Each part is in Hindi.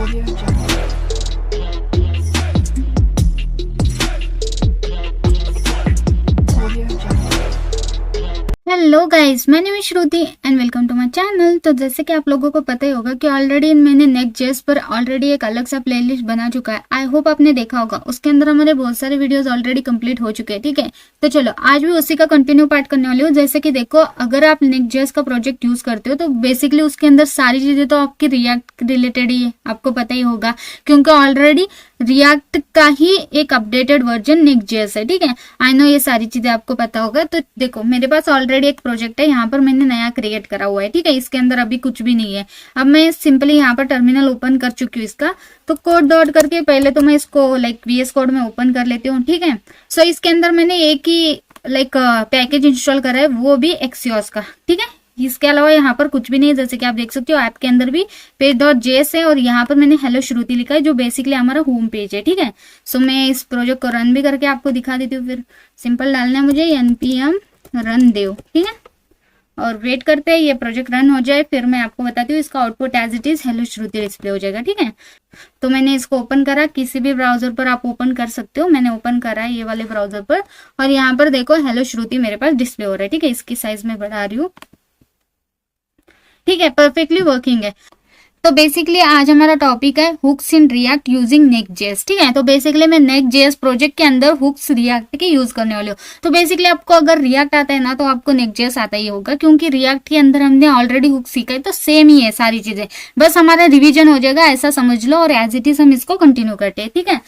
Audio Jungle. Audio Jungle. Hello guys, मैं name Shruti and welcome to my channel. तो जैसे कि आप लोगों को पता ही होगा कि ऑलरेडी मैंने नेक्स्ट.जेएस पर ऑलरेडी एक अलग सा प्लेलिस्ट बना चुका है। आई होप आपने देखा होगा। उसके अंदर हमारे बहुत सारे वीडियोस ऑलरेडी कंप्लीट हो चुके हैं, ठीक है। तो चलो आज भी उसी का कंटिन्यू पार्ट करने वाली हूँ। जैसे कि देखो, अगर आप नेक्स्ट.जेएस का प्रोजेक्ट यूज करते हो तो बेसिकली उसके अंदर सारी चीजें तो आपकी रिएक्ट रिलेटेड ही है, आपको पता ही होगा, क्योंकि ऑलरेडी रिएक्ट का ही एक अपडेटेड वर्जन नेक्स्ट.जेएस है, ठीक है। आई नो ये सारी चीजें आपको पता होगा। तो देखो, मेरे पास ऑलरेडी एक प्रोजेक्ट है, यहाँ पर मैंने नया क्रिएट करा हुआ है, ठीक है। इसके अंदर अभी कुछ भी नहीं है। अब मैं सिंपली यहाँ पर टर्मिनल ओपन कर चुकी हूँ इसका। तो कोड डॉट करके पहले तो मैं इसको VS कोड में ओपन कर लेती हूँ, ठीक है। सो इसके अंदर मैंने एक ही पैकेज इंस्टॉल करा है, वो भी एक्सियोस का, ठीक है। इसके अलावा यहाँ पर कुछ भी नहीं है। जैसे कि आप देख सकते हो ऐप के अंदर भी page.js है और यहाँ पर मैंने हेलो श्रुति लिखा है, जो बेसिकली हमारा होम पेज है, ठीक है। सो मैं इस प्रोजेक्ट को रन भी करके आपको दिखा देती हूँ। फिर सिंपल डालना है मुझे npm रन देव, ठीक है। और वेट करते हैं ये प्रोजेक्ट रन हो जाए, फिर मैं आपको बताती हूँ। इसका output as it is hello Shruti display हो जाएगा, ठीक है। तो मैंने इसको ओपन करा, किसी भी ब्राउजर पर आप ओपन कर सकते हो। मैंने ओपन करा है ये वाले ब्राउजर पर और यहाँ पर देखो हेलो श्रुति मेरे पास डिस्प्ले हो रहा है, ठीक है। इसकी साइज में बढ़ा रही हूँ, ठीक है। परफेक्टली वर्किंग है। तो बेसिकली आज हमारा टॉपिक है हुक्स इन रिएक्ट यूजिंग नेक्स्ट.जेएस, ठीक है। तो बेसिकली मैं नेक्स्ट.जेएस प्रोजेक्ट के अंदर हुक्स रिएक्ट के यूज करने वाली हूँ। तो बेसिकली आपको अगर रिएक्ट आता है ना, तो आपको नेक्स्ट.जेएस आता ही होगा, क्योंकि रिएक्ट के अंदर हमने ऑलरेडी हुक सीखा है। तो सेम ही है सारी चीजें, बस हमारा रिवीजन हो जाएगा, ऐसा समझ लो। और एज इट इज हम इसको कंटिन्यू करते हैं, ठीक है।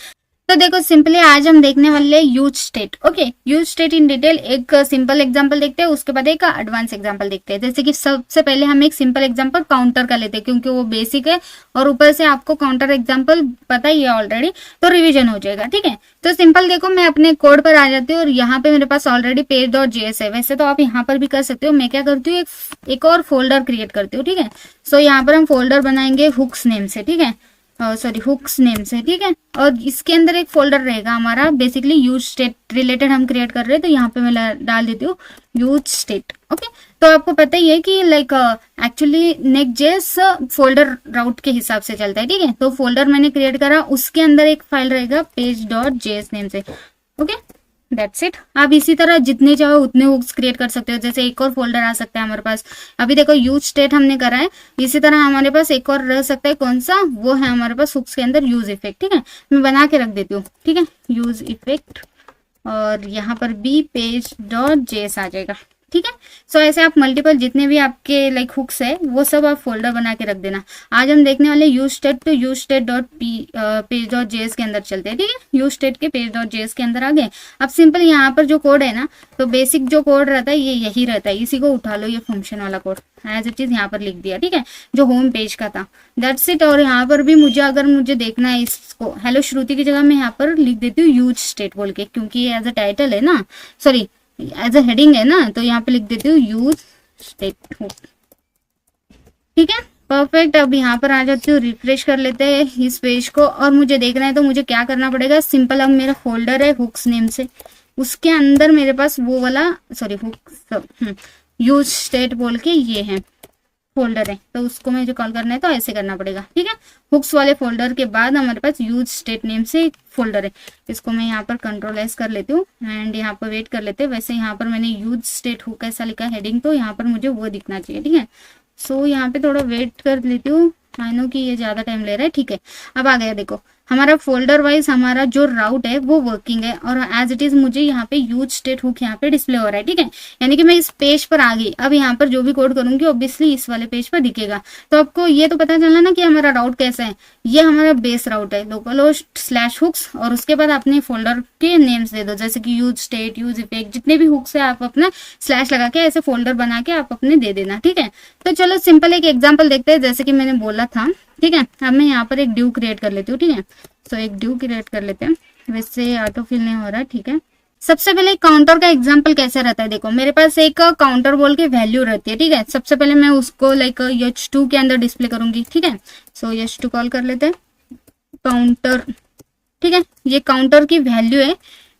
तो देखो, सिंपली आज हम देखने वाले use state. Okay, use state in detail एक सिंपल एग्जांपल देखते हैं, उसके बाद एक एडवांस एग्जांपल देखते हैं। जैसे कि सबसे पहले हम एक सिंपल एग्जांपल काउंटर का लेते हैं, क्योंकि वो बेसिक है और ऊपर से आपको काउंटर एग्जांपल पता ही है ऑलरेडी, तो रिवीजन हो जाएगा, ठीक है। तो सिंपल देखो, मैं अपने कोड पर आ जाती हूँ और यहाँ पे मेरे पास ऑलरेडी page.js है। वैसे तो आप यहाँ पर भी कर सकते हो। मैं क्या करती हूँ, एक और फोल्डर क्रिएट करती हूँ, ठीक है। सो यहाँ पर हम फोल्डर बनाएंगे हुक्स नेम से, ठीक है। हुक्स नेम से, ठीक है। और इसके अंदर एक फोल्डर रहेगा हमारा, बेसिकली यूज स्टेट रिलेटेड हम क्रिएट कर रहे हैं। तो यहाँ पे मैं डाल देती हूँ यूज स्टेट, ओके। तो आपको पता ही है कि एक्चुअली नेक्स्ट.जेएस फोल्डर राउट के हिसाब से चलता है, ठीक है। तो फोल्डर मैंने क्रिएट करा, उसके अंदर एक फाइल रहेगा page.js नेम से, ओके। That's it. आप इसी तरह जितने चाहो उतने हुक्स क्रिएट कर सकते हो। जैसे एक और फोल्डर आ सकता है हमारे पास। अभी देखो यूज स्टेट हमने करा है, इसी तरह हमारे पास एक और रह सकता है। कौन सा? वो है हमारे पास हुक्स के अंदर यूज इफेक्ट, ठीक है। मैं बना के रख देती हूँ, ठीक है, यूज इफेक्ट। और यहाँ पर भी page.js आ जाएगा, ठीक है। सो ऐसे आप मल्टीपल जितने भी आपके हुक्स है वो सब आप फोल्डर बना के रख देना। आज हम देखने वाले यूज स्टेट तो यूज स्टेट page.js के अंदर चलते हैं, ठीक है। यूज स्टेट के page.js के अंदर आ गए। अब सिंपल यहाँ पर जो कोड है ना, तो बेसिक जो कोड रहता है ये यही रहता है। इसी को उठा लो, ये फंक्शन वाला कोड एज इट इज यहाँ पर लिख दिया, ठीक है, जो होम पेज का था। That's it. और यहाँ पर भी मुझे देखना है इसको, हेलो श्रुति की जगह मैं यहाँ पर लिख देती हूँ यूज स्टेट बोल के, क्योंकि ये एज अ टाइटल है ना, सॉरी एज अ हेडिंग है ना, तो यहाँ पे लिख देती हूँ यूज स्टेट, ठीक है। परफेक्ट। अब यहाँ पर आ जाती हूँ, रिफ्रेश कर लेते हैं इस पेज को। और मुझे देखना है तो मुझे क्या करना पड़ेगा, सिंपल अब मेरा फोल्डर है हुक्स नेम से, उसके अंदर मेरे पास वो वाला हुक्स यूज स्टेट बोल के ये है फोल्डर है, तो उसको मुझे कॉल करना है तो ऐसे करना पड़ेगा, ठीक है। हुक्स वाले फोल्डर के बाद हमारे पास यूज स्टेट नेम से एक फोल्डर है। इसको मैं यहाँ पर Ctrl+S कर लेती हूँ एंड यहाँ पर वेट कर लेते हैं। वैसे यहाँ पर मैंने यूज स्टेट हुक ऐसा लिखा हेडिंग, तो यहाँ पर मुझे वो दिखना चाहिए, ठीक है। सो यहाँ पे थोड़ा वेट कर लेती हूँ। आई नो कि ये ज्यादा टाइम ले रहा है, ठीक है। अब आ गया, देखो हमारा फोल्डर वाइज हमारा जो राउट है वो वर्किंग है और एज इट इज मुझे यहाँ पे यूज स्टेट हुक यहाँ पे डिस्प्ले हो रहा है, ठीक है। यानी कि मैं इस पेज पर आ गई। अब यहाँ पर जो भी कोड करूंगी ऑब्वियसली इस वाले पेज पर दिखेगा। तो आपको ये तो पता चला ना कि हमारा राउट कैसा है। ये हमारा बेस राउट है, localhost/hooks, और उसके बाद अपने फोल्डर के नेम्स दे दो, जैसे कि यूज स्टेट, यूज इफेक्ट, जितने भी हुक्स है आप अपना स्लैश लगा के ऐसे फोल्डर बना के आप अपने दे देना, ठीक है। तो चलो सिंपल एक एग्जाम्पल देखते हैं, जैसे कि मैंने बोला था, ठीक है। अब मैं यहाँ पर एक ड्यू क्रिएट कर लेती हूँ, ठीक है। सो एक ड्यू क्रिएट कर लेते हैं। वैसे ऑटोफिल नहीं हो रहा, ठीक है। सबसे पहले काउंटर का एग्जांपल कैसे रहता है, देखो मेरे पास एक काउंटर बोल के वैल्यू रहती है, ठीक है। सबसे पहले मैं उसको h2 के अंदर डिस्प्ले करूंगी, ठीक है। सो h2 कॉल कर लेते हैं, काउंटर, ठीक है। ये काउंटर की वैल्यू है,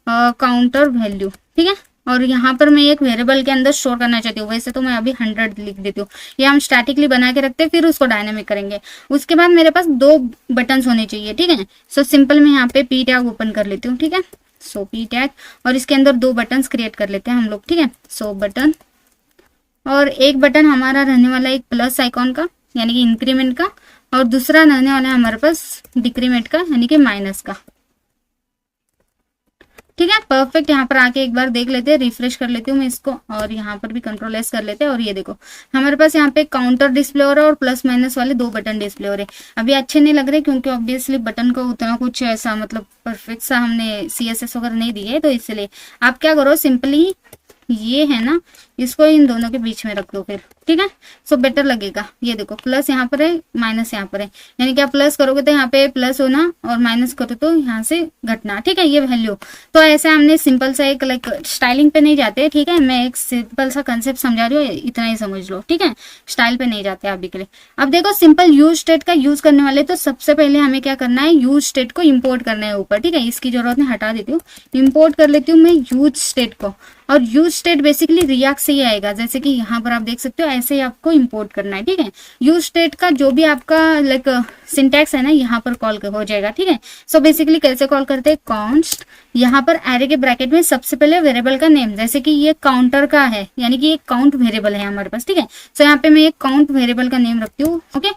काउंटर वैल्यू, ठीक है। और यहाँ पर मैं एक वेरिएबल के अंदर स्टोर करना चाहती हूँ। वैसे तो मैं अभी 100 लिख देती हूँ, ये हम स्टैटिकली बना के रखते हैं, फिर उसको डायनेमिक करेंगे। उसके बाद मेरे पास 2 बटन होने चाहिए, ठीक है। सो सिंपल मैं यहाँ पे पी टैग ओपन कर लेती हूँ, ठीक है। सो पी टैग, और इसके अंदर 2 बटन क्रिएट कर लेते हैं हम लोग, ठीक है। सो बटन, और एक बटन हमारा रहने वाला एक प्लस आइकॉन का यानी कि इंक्रीमेंट का, और दूसरा रहने वाला है हमारे पास डिक्रीमेंट का यानी कि माइनस का, ठीक है। परफेक्ट। यहाँ पर आके एक बार देख लेते हैं, रिफ्रेश कर लेती हूँ मैं इसको, और यहाँ पर भी कंट्रोल एस कर लेते हैं, और ये देखो हमारे पास यहाँ पे काउंटर डिस्प्ले हो रहा है और प्लस माइनस वाले 2 बटन डिस्प्ले हो रहे हैं। अभी अच्छे नहीं लग रहे क्योंकि ऑब्वियसली बटन को उतना कुछ ऐसा मतलब परफेक्ट सा हमने CSS वगैरह नहीं दिए है, तो इसलिए आप क्या करो, सिंपली ये है ना, इसको इन दोनों के बीच में रख दो फिर, ठीक है। सो बेटर लगेगा। ये देखो प्लस यहाँ पर है, माइनस यहाँ पर है, यानी कि आप प्लस करोगे तो यहाँ पे प्लस होना और माइनस करो तो यहाँ से घटना, ठीक है, ये वैल्यू। तो ऐसे हमने सिंपल सा एक लाइक स्टाइलिंग पे नहीं जाते, ठीक है। मैं एक सिंपल सा कंसेप्ट समझा रही हूँ, इतना ही समझ लो, ठीक है। स्टाइल पे नहीं जाते अभी के लिए। अब देखो सिंपल यूज स्टेट का यूज करने वाले, तो सबसे पहले हमें क्या करना है, यूज स्टेट को इम्पोर्ट करना है ऊपर, ठीक है। इसकी जरूरत नहीं, हटा देती हूँ, इम्पोर्ट कर लेती हूँ मैं यूज स्टेट को। और यूज स्टेट बेसिकली रिएक्ट से ही आएगा, जैसे कि यहाँ पर आप देख सकते हो, ऐसे ही आपको इंपोर्ट करना है, ठीक है। यूज स्टेट का जो भी आपका लाइक सिंटैक्स है ना, यहाँ पर कॉल हो जाएगा, ठीक है। सो बेसिकली कैसे कॉल करते हैं, कॉन्स्ट, यहाँ पर एरे के ब्रैकेट में सबसे पहले वेरिएबल का नेम, जैसे कि ये काउंटर का है यानी कि एक काउंट वेरिएबल है हमारे पास, ठीक है। सो यहाँ पे मैं एक काउंट वेरिएबल का नेम रखती हूँ, ओके।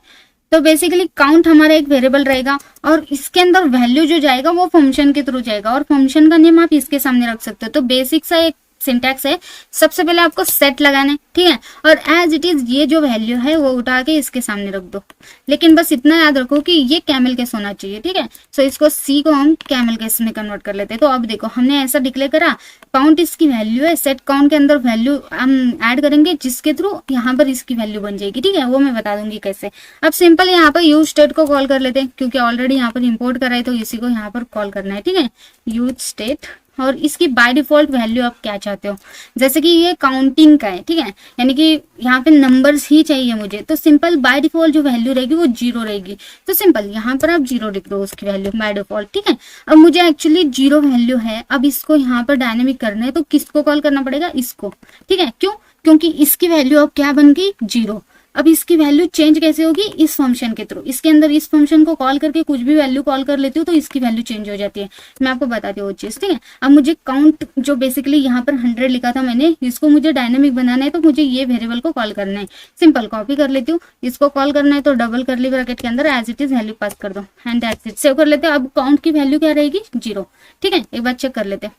तो बेसिकली काउंट हमारा एक वेरिएबल रहेगा, और इसके अंदर वैल्यू जो जाएगा वो फंक्शन के थ्रू जाएगा, और फंक्शन का नेम आप इसके सामने रख सकते हो। तो बेसिक सा एक सिंटैक्स है, सबसे पहले आपको सेट लगाना है, ठीक है। और एज इट इज ये जो वैल्यू है वो उठा के इसके सामने रख दो, लेकिन बस इतना याद रखो कि ये कैमल केस होना चाहिए, ठीक है। सो इसको सी को हम कैमल केस में कन्वर्ट कर लेते हैं। तो अब देखो हमने ऐसा डिक्लेयर करा, काउंट इसकी वैल्यू है, सेट काउंट के अंदर वैल्यू हम ऐड करेंगे जिसके थ्रू यहाँ पर इसकी वैल्यू बन जाएगी, ठीक है। वो मैं बता दूंगी कैसे। अब सिंपल यहाँ पर यूज स्टेट को कॉल कर लेते हैं, क्योंकि ऑलरेडी यहाँ पर इंपोर्ट करा है तो इसी को यहाँ पर कॉल करना है, ठीक है, यूज स्टेट। और इसकी बाय डिफॉल्ट वैल्यू आप क्या चाहते हो, जैसे कि ये काउंटिंग का है, ठीक है, यानी कि यहाँ पे नंबर्स ही चाहिए मुझे, तो सिंपल बाय डिफॉल्ट जो वैल्यू रहेगी वो 0 रहेगी। तो सिंपल यहाँ पर आप 0 लिख दो उसकी वैल्यू बाय डिफॉल्ट, ठीक है। अब मुझे एक्चुअली 0 वैल्यू है, अब इसको यहाँ पर डायनेमिक करना है, तो किसको कॉल करना पड़ेगा, इसको, ठीक है। क्यों, क्योंकि इसकी वैल्यू अब क्या बन गई, 0। अब इसकी वैल्यू चेंज कैसे होगी, इस फंक्शन के थ्रू, इसके अंदर इस फंक्शन को कॉल करके कुछ भी वैल्यू कॉल कर लेती हूँ तो इसकी वैल्यू चेंज हो जाती है। मैं आपको बताती हूँ वो चीज, ठीक है। अब मुझे काउंट जो बेसिकली यहाँ पर 100 लिखा था मैंने, इसको मुझे डायनेमिक बनाना है, तो मुझे ये वेरिएबल को कॉल करना है। सिंपल कॉपी कर लेती हूँ, इसको कॉल करना है तो डबल करली ब्रैकेट के अंदर as it is value pass कर दो, एंड दैट्स इट। सेव कर लेते हैं। अब काउंट की वैल्यू क्या रहेगी, 0, ठीक है। एक बार चेक कर लेते हैं,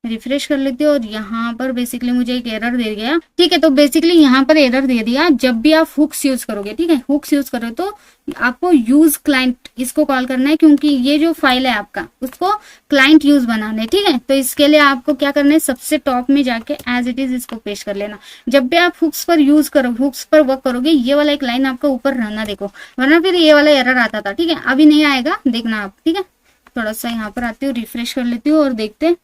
रिफ्रेश कर लेती हूँ, और यहाँ पर बेसिकली मुझे एक एरर दे गया, ठीक है। तो बेसिकली यहाँ पर एरर दे दिया, जब भी आप हुक्स यूज करोगे, ठीक है, हुक्स यूज करो तो आपको यूज क्लाइंट इसको कॉल करना है, क्योंकि ये जो फाइल है आपका उसको क्लाइंट यूज बनाना है, ठीक है। तो इसके लिए आपको क्या करना है, सबसे टॉप में जाके एज इट इज इसको पेस्ट कर लेना। जब भी आप हुक्स पर यूज करो, हुक्स पर वर्क करोगे, ये वाला एक लाइन आपका ऊपर रहना, देखो, वरना फिर ये वाला एरर आता था, ठीक है। अभी नहीं आएगा, देखना आप, ठीक है। थोड़ा सा यहाँ पर आती हूँ, रिफ्रेश कर लेती हूँ और देखते हैं।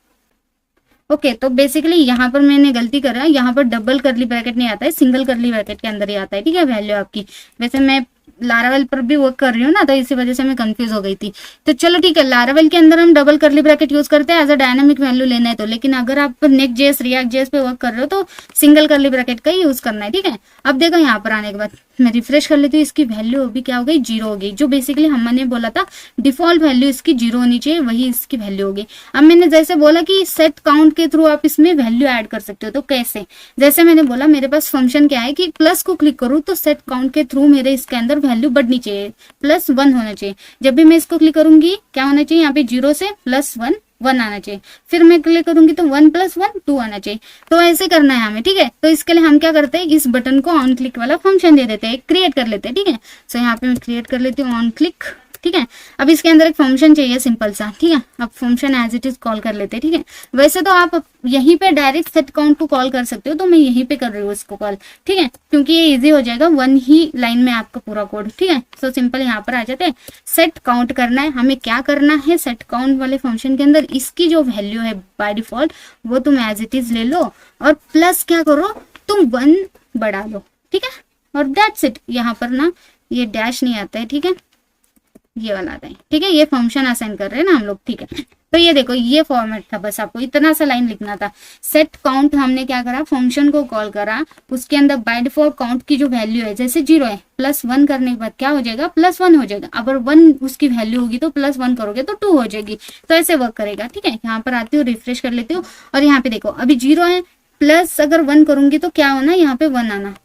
ओके तो बेसिकली यहाँ पर मैंने गलती करा, यहाँ पर डबल करली ब्रैकेट नहीं आता है, सिंगल करली ब्रैकेट के अंदर ही आता है, ठीक है, वैल्यू आपकी। वैसे मैं लारावेल पर भी वर्क कर रही हूँ ना, तो इसी वजह से मैं कंफ्यूज हो गई थी। तो चलो ठीक है, लारावेल के अंदर हम डबल करली ब्रैकेट यूज करते हैं एज अ डायनामिक वैल्यू लेना है तो, लेकिन अगर आप नेक्स्ट जेएस रिएक्ट जेएस पे वर्क कर रहे हो तो सिंगल करली ब्रैकेट का ही यूज करना है, ठीक है। अब देखो यहाँ पर आने के बाद मैं रिफ्रेश कर लेती हूँ, इसकी वैल्यू अभी क्या हो गई, 0 हो गई। जो बेसिकली हमने बोला था डिफॉल्ट वैल्यू इसकी 0 होनी चाहिए, वही इसकी वैल्यू होगी। अब मैंने जैसे बोला कि सेट काउंट के थ्रू आप इसमें वैल्यू ऐड कर सकते हो, तो कैसे, जैसे मैंने बोला मेरे पास फंक्शन क्या है कि प्लस को क्लिक करूँ तो सेट काउंट के थ्रू मेरे इसके अंदर वैल्यू बढ़नी चाहिए, +1 होना चाहिए। जब भी मैं इसको क्लिक करूंगी क्या होना चाहिए, यहाँ पे 0 से +1 1 आना चाहिए, फिर मैं क्लिक करूंगी तो 1 + 1 2 आना चाहिए। तो ऐसे करना है हमें, ठीक है। तो इसके लिए हम क्या करते हैं, इस बटन को ऑन क्लिक वाला फंक्शन दे देते हैं, क्रिएट कर लेते हैं, ठीक है। सो यहाँ पे मैं क्रिएट कर लेती हूँ ऑन क्लिक, ठीक है। अब इसके अंदर एक फंक्शन चाहिए सिंपल सा, ठीक है। अब function as it is call कर लेते हैं, ठीक है। वैसे तो आप यहीं पे डायरेक्ट सेट काउंट को कॉल कर सकते हो, तो मैं यहीं पे कर रही हूँ इसको कॉल, ठीक है, क्योंकि ये इजी हो जाएगा, 1 ही लाइन में आपका पूरा कोड, ठीक है। सो सिंपल यहाँ पर आ जाते हैं, सेट काउंट करना है हमें। क्या करना है, सेट काउंट वाले फंक्शन के अंदर इसकी जो वैल्यू है बाय डिफॉल्ट वो तुम एज इट इज ले लो, और प्लस क्या करो, तुम 1 बढ़ा लो, ठीक है। और दैट्स इट। यहाँ पर ना ये डैश नहीं आता है, ठीक है, ये वाला आता है, ठीक है। ये फंक्शन असाइन कर रहे हैं ना हम लोग, ठीक है। तो ये देखो ये फॉर्मेट था, बस आपको इतना सा लाइन लिखना था। सेट काउंट हमने क्या करा, फंक्शन को कॉल करा, उसके अंदर बाय डिफॉल्ट काउंट की जो वैल्यू है, जैसे 0 है, +1 करने के बाद क्या हो जाएगा, +1 हो जाएगा। अगर 1 उसकी वैल्यू होगी तो +1 करोगे तो 2 हो जाएगी। तो ऐसे वर्क करेगा, ठीक है। यहाँ पर आती हूँ, रिफ्रेश कर लेती हूँ, और यहाँ पे देखो अभी 0 है, प्लस अगर 1 करूंगी तो क्या होना, यहाँ पे 1 आना।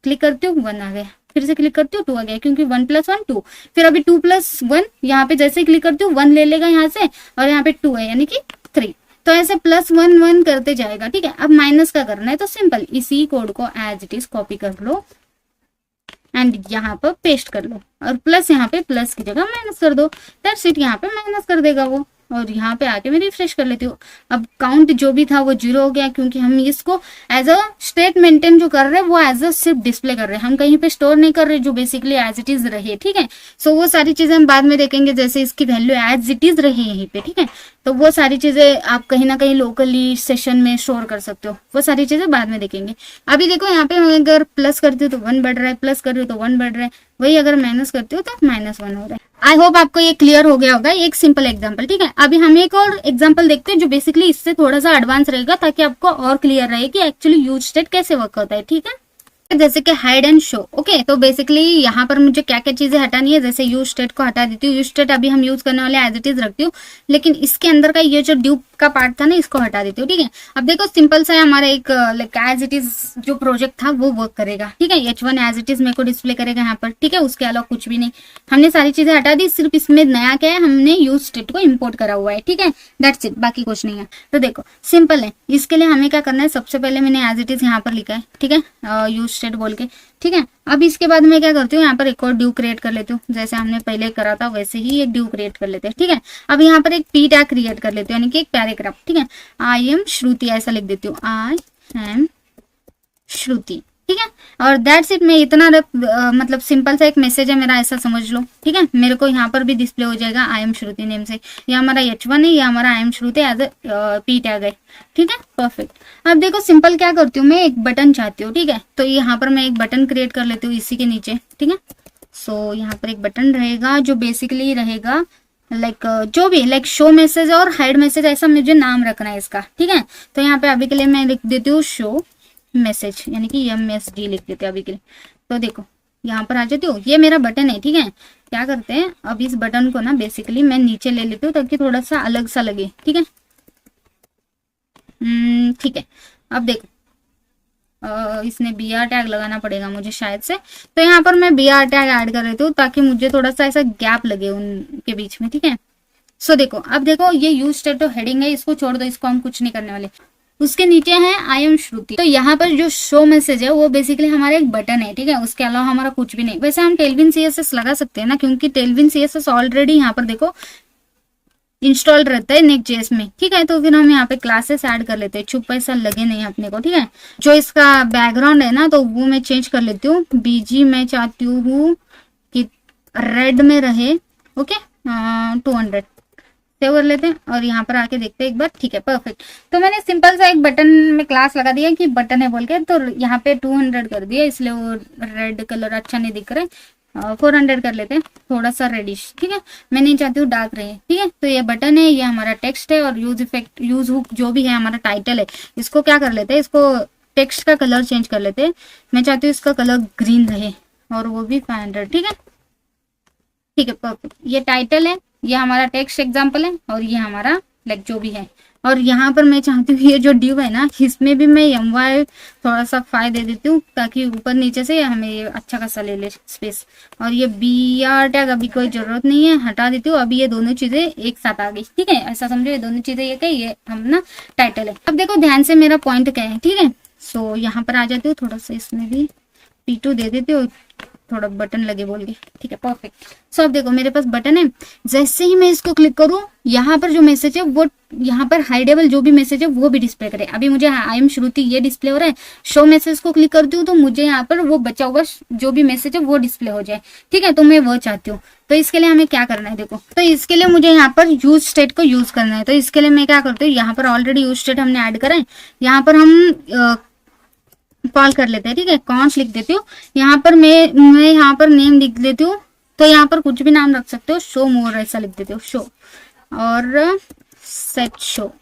क्लिक करती हूँ, 1 आ गया, फिर से क्लिक करती हूँ, 2 आ गया, क्योंकि 1 + 1 2। फिर अभी 2 + 1, यहाँ पे जैसे क्लिक करती हूँ 1 ले लेगा यहाँ से, और यहाँ पे 2 है यानी कि 3। तो ऐसे +1 1 करते जाएगा, ठीक है। अब माइनस का करना है तो सिंपल इसी कोड को एज इट इज कॉपी कर लो एंड यहाँ पर पेस्ट कर लो, और प्लस यहाँ पे प्लस की जगह माइनस कर दो। दैट्स इट, यहाँ पे माइनस कर देगा वो। और यहाँ पे आके मैं रिफ्रेश कर लेती हूँ। अब काउंट जो भी था वो 0 हो गया, क्योंकि हम इसको एज अ स्टेट मेंटेन जो कर रहे हैं वो एज अ सिर्फ डिस्प्ले कर रहे हैं, हम कहीं पे स्टोर नहीं कर रहे, जो बेसिकली एज इट इज रहे, ठीक है। सो वो सारी चीजें हम बाद में देखेंगे, जैसे इसकी वैल्यू एज इट इज रही यहीं पे, ठीक है। तो वो सारी चीजें आप कहीं ना कहीं लोकली सेशन में स्टोर कर सकते हो, वो सारी चीजें बाद में देखेंगे। अभी देखो यहाँ पे अगर प्लस करती हूँ तो 1 बढ़ रहा है, प्लस कर रही हूँ तो 1 बढ़ रहा है, वही अगर माइनस करती हूँ तो -1 हो रहा है। आई होप आपको ये क्लियर हो गया होगा, एक सिंपल एग्जांपल, ठीक है। अभी हम एक और एग्जांपल देखते हैं जो बेसिकली इससे थोड़ा सा एडवांस रहेगा, ताकि आपको और क्लियर रहे कि एक्चुअली यूज स्टेट कैसे वर्क होता है, ठीक है। जैसे कि हाइड एंड शो, ओके। तो बेसिकली यहाँ पर मुझे क्या क्या चीजें हटानी है, जैसे यूज स्टेट को हटा देती हूँ। यूज स्टेट अभी हम यूज करने वाले एज इट इज रखती हूँ, लेकिन इसके अंदर का ये जो ड्यूप का पार्ट था ना, इसको हटा देती हूँ, ठीक है। अब देखो सिंपल सा हमारा एक लाइक एज इट इज जो प्रोजेक्ट था वो वर्क करेगा, ठीक है। H1 एज इट इज मेरे को डिस्प्ले करेगा यहाँ पर, ठीक है। उसके अलावा कुछ भी नहीं, हमने सारी चीजें हटा दी। सिर्फ इसमें नया क्या है, हमने यूज स्टेट को इम्पोर्ट करा हुआ है, ठीक है। दैट्स इट, बाकी कुछ नहीं है। तो देखो सिंपल है, इसके लिए हमें क्या करना है, सबसे पहले मैंने एज इट इज यहाँ पर लिखा है, ठीक है, यूज स्टेट बोल के, ठीक है। अब इसके बाद मैं क्या करती हूँ, यहाँ पर एक और ड्यू क्रिएट कर लेती हूँ, जैसे हमने पहले करा था वैसे ही एक ड्यू क्रिएट कर लेते हैं, ठीक है। अब यहाँ पर एक पी टैग क्रिएट कर लेती हूँ, यानी कि एक पैराग्राफ, ठीक है। आई एम श्रुति ऐसा लिख देती हूँ, आई एम श्रुति, ठीक है। और दैट्स इट, मैं इतना मतलब सिंपल सा एक मैसेज है मेरा, ऐसा समझ लो, ठीक है। मेरे को यहाँ पर भी डिस्प्ले हो जाएगा आई एम श्रुति नेम से। ये हमारा H1 है, ये हमारा I am Shruti as a P tag है, ठीक है, परफेक्ट। अब देखो सिंपल क्या करती हूँ, मैं एक बटन चाहती हूँ, ठीक है। तो यहाँ पर मैं एक बटन क्रिएट कर लेती हूँ इसी के नीचे, ठीक है। सो यहाँ पर एक बटन रहेगा जो बेसिकली रहेगा लाइक जो भी लाइक शो मैसेज और हाइड मैसेज, ऐसा मुझे नाम रखना है इसका, ठीक है। तो यहाँ पे अभी के लिए मैं लिख देती हूँ शो मैसेज, यानी कि MSG लिख देते हैं अभी के लिए। तो देखो यहाँ पर आ जाती हूँ, ये मेरा बटन है, ठीक है। क्या करते हैं, अब इस बटन को ना बेसिकली मैं नीचे ले लेती हूँ ताकि थोड़ा सा अलग सा लगे, ठीक है। ठीक है। अब देखो इसने BR टैग लगाना पड़ेगा मुझे शायद से, तो यहाँ पर मैं BR टैग ऐड कर लेती हूँ ताकि मुझे थोड़ा सा ऐसा गैप लगे उनके बीच में, ठीक है। सो देखो अब देखो ये यूज स्टेट तो हेडिंग है, इसको छोड़ दो, इसको हम कुछ नहीं करने वाले। उसके नीचे है आई एम श्रुति। तो यहाँ पर जो शो मैसेज है वो बेसिकली हमारा एक बटन है, ठीक है। उसके अलावा हमारा कुछ भी नहीं। वैसे हम टेलविन CSS लगा सकते हैं ना, क्योंकि टेलविन CSS ऑलरेडी यहाँ पर देखो इंस्टॉल रहता है नेक्स्ट.js में, ठीक है। तो फिर हम यहाँ पे क्लासेस ऐड कर लेते हैं, चुप ऐसा लगे नहीं अपने को, ठीक है। जो इसका बैकग्राउंड है ना, तो वो मैं चेंज कर लेती हूँ। BG मैं चाहती हूँ कि रेड में रहे, ओके। 200 सेव कर लेते हैं और यहाँ पर आके देखते हैं एक बार, ठीक है, परफेक्ट। तो मैंने सिंपल सा एक बटन में क्लास लगा दिया कि बटन है बोल के, तो यहाँ पे 200 कर दिया, इसलिए वो रेड कलर अच्छा नहीं दिख रहा है। 400 कर लेते हैं, थोड़ा सा रेडिश, ठीक है। मैं नहीं चाहती हूँ डार्क रहे, ठीक है। तो ये बटन है, ये हमारा टेक्स्ट है, और यूज इफेक्ट यूज हुक जो भी है हमारा टाइटल है, इसको क्या कर लेते हैं, इसको टेक्स्ट का कलर चेंज कर लेते हैं। मैं चाहती हूँ इसका कलर ग्रीन रहे, और वो भी 500, ठीक है, ठीक है, परफेक्ट। ये टाइटल है, ये हमारा टेक्स्ट एग्जाम्पल है, और ये हमारा लाइक जो भी है। और यहाँ पर मैं चाहती हूँ ये जो डिव है ना, इसमें भी मैं my थोड़ा सा 5 दे देती हूँ, ताकि ऊपर नीचे से हमें ये अच्छा खासा ले ले स्पेस। और ये BR टैग अभी कोई जरूरत नहीं है, हटा देती हूँ। अभी ये दोनों चीजें एक साथ आ गई, ठीक है, ऐसा समझो, ये दोनों चीजें ये कही, ये हम ना टाइटल है। अब देखो ध्यान से मेरा पॉइंट क्या है, ठीक है। सो यहाँ पर आ जाती हूँ, थोड़ा सा इसमें भी P2 दे देती हूँ, थोड़ा बटन लगे बोल के, ठीक है, परफेक्ट। सो अब देखो मेरे पास बटन है, जैसे ही मैं इसको क्लिक करूं, यहाँ पर जो मैसेज है वो यहाँ पर हाइडेबल जो भी मैसेज है वो भी डिस्प्ले करे। अभी मुझे आई एम श्रुति ये डिस्प्ले हो रहा है, शो मैसेज को क्लिक करती हूँ तो मुझे यहाँ पर वो बचा हुआ जो भी मैसेज है वो डिस्प्ले हो जाए, ठीक है। तो मैं वो चाहती हूँ। तो इसके लिए हमें क्या करना है, देखो, तो इसके लिए मुझे यहाँ पर यूज स्टेट को यूज करना है। तो इसके लिए मैं क्या करती हूँ, यहाँ पर ऑलरेडी यूज स्टेट हमने ऐड करा है, यहाँ पर हम कॉल कर लेते हैं, ठीक है। कॉन्स लिख देती हूँ, यहाँ पर मैं यहाँ पर नेम लिख देती हूँ तो यहाँ पर कुछ भी नाम रख सकते हो, शो मोर ऐसा लिख देते हो, शो और सेट शो।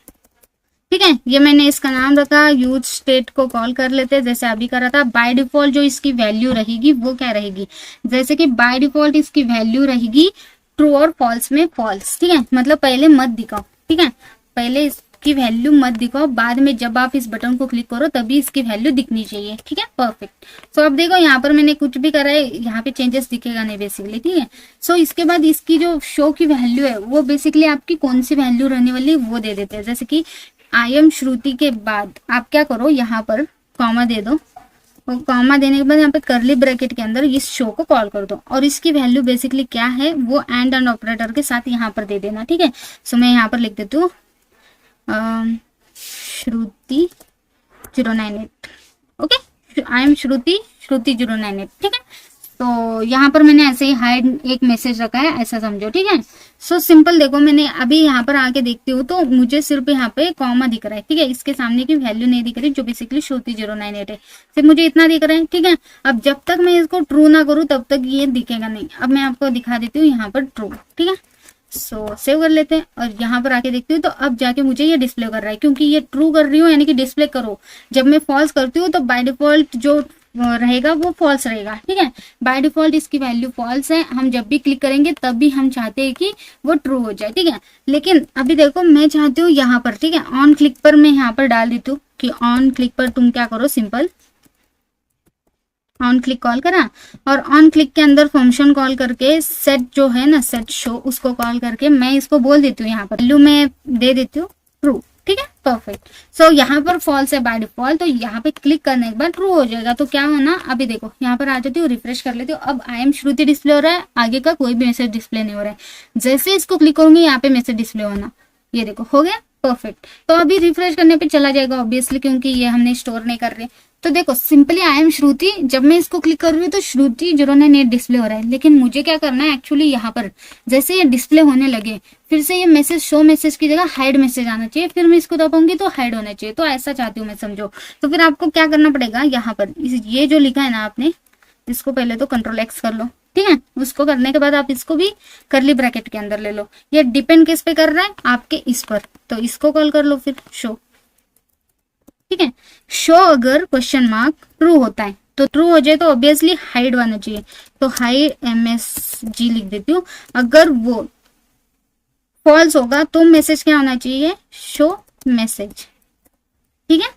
ठीक है, ये मैंने इसका नाम रखा। यूज स्टेट को कॉल कर लेते हैं जैसे अभी करा था। बाय डिफॉल्ट जो इसकी वैल्यू रहेगी वो क्या रहेगी, जैसे कि बाय डिफॉल्ट इसकी वैल्यू रहेगी ट्रू और फॉल्स में फॉल्स। ठीक है, मतलब पहले मत दिखाओ, ठीक है, पहले इसकी वैल्यू मत दिखाओ, बाद में जब आप इस बटन को क्लिक करो तभी इसकी वैल्यू दिखनी चाहिए। ठीक है, परफेक्ट। सो अब देखो यहाँ पर मैंने कुछ भी करा है, यहाँ पे चेंजेस दिखेगा नहीं बेसिकली। ठीक है, सो इसके बाद इसकी जो शो की वैल्यू है वो बेसिकली आपकी कौन सी वैल्यू रहने वाली है वो दे देते हैं। जैसे कि आई एम श्रुति के बाद आप क्या करो, यहाँ पर कॉमा दे दो, और कॉमा देने के बाद यहाँ पे करली ब्रैकेट के अंदर इस शो को कॉल कर दो, और इसकी वैल्यू बेसिकली क्या है वो एंड ऑपरेटर के साथ यहाँ पर दे देना। ठीक है, सो मैं यहाँ पर लिख देती हूँ श्रुति 098। ओके, आई एम श्रुति 098। ठीक है, तो यहाँ पर मैंने ऐसे ही हाइड एक मैसेज रखा है, ऐसा समझो। ठीक है, सो सिंपल। देखो मैंने अभी यहाँ पर आके देखती हूँ तो मुझे सिर्फ यहाँ पे कॉमा दिख रहा है। ठीक है, इसके सामने की वैल्यू नहीं दिख रही जो बेसिकली श्रुति 098 है, सिर्फ मुझे इतना दिख रहा है। ठीक है, अब जब तक मैं इसको ट्रू ना करूँ तब तक ये दिखेगा नहीं। अब मैं आपको दिखा देती हूँ यहाँ पर ट्रू। ठीक है, सो सेव कर लेते हैं और यहाँ पर आके देखती हूँ तो अब जाके मुझे ये डिस्प्ले कर रहा है, क्योंकि ये ट्रू कर रही हूँ यानी कि डिस्प्ले करो। जब मैं फॉल्स करती हूँ तो बाय डिफॉल्ट जो रहेगा वो फॉल्स रहेगा। ठीक है, बाय डिफॉल्ट इसकी वैल्यू फॉल्स है, हम जब भी क्लिक करेंगे तब भी हम चाहते हैं कि वो ट्रू हो जाए। ठीक है, लेकिन अभी देखो मैं चाहती हूँ यहाँ पर, ठीक है, ऑन क्लिक पर मैं यहाँ पर डाल देती हूँ कि ऑन क्लिक पर तुम क्या करो, सिंपल ऑन क्लिक कॉल करा, और ऑन क्लिक के अंदर फंक्शन कॉल करके सेट जो है ना, सेट शो, उसको कॉल करके मैं इसको बोल देती हूँ, यहाँ पर वैल्यू मैं दे देती हूँ ट्रू। ठीक है, परफेक्ट। सो यहाँ पर फॉल्स है बाय डिफॉल्ट, तो यहाँ पे क्लिक करने के बाद ट्रू हो जाएगा। तो क्या होना, अभी देखो यहाँ पर आ जाती हूँ, रिफ्रेश कर लेती हूँ, अब आई एम श्रुति डिस्प्ले हो रहा है, आगे का कोई भी मैसेज डिस्प्ले नहीं हो रहा है। जैसे इसको क्लिक करूंगी यहाँ पे मैसेज डिस्प्ले होना, ये देखो हो गया, परफेक्ट। तो अभी रिफ्रेश करने पे चला जाएगा ऑब्वियसली, क्योंकि ये हमने स्टोर नहीं कर रहे। तो देखो सिंपली आई एम श्रुति, जब मैं इसको क्लिक कर रही हूँ तो श्रुति 098 डिस्प्ले हो रहा है, लेकिन मुझे क्या करना है एक्चुअली, यहाँ पर जैसे ये डिस्प्ले होने लगे फिर से ये मैसेज शो मैसेज की जगह हाइड मैसेज आना चाहिए, फिर मैं इसको दबाऊंगी तो हाइड होना चाहिए। तो ऐसा चाहती हूँ मैं, समझो। तो फिर आपको क्या करना पड़ेगा, यहाँ पर ये जो लिखा है ना आपने, इसको पहले तो कंट्रोल एक्स कर लो। ठीक है, उसको करने के बाद आप इसको भी करली ब्रैकेट के अंदर ले लो। ये डिपेंड किस पे कर रहा है, आपके इस पर, तो इसको कॉल कर लो फिर शो। ठीक है, शो अगर क्वेश्चन मार्क ट्रू होता है तो ट्रू हो जाए तो ऑब्वियसली हाइड आना चाहिए, तो हाइड MSG लिख देती हूँ। अगर वो फॉल्स होगा तो मैसेज क्या होना चाहिए, शो मैसेज। ठीक है,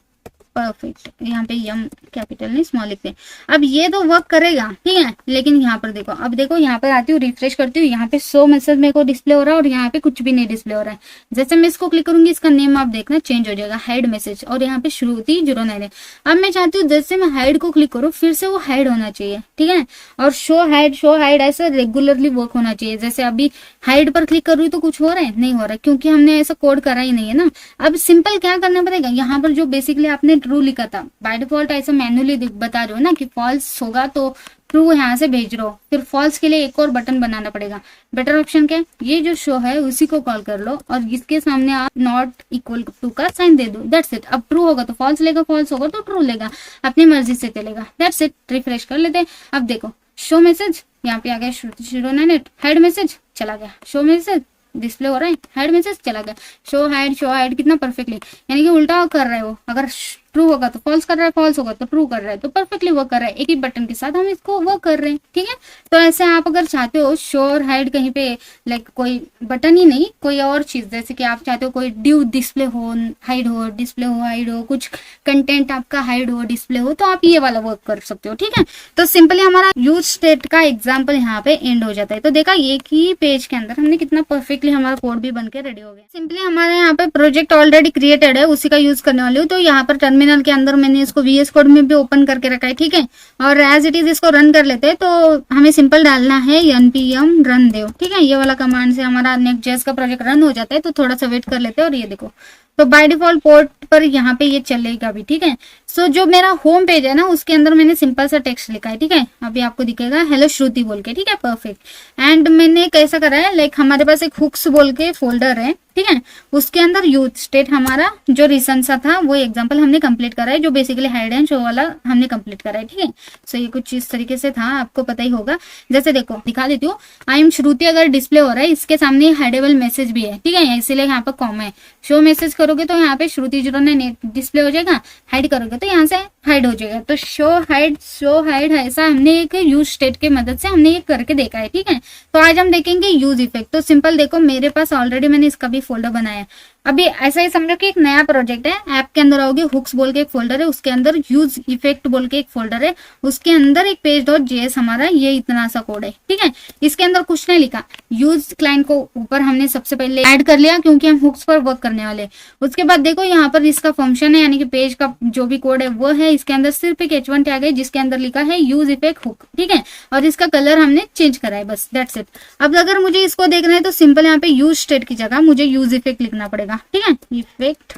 परफेक्ट। यहाँ पे यम कैपिटल नहीं स्मॉल लिखते हैं। अब ये तो वर्क करेगा, ठीक है, लेकिन यहाँ पर देखो, अब देखो यहाँ पर आती हूँ, रिफ्रेश करती हूँ, यहाँ पे शो मैसेज मेरे को डिस्प्ले हो रहा है और यहाँ पे कुछ भी नहीं डिस्प्ले हो रहा है। जैसे मैं इसको क्लिक करूंगी इसका नेम आप देखना चेंज हो जाएगा, हाइड मैसेज, और यहाँ पे श्रुति 098 है। अब मैं चाहती हूँ जैसे मैं हाइड को क्लिक करूँ फिर से वो हाइड होना चाहिए। ठीक है, और शो हाइड ऐसा रेगुलरली वर्क होना चाहिए। जैसे अभी हाइड पर क्लिक कर रही हूँ तो कुछ हो रहा है, नहीं हो रहा है, क्योंकि हमने ऐसा कोड करा ही नहीं है ना। अब सिंपल क्या करना पड़ेगा, यहाँ पर जो बेसिकली आपने ट्रू लिखा था बाय डिफॉल्ट ऐसा मैन्युअली बता रहे हो ना कि फॉल्स होगा तो ट्रू यहाँ से भेज रहे हो, फिर फॉल्स के लिए एक और बटन बनाना पड़ेगा। बेटर ऑप्शन क्या है, ये जो शो है उसी को कॉल कर लो और इसके सामने आप नॉट इक्वल टू का साइन दे दो, दैट्स इट। अब ट्रू होगा तो फॉल्स लेगा, फॉल्स होगा तो ट्रू लेगा, अपनी मर्जी से चलेगा, दैट्स इट। रिफ्रेश कर लेते हैं। अब देखो शो मैसेज यहाँ पे आ गया, 098 हाइड मैसेज चला गया, शो मैसेज डिस्प्ले हो रहा है, हाइड मैसेज चला गया, शो हाइड कितना परफेक्टली, यानी कि उल्टा कर रहा है वो। अगर ट्रू होगा तो फॉल्स कर रहा है, फॉल्स होगा तो ट्रू कर रहा है, तो परफेक्टली वर्क कर रहा है। एक ही बटन के साथ हम इसको वर्क कर रहे हैं। ठीक है, तो ऐसे आप अगर चाहते हो शो और हाइड कहीं पे लाइक कोई बटन ही नहीं, कोई और चीज, जैसे कि आप चाहते हो कोई ड्यू डिस्प्ले हो, हाइड हो, डिस्प्ले हो, हाइड हो, कुछ कंटेंट आपका हाइड हो, डिस्प्ले हो, तो आप ये वाला वर्क कर सकते हो। ठीक है, तो सिंपली हमारा यूज स्टेट का एग्जाम्पल यहाँ पे एंड हो जाता है। तो देखा एक ही पेज के अंदर हमने कितना परफेक्टली हमारा कोड भी बनके रेडी हो गया। सिंपली हमारे यहाँ पे प्रोजेक्ट ऑलरेडी क्रिएटेड है, उसी का यूज करने वाली हूँ। तो यहाँ पर टर्मिनल के अंदर मैंने इसको VS कोड में भी ओपन करके रखा है। ठीक है, और एज इट इज इसको रन कर लेते हैं। तो हमें सिंपल डालना है npm रन देव। ठीक है, ये वाला कमांड से हमारा नेक्स्ट.js का प्रोजेक्ट रन हो जाता है। तो थोड़ा सा वेट कर लेते हैं और ये देखो तो बाय डिफॉल्ट पोर्ट पर यहाँ पे ये चलेगा भी, ठीक है। सो जो मेरा होम पेज है ना, उसके अंदर मैंने सिंपल सा टेक्स्ट लिखा है, ठीक है। अभी आपको दिखेगा हेलो श्रुति बोल के, ठीक है, परफेक्ट। एंड मैंने कैसा करा है, लाइक हमारे पास एक हुक्स बोल के फोल्डर है, ठीक है, उसके अंदर यूथ स्टेट हमारा जो रिसेंट सा था वो एग्जांपल हमने कंप्लीट करा है, जो बेसिकली हाइड एंड शो वाला हमने कंप्लीट करा है, ठीक है। सो ये कुछ इस तरीके से था, आपको पता ही होगा। जैसे देखो दिखा देती हूँ, आई एम श्रुति अगर डिस्प्ले हो रहा है, इसके सामने हाइडेबल मैसेज भी है, ठीक है, इसीलिए यहाँ पर कॉमा है। शो मैसेज करोगे तो यहाँ पे श्रुति 09 डिस्प्ले हो जाएगा, हाइड करोगे तो यहाँ से हाइड हो जाएगा। तो शो हाइड ऐसा हमने एक यूज स्टेट की मदद से हमने ये करके देखा है, ठीक है। तो आज हम देखेंगे यूज इफेक्ट। तो सिंपल देखो, मेरे पास ऑलरेडी मैंने इसका भी फोल्डर बनाया है। अभी ऐसा ही समझो कि एक नया प्रोजेक्ट है, ऐप के अंदर आओगे, हुक्स बोल के एक फोल्डर है, उसके अंदर यूज इफेक्ट बोल के एक फोल्डर है, उसके अंदर एक page.js हमारा ये इतना सा कोड है, ठीक है। इसके अंदर कुछ नहीं लिखा, यूज क्लाइंट को ऊपर हमने सबसे पहले ऐड कर लिया क्योंकि हम हुक्स पर वर्क करने वाले। उसके बाद देखो यहाँ पर इसका फंक्शन है, यानी कि पेज का जो भी कोड है वो है, इसके अंदर सिर्फ एक h1 टैग है जिसके अंदर लिखा है यूज इफेक्ट हुक, ठीक है, और इसका कलर हमने चेंज करा है, बस दैट्स इट। अब अगर मुझे इसको देखना है तो सिंपल यहाँ पे यूज स्टेट की जगह मुझे यूज इफेक्ट लिखना पड़ेगा, ठीक है, इफेक्ट,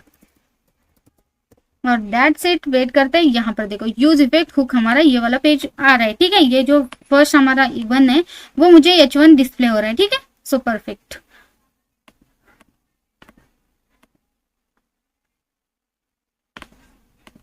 और दैट्स इट। वेट करते हैं, यहाँ पर देखो यूज इफेक्ट हुक हमारा ये वाला पेज आ रहा है, ठीक है। ये जो फर्स्ट हमारा इवन है वो मुझे h1 डिस्प्ले हो रहा है, ठीक है। सो परफेक्ट,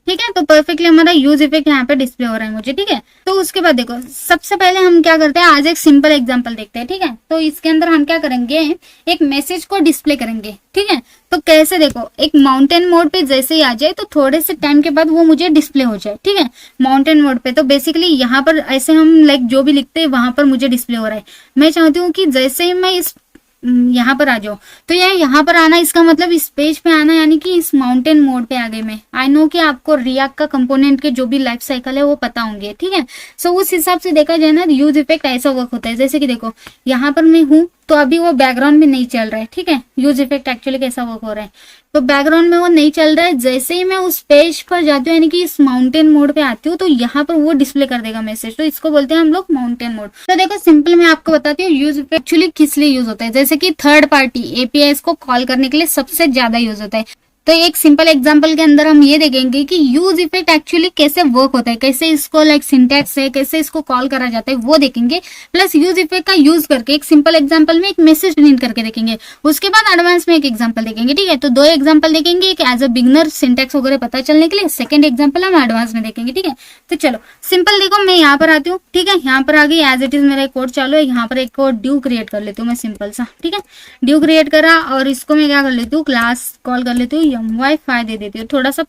ठीक है। तो परफेक्टली हमारा यूज इफेक्ट यहाँ पे डिस्प्ले हो रहा है मुझे, ठीक है। तो उसके बाद देखो, सबसे पहले हम क्या करते हैं, आज एक सिंपल एग्जांपल देखते हैं, ठीक है। तो इसके अंदर हम क्या करेंगे, एक मैसेज को डिस्प्ले करेंगे, ठीक है। तो कैसे, देखो एक माउंटेन मोड पे जैसे ही आ जाए तो थोड़े से टाइम के बाद वो मुझे डिस्प्ले हो जाए, ठीक है, माउंटेन मोड पे। तो बेसिकली यहाँ पर ऐसे हम लाइक जो भी लिखते हैं वहां पर मुझे डिस्प्ले हो रहा है। मैं चाहती हूँ कि जैसे ही मैं इस यहाँ पर आ जाओ, तो ये यहाँ पर आना, इसका मतलब इस पेज पे आना, यानी कि इस माउंटेन मोड पे आ गए मैं। आई नो कि आपको रिएक्ट का कंपोनेंट के जो भी लाइफ साइकिल है वो पता होंगे, ठीक है। सो उस हिसाब से देखा जाए ना, यूज इफेक्ट ऐसा वर्क होता है, जैसे कि देखो यहाँ पर मैं हूँ तो अभी वो बैकग्राउंड में नहीं चल रहा है, ठीक है। यूज इफेक्ट एक्चुअली कैसा वर्क हो रहा है, तो बैकग्राउंड में वो नहीं चल रहा है, जैसे ही मैं उस पेज पर जाती हूँ, यानी कि इस माउंटेन मोड पे आती हूँ, तो यहाँ पर वो डिस्प्ले कर देगा मैसेज। तो इसको बोलते हैं हम लोग माउंटेन मोड। तो देखो सिंपल मैं आपको बताती हूँ यूज इफेक्ट एक्चुअली किस लिए यूज होता है। जैसे कि थर्ड पार्टी एपीआई को कॉल करने के लिए सबसे ज्यादा यूज होता है। तो एक सिंपल एग्जांपल के अंदर हम ये देखेंगे कि यूज इफेक्ट एक्चुअली कैसे वर्क होता है, कैसे इसको लाइक सिंटैक्स है, कैसे इसको कॉल करा जाता है वो देखेंगे। प्लस यूज इफेक्ट का यूज करके एक सिंपल एग्जांपल में एक मैसेज प्रिंट करके देखेंगे। उसके बाद एडवांस में एक एग्जांपल देखेंगे, ठीक है। तो दो एग्जांपल देखेंगे, एक एज अ बिगनर सिंटैक्स वगैरह पता चलने के लिए, सेकंड एग्जांपल हम एडवांस में देखेंगे, ठीक है। तो चलो सिंपल देखो, मैं यहाँ पर आती हूँ, ठीक है, यहाँ पर आ गई, एज इट इज मेरा कोड चालू है। यहाँ पर एक कोड ड्यू क्रिएट कर लेती हूँ मैं, सिंपल सा, ठीक है। ड्यू क्रिएट करा और इसको मैं क्या कर लेती हूँ, क्लास कॉल कर लेती हूँ, my5 दे देती हूँ, थोड़ा सा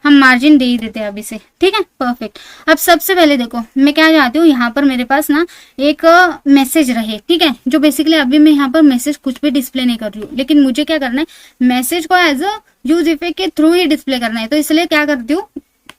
हम मार्जिन दे ही देते हैं अभी से, ठीक है, परफेक्ट। अब सबसे पहले देखो मैं क्या चाहती हूँ, यहाँ पर मेरे पास ना एक मैसेज रहे, ठीक है, जो बेसिकली अभी मैं यहाँ पर मैसेज कुछ भी डिस्प्ले नहीं कर रही हूँ, लेकिन मुझे क्या करना है, मैसेज को एज अ यूज इफेक्ट के थ्रू ही डिस्प्ले करना है। तो इसलिए क्या करती हूँ,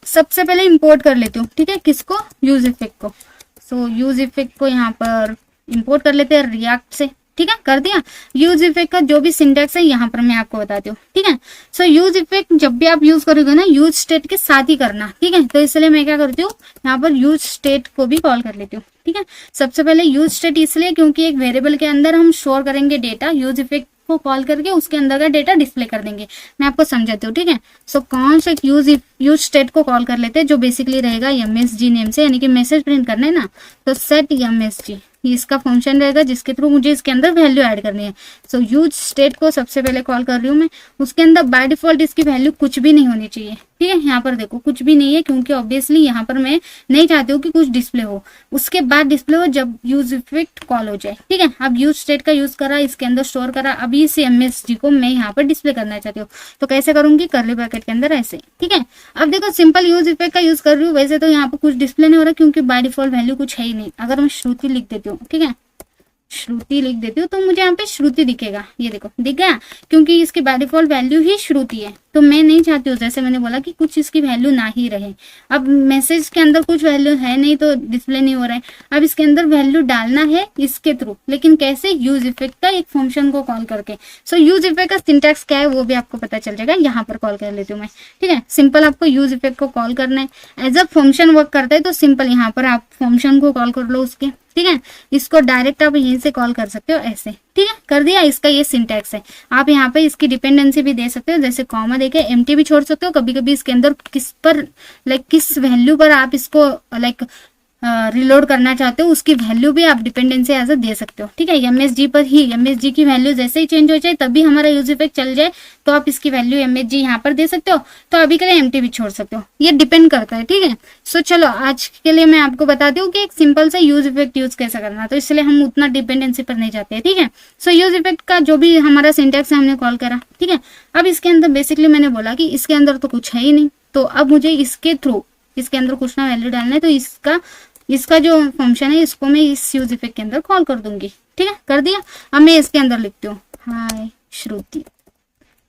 सबसे पहले इंपोर्ट कर लेती हूँ, ठीक है, किसको, यूज इफेक्ट को। सो यूज इफेक्ट को यहाँ पर इंपोर्ट कर लेते हैं रिएक्ट से, ठीक है, कर दिया। यूज इफेक्ट का जो भी सिंटैक्स है यहाँ पर मैं आपको बताती हूँ, ठीक है। सो यूज इफेक्ट जब भी आप यूज करोगे ना, यूज स्टेट के साथ ही करना, ठीक है। तो इसलिए मैं क्या करती हूँ, यहाँ पर यूज स्टेट को भी कॉल कर लेती हूँ, ठीक है। सबसे पहले यूज स्टेट इसलिए क्योंकि एक वेरिएबल के अंदर हम स्टोर करेंगे डेटा, यूज इफेक्ट को कॉल करके उसके अंदर का डेटा डिस्प्ले कर देंगे। मैं आपको समझाती हूँ, ठीक है। सो कौन से यूज स्टेट को कॉल कर लेते हैं, जो बेसिकली रहेगा एमएसजी नेम से, यानी कि मैसेज प्रिंट करना है ना, तो सेट एमएसजी इसका फंक्शन रहेगा जिसके थ्रू मुझे इसके अंदर वैल्यू ऐड करनी है। सो यूज स्टेट को सबसे पहले कॉल कर रही हूँ मैं, उसके अंदर बाय डिफॉल्ट इसकी वैल्यू कुछ भी नहीं होनी चाहिए, ठीक है। यहाँ पर देखो कुछ भी नहीं है, क्योंकि ऑब्वियसली यहाँ पर मैं नहीं चाहती हूँ कि कुछ डिस्प्ले हो, उसके बाद डिस्प्ले हो जब यूज इफेक्ट कॉल हो जाए, ठीक है। अब यूज स्टेट का यूज करा, इसके अंदर स्टोर करा, अभी इस एमएसजी को मैं यहाँ पर डिस्प्ले करना चाहती हूँ, तो कैसे करूंगी, कर्ली ब्रैकेट के अंदर ऐसे, ठीक है। अब देखो सिंपल यूज इफेक्ट का यूज कर रही हूँ, वैसे तो यहाँ पर कुछ डिस्प्ले नहीं हो रहा क्योंकि बाय डिफॉल्ट वैल्यू कुछ है ही नहीं। अगर मैं श्रुति लिख देती हूँ, ठीक है, श्रुति लिख देती हूँ, तो मुझे यहाँ पे श्रुति दिखेगा, ये देखो दिख गया, क्योंकि इसकी बाय डिफॉल्ट वैल्यू ही श्रुति है। तो मैं नहीं चाहती हूँ, जैसे मैंने बोला कि कुछ इसकी वैल्यू ना ही रहे। अब मैसेज के अंदर कुछ वैल्यू है नहीं तो डिस्प्ले नहीं हो रहा है, अब इसके अंदर वैल्यू डालना है इसके थ्रू, लेकिन कैसे, यूज इफेक्ट का एक फंक्शन को कॉल करके। सो यूज इफेक्ट का सिंटैक्स क्या है वो भी आपको पता चल जाएगा, यहाँ पर कॉल कर लेती हूँ मैं, ठीक है। सिंपल आपको यूज इफेक्ट को कॉल करना है, एज अ फंक्शन वर्क करता है, तो सिंपल यहाँ पर आप फंक्शन को कॉल कर लो उसके, ठीक है। इसको डायरेक्ट आप यहीं से कॉल कर सकते हो ऐसे, ठीक है, कर दिया। इसका ये सिंटैक्स है। आप यहाँ पे इसकी डिपेंडेंसी भी दे सकते हो, जैसे कॉमा देके एम्प्टी भी छोड़ सकते हो। कभी कभी इसके अंदर किस पर किस वैल्यू पर आप इसको रिलोड करना चाहते हो उसकी वैल्यू भी आप डिपेंडेंसी एज दे सकते हो, ठीक है। एमएसजी पर ही एमएसजी की वैल्यू जैसे ही चेंज हो जाए तभी हमारा यूज इफेक्ट चल जाए, तो आप इसकी वैल्यू एमएसजी यहाँ पर दे सकते हो। तो अभी के लिए एम्प्टी भी छोड़ सकते हो, ये डिपेंड करता है, ठीक है। सो चलो आज के लिए मैं आपको बताती हूँ कि एक सिंपल सा यूज इफेक्ट यूज कैसे करना, तो इसलिए हम उतना डिपेंडेंसी पर नहीं जाते हैं, ठीक है। सो यूज इफेक्ट का जो भी हमारा सिंटैक्स है हमने कॉल करा, ठीक है। अब इसके अंदर बेसिकली मैंने बोला कि इसके अंदर तो कुछ है ही नहीं, तो अब मुझे इसके थ्रू इसके अंदर कुछ ना वैल्यू डालना है, तो इसका जो फंक्शन है इसको मैं इस यूज इफेक्ट के अंदर कॉल कर दूंगी, ठीक है। कर दिया। अब मैं इसके अंदर लिखती हूँ हाय श्रुति,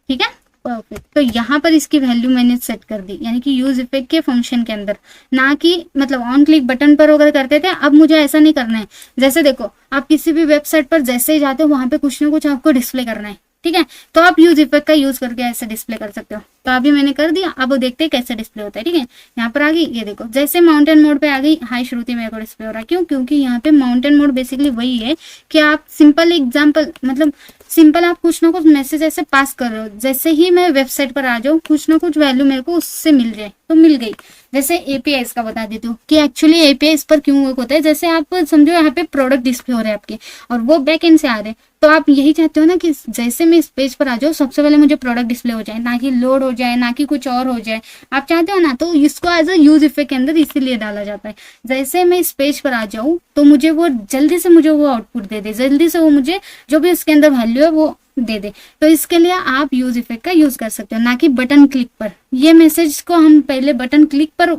ठीक है, परफेक्ट। तो यहाँ पर इसकी वैल्यू मैंने सेट कर दी, यानी कि यूज इफेक्ट के फंक्शन के अंदर, ना कि मतलब ऑन क्लिक बटन पर अगर करते थे। अब मुझे ऐसा नहीं करना है। जैसे देखो आप किसी भी वेबसाइट पर जैसे ही जाते हो वहां पे कुछ ना कुछ आपको डिस्प्ले करना है, ठीक है। तो आप यूज इफेक्ट का यूज करके ऐसे डिस्प्ले कर सकते हो। तो अभी मैंने कर दिया। अब देखते हैं कैसे डिस्प्ले होता है, ठीक है। यहाँ पर आ गई, ये देखो जैसे माउंटेन मोड पे आ गई हाय श्रुति मेरे को डिस्प्ले हो रहा है। क्यों? क्योंकि यहाँ पे माउंटेन मोड बेसिकली वही है कि आप सिंपल एग्जाम्पल मतलब सिंपल आप कुछ ना कुछ मैसेज ऐसे पास कर रहे हो। जैसे ही मैं वेबसाइट पर आ जाऊँ कुछ ना कुछ वैल्यू मेरे को उससे मिल जाए तो मिल गई। जैसे एपीआई का बता देती हूँ कि एक्चुअली एपीआई पर क्यों वर्क होता है। जैसे आप समझो यहाँ पे प्रोडक्ट डिस्प्ले हो रहे हैं आपके और वो बैक एंड से आ रहे हैं, तो आप यही चाहते हो ना कि जैसे मैं इस पेज पर आ जाऊँ सबसे पहले मुझे प्रोडक्ट डिस्प्ले हो जाए, ना कि लोड हो जाए, ना कि कुछ और हो जाए। आप चाहते हो ना, तो इसको एज अ यूज इफेक्ट के अंदर इसीलिए डाला जाता है। जैसे मैं इस पेज पर आ जाऊँ तो मुझे वो जल्दी से मुझे वो आउटपुट दे दे, जल्दी से वो मुझे जो भी इसके अंदर वैल्यू है वो दे दे। तो इसके लिए आप यूज इफेक्ट का यूज कर सकते हो, ना कि बटन क्लिक पर। ये मैसेज को हम पहले बटन क्लिक पर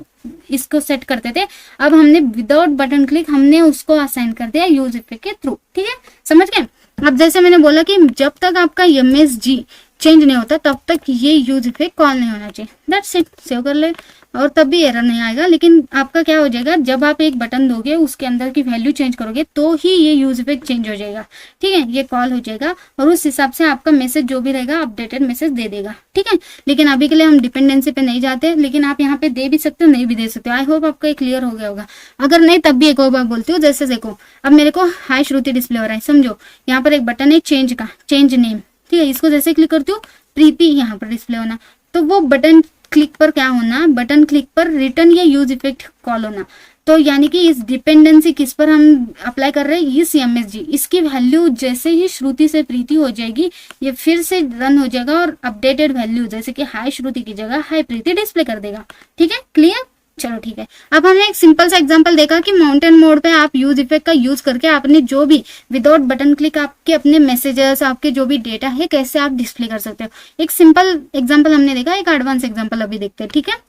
इसको सेट करते थे, अब हमने विदाउट बटन क्लिक हमने उसको असाइन कर दिया यूज इफेक्ट के थ्रू, ठीक है, समझ गए। अब जैसे मैंने बोला कि जब तक आपका एमएसजी चेंज नहीं होता तब तक ये यूज इफेक्ट कॉल नहीं होना चाहिए। दैट्स इट, सेव कर ले और तब भी एरर नहीं आएगा। लेकिन आपका क्या हो जाएगा, जब आप एक बटन दोगे उसके अंदर की वैल्यू चेंज करोगे तो ही ये यूज इफेक्ट चेंज हो जाएगा, ठीक है, ये कॉल हो जाएगा और उस हिसाब से आपका मैसेज जो भी रहेगा अपडेटेड मैसेज दे देगा, ठीक है। लेकिन अभी के लिए हम डिपेंडेंसी पे नहीं जाते, लेकिन आप यहाँ पे दे भी सकते हो नहीं भी दे सकते हो। आई होप आपको क्लियर हो गया होगा। अगर नहीं तब भी एक और बार बोलती हूँ। जैसे देखो अब मेरे को हाय श्रुति डिस्प्ले हो रहा है, समझो यहाँ पर एक बटन है चेंज का, चेंज नेम, ठीक है। इसको जैसे क्लिक करती हूँ प्रीति यहाँ पर डिस्प्ले होना, तो वो बटन क्लिक पर क्या होना, बटन क्लिक पर रिटर्न या यूज इफेक्ट कॉल होना। तो यानी कि इस डिपेंडेंसी किस पर हम अप्लाई कर रहे हैं, इस एमएसजी, इसकी वैल्यू जैसे ही श्रुति से प्रीति हो जाएगी ये फिर से रन हो जाएगा और अपडेटेड वैल्यू जैसे कि हाय श्रुति की जगह हाय प्रीति डिस्प्ले कर देगा, ठीक है, क्लियर। चलो ठीक है। अब हमने एक सिंपल सा एग्जांपल देखा कि माउंटेन मोड पे आप यूज इफेक्ट का यूज करके आपने जो भी विदाउट बटन क्लिक आपके अपने मैसेजेस आपके जो भी डेटा है कैसे आप डिस्प्ले कर सकते हो। एक सिंपल एग्जांपल हमने देखा, एक एडवांस एग्जांपल अभी देखते हैं, ठीक है।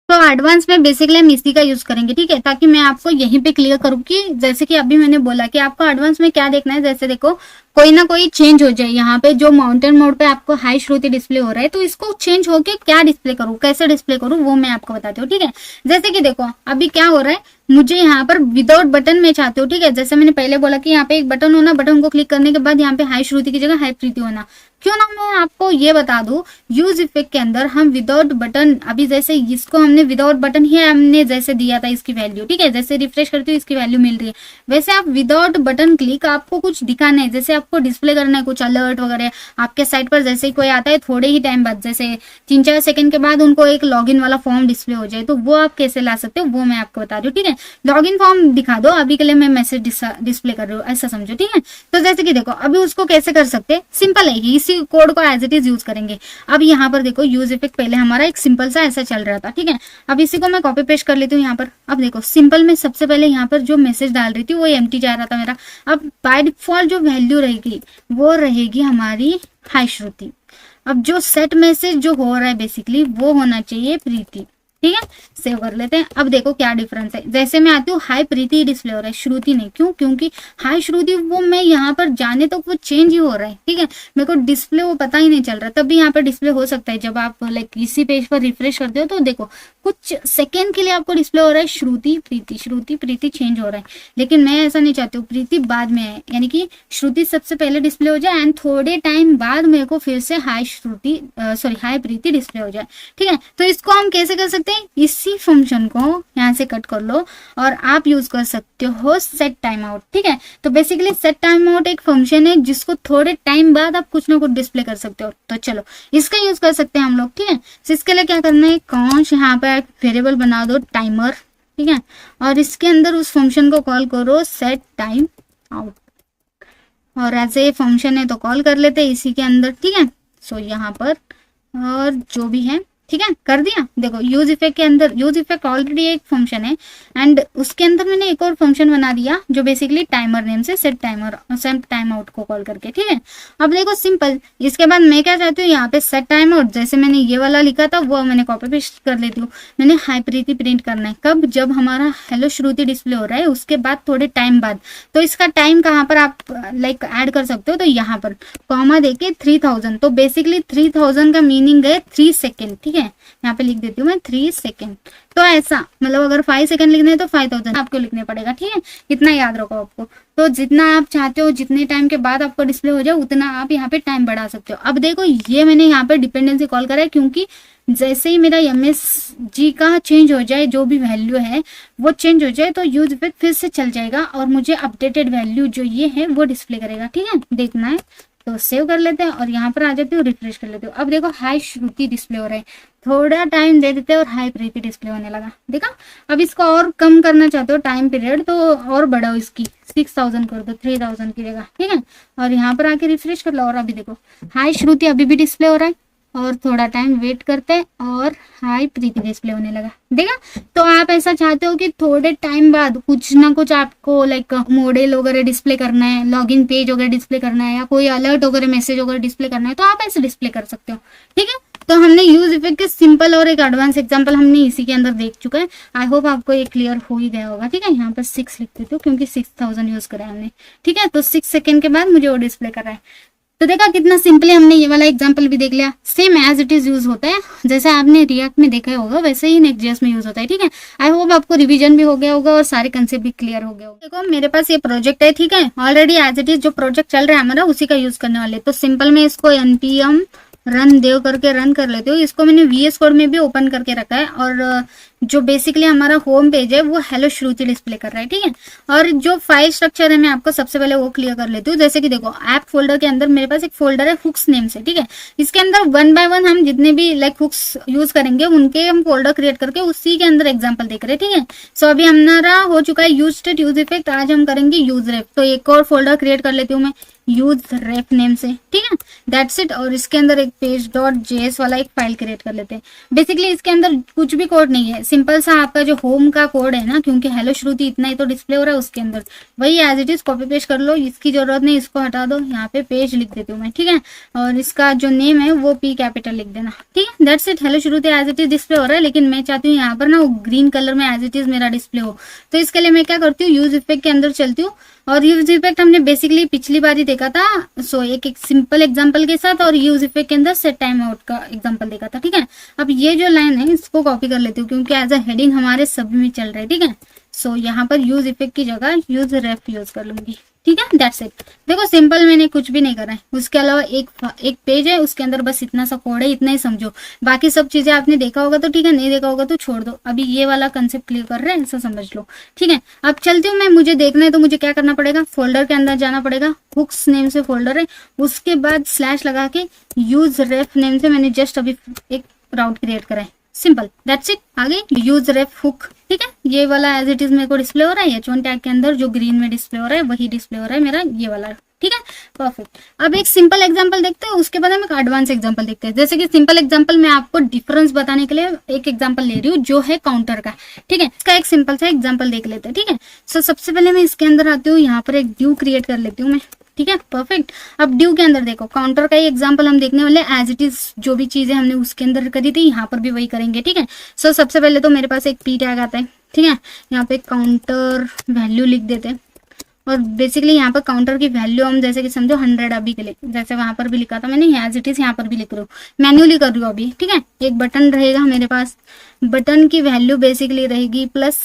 तो एडवांस में बेसिकली हम इसी का यूज करेंगे, ठीक है, ताकि मैं आपको यहीं पे क्लियर करूँ कि जैसे कि अभी मैंने बोला कि आपको एडवांस में क्या देखना है। जैसे देखो कोई ना कोई चेंज हो जाए, यहाँ पे जो माउंटेन मोड पे आपको हाई श्रुति डिस्प्ले हो रहा है तो इसको चेंज होके क्या डिस्प्ले करूँ, कैसे डिस्प्ले करूँ वो मैं आपको बताती हूँ, ठीक है। जैसे कि देखो अभी क्या हो रहा है, मुझे यहाँ पर विदाउट बटन में चाहती हूँ, ठीक है। जैसे मैंने पहले बोला कि यहाँ पे एक बटन होना, बटन को क्लिक करने के बाद यहाँ पे हाई श्रुति की जगह हाई प्रीति होना। क्यों ना मैं आपको ये बता दूं, यूज इफेक्ट के अंदर हम विदाउट बटन, अभी जैसे इसको हमने विदाउट बटन ही हमने जैसे दिया था इसकी वैल्यू, ठीक है, जैसे रिफ्रेश करती हूँ इसकी वैल्यू मिल रही है, वैसे आप विदाउट बटन क्लिक आपको कुछ दिखाना है, जैसे आपको डिस्प्ले करना है कुछ अलर्ट वगैरह आपके साइट पर। जैसे ही कोई आता है थोड़े ही टाइम बाद, जैसे 3-4 सेकंड के बाद उनको एक लॉगिन वाला फॉर्म डिस्प्ले हो जाए, तो वो आप कैसे ला सकते हो वो मैं आपको बता रही हूँ, ठीक है। लॉगिन फॉर्म दिखा दो, अभी के लिए मैं मैसेज डिस्प्ले कर रही हूँ, ऐसा समझो, ठीक है। तो जैसे कि देखो अभी उसको कैसे कर सकते हैं, सिंपल है, इसी कोड को एज इट इज यूज करेंगे। अब यहाँ पर देखो यूज इफेक्ट पहले हमारा एक सिंपल सा ऐसा चल रहा था, ठीक है। अब इसी को मैं कॉपी पेस्ट कर लेती हूँ यहाँ पर। अब देखो सिंपल में सबसे पहले यहाँ पर जो मैसेज डाल रही थी वो एम्प्टी जा रहा था मेरा। अब बाय डिफॉल्ट जो वैल्यू रहेगी वो रहेगी हमारी हाय श्रुति। अब जो सेट मैसेज जो हो रहा है बेसिकली वो होना चाहिए प्रीति, ठीक है, सेव कर लेते हैं। अब देखो क्या डिफरेंस है, जैसे मैं आती हूँ हाई प्रीति डिस्प्ले हो रहा है, श्रुति नहीं। क्यों? क्योंकि हाई श्रुति वो मैं यहाँ पर जाने तो वो चेंज ही हो रहा है, ठीक है, मेरे को डिस्प्ले वो पता ही नहीं चल रहा। तब भी यहाँ पर डिस्प्ले हो सकता है जब आप लाइक इसी पेज पर रिफ्रेश करते हो तो देखो कुछ सेकेंड के लिए आपको डिस्प्ले हो रहा है श्रुति प्रीति चेंज हो रहा है। लेकिन मैं ऐसा नहीं चाहती हूँ, प्रीति बाद में है, यानी कि श्रुति सबसे पहले डिस्प्ले हो जाए एंड थोड़े टाइम बाद मेरे को फिर से हाई प्रीति डिस्प्ले हो जाए, ठीक है। तो इसको हम कैसे कर सकते करते इसी फंक्शन को यहाँ से कट कर लो और आप यूज कर सकते हो सेट टाइम आउट। ठीक है, तो बेसिकली सेट टाइम आउट एक फंक्शन है जिसको थोड़े टाइम बाद आप कुछ ना कुछ डिस्प्ले कर सकते हो। तो चलो इसका यूज कर सकते हैं हम लोग। ठीक है, तो इसके लिए क्या करना है, कॉन्स यहाँ पे एक वेरिएबल बना दो टाइमर। ठीक है, और इसके अंदर उस फंक्शन को कॉल करो सेट टाइम आउट, और ऐसे ये फंक्शन है तो कॉल कर लेते हैं इसी के अंदर। ठीक है, सो यहाँ पर और जो भी है, ठीक है, कर दिया। देखो यूज इफेक्ट के अंदर, यूज इफेक्ट ऑलरेडी एक फंक्शन है एंड उसके अंदर मैंने एक और फंक्शन बना दिया जो बेसिकली टाइमर नेम से सेट टाइम आउट को कॉल करके। ठीक है, अब देखो सिंपल। इसके बाद मैं क्या चाहती हूँ, यहाँ पे सेट टाइम आउट जैसे मैंने ये वाला लिखा था वो मैंने कॉपी पेस्ट कर लेती हूँ। मैंने हाई प्रीति प्रिंट करना है कब, जब हमारा हेलो श्रुति डिस्प्ले हो रहा है उसके बाद थोड़े टाइम बाद। तो इसका टाइम कहाँ पर आप लाइक ऐड कर सकते हो, तो यहाँ पर कॉमा देके 3000। तो बेसिकली 3000 का मीनिंग है 3 सेकेंड। ठीक है, यहाँ पे लिख देती हूँ मैं 3 सेकेंड। तो ऐसा मतलब अगर 5 सेकेंड लिखने हैं तो 5000 आपको लिखने पड़ेगा। ठीक है, इतना याद रखो आपको। तो जितना आप चाहते हो, जितने टाइम के बाद आपको डिस्प्ले हो जाए उतना आप यहाँ पे टाइम बढ़ा सकते हो। अब देखो ये मैंने यहाँ पे डिपेंडेंसी कॉल करा है क्योंकि जैसे ही मेरा MSG का चेंज हो जाए, जो भी वैल्यू है वो चेंज हो जाए तो यूज इफेक्ट फिर से चल जाएगा और मुझे अपडेटेड वैल्यू जो ये है वो डिस्प्ले करेगा। ठीक है, देखना है तो सेव कर लेते हैं और यहाँ पर आ जाते हो, रिफ्रेश कर लेते हो। अब देखो हाई श्रुति डिस्प्ले हो रहा है, थोड़ा टाइम दे देते हैं और हाई प्रीति डिस्प्ले होने लगा। देखा, अब इसको और कम करना चाहते हो टाइम पीरियड तो और बढ़ाओ, इसकी 6000 कर दो 3000 की जगह। ठीक है, और यहाँ पर आके रिफ्रेश कर लो और अभी देखो हाई श्रुति अभी भी डिस्प्ले हो रहा है और थोड़ा टाइम वेट करते हैं और हाई प्रीति डिस्प्ले होने लगा। देखा, तो आप ऐसा चाहते हो कि थोड़े टाइम बाद कुछ ना कुछ आपको लाइक मॉडल वगैरह डिस्प्ले करना है, लॉगिन पेज वगैरह डिस्प्ले करना है या कोई अलर्ट वगैरह मैसेज वगैरह डिस्प्ले करना है तो आप ऐसे डिस्प्ले कर सकते हो। ठीक है, तो हमने यूज इफेक्ट के सिंपल और एक एडवांस एग्जांपल हमने इसी के अंदर देख चुका है। आई होप आपको ये क्लियर हो ही गया होगा। ठीक है, यहाँ पर 6 लिख देती हूँ क्योंकि 6000 यूज करा है हमने। ठीक है, तो 6 सेकेंड के बाद मुझे वो डिस्प्ले कर रहा है। तो देखा कितना सिंपली हमने ये वाला एग्जांपल भी देख लिया। Same as it is use होता है, जैसे आपने रिएक्ट में देखा होगा वैसे ही नेक्स्ट.जेएस में यूज होता है। ठीक है, आई होप आपको रिवीजन भी हो गया होगा और सारे कंसेप्ट भी क्लियर हो गए होंगे। देखो मेरे पास ये प्रोजेक्ट है। ठीक है, ऑलरेडी एज इट इज जो प्रोजेक्ट चल रहा है हमारा उसी का यूज करने वाले। तो सिंपल में इसको npm रन देव करके रन कर लेते हो। इसको मैंने VS कोड में भी ओपन करके रखा है और जो बेसिकली हमारा होम पेज है वो हेलो श्रुति डिस्प्ले कर रहा है। ठीक है, और जो फाइल स्ट्रक्चर है मैं आपको सबसे पहले वो क्लियर कर लेती हूँ। जैसे कि देखो ऐप फोल्डर के अंदर मेरे पास एक फोल्डर है हुक्स नेम से। ठीक है, इसके अंदर 1 बाय 1 हम जितने भी लाइक हुक्स यूज करेंगे उनके हम फोल्डर क्रिएट करके उसी के अंदर एग्जाम्पल देख रहे हैं। ठीक है, सो अभी हमारा हो चुका है यूज स्टेट यूज इफेक्ट, आज हम करेंगे यूज रेफ। तो एक और फोल्डर क्रिएट कर लेती हूँ मैं यूज रेफ नेम से। ठीक है, दैट्स इट। और इसके अंदर एक page.js वाला एक फाइल क्रिएट कर लेते हैं। बेसिकली इसके अंदर कुछ भी कोड नहीं है, सिंपल सा आपका जो होम का कोड है ना, क्योंकि हेलो श्रुति इतना ही तो डिस्प्ले हो रहा है उसके अंदर वही as it is copy paste कर लो। इसकी जरूरत नहीं, इसको हटा दो। यहाँ पे पेज लिख देती हूँ मैं। ठीक है, और इसका जो नेम है वो P कैपिटल लिख देना। ठीक है, that's it. Hello Shruti as it is display हो रहा है लेकिन मैं चाहती हूँ यहाँ पर ना वो ग्रीन कलर में एज इट इज मेरा डिस्प्ले हो। तो इसके लिए मैं क्या करती हूँ, यूज इफेक्ट के अंदर चलती हूँ और यूज इफेक्ट हमने बेसिकली पिछली बार ही देखा था। सो एक सिंपल एग्जांपल के साथ और यूज इफेक्ट के अंदर सेट टाइम आउट का एग्जांपल देखा था। ठीक है, अब ये जो लाइन है इसको कॉपी कर लेती हूँ क्योंकि एज अ हेडिंग हमारे सभी में चल रहा है। ठीक है, सो यहाँ पर यूज इफेक्ट की जगह यूज रेफ यूज कर लूंगी। ठीक है, दैट्स इट। देखो सिंपल, मैंने कुछ भी नहीं करा है। उसके अलावा एक पेज है उसके अंदर बस इतना सा कोड है, इतना ही समझो। बाकी सब चीजें आपने देखा होगा तो ठीक है, नहीं देखा होगा तो छोड़ दो। अभी ये वाला कंसेप्ट क्लियर कर रहे हैं, ऐसा समझ लो। ठीक है, अब चलती हूँ मैं। मुझे देखना है तो मुझे क्या करना पड़ेगा, फोल्डर के अंदर जाना पड़ेगा। हुक्स नेम से फोल्डर है, उसके बाद स्लैश लगा के यूज रेफ नेम से मैंने जस्ट अभी एक राउट क्रिएट करा है। Simple, that's it. आगे यूज रेफ हुक। ठीक है, ये वाला एज इट इज मेरे को डिस्प्ले हो रहा है। H1 टैग के अंदर जो ग्रीन में डिस्प्ले हो रहा है वही डिस्प्ले हो रहा है मेरा ये वाला। ठीक है, परफेक्ट। अब एक सिंपल एग्जांपल देखते हैं, उसके बाद हम एक एडवांस एग्जांपल देखते हैं। जैसे कि सिंपल एग्जांपल मैं आपको डिफरेंस बताने के लिए एक एग्जांपल ले रही हूँ जो है काउंटर का। ठीक है, इसका एक सिंपल सा एग्जांपल देख लेते हैं। ठीक है, सो सबसे पहले मैं इसके अंदर आती हूँ, यहाँ पर एक ड्यू क्रिएट कर लेती हूँ मैं। ठीक है, परफेक्ट। अब ड्यू के अंदर देखो काउंटर का ही एग्जांपल हम देखने वाले एज इट इज। जो भी चीजें हमने उसके अंदर करी थी यहाँ पर भी वही करेंगे। ठीक है, सो सबसे पहले तो मेरे पास एक P टैग आता है। ठीक है, यहाँ पे काउंटर वैल्यू लिख देते हैं और बेसिकली यहाँ पर काउंटर की वैल्यू हम जैसे कि समझो 100 अभी के लिए, जैसे वहां पर भी लिखा था मैंने, एज इट इज यहाँ पर भी लिख रही हूँ, मैन्युअली कर रही हूँ अभी। ठीक है, एक बटन रहेगा मेरे पास, बटन की वैल्यू बेसिकली रहेगी प्लस।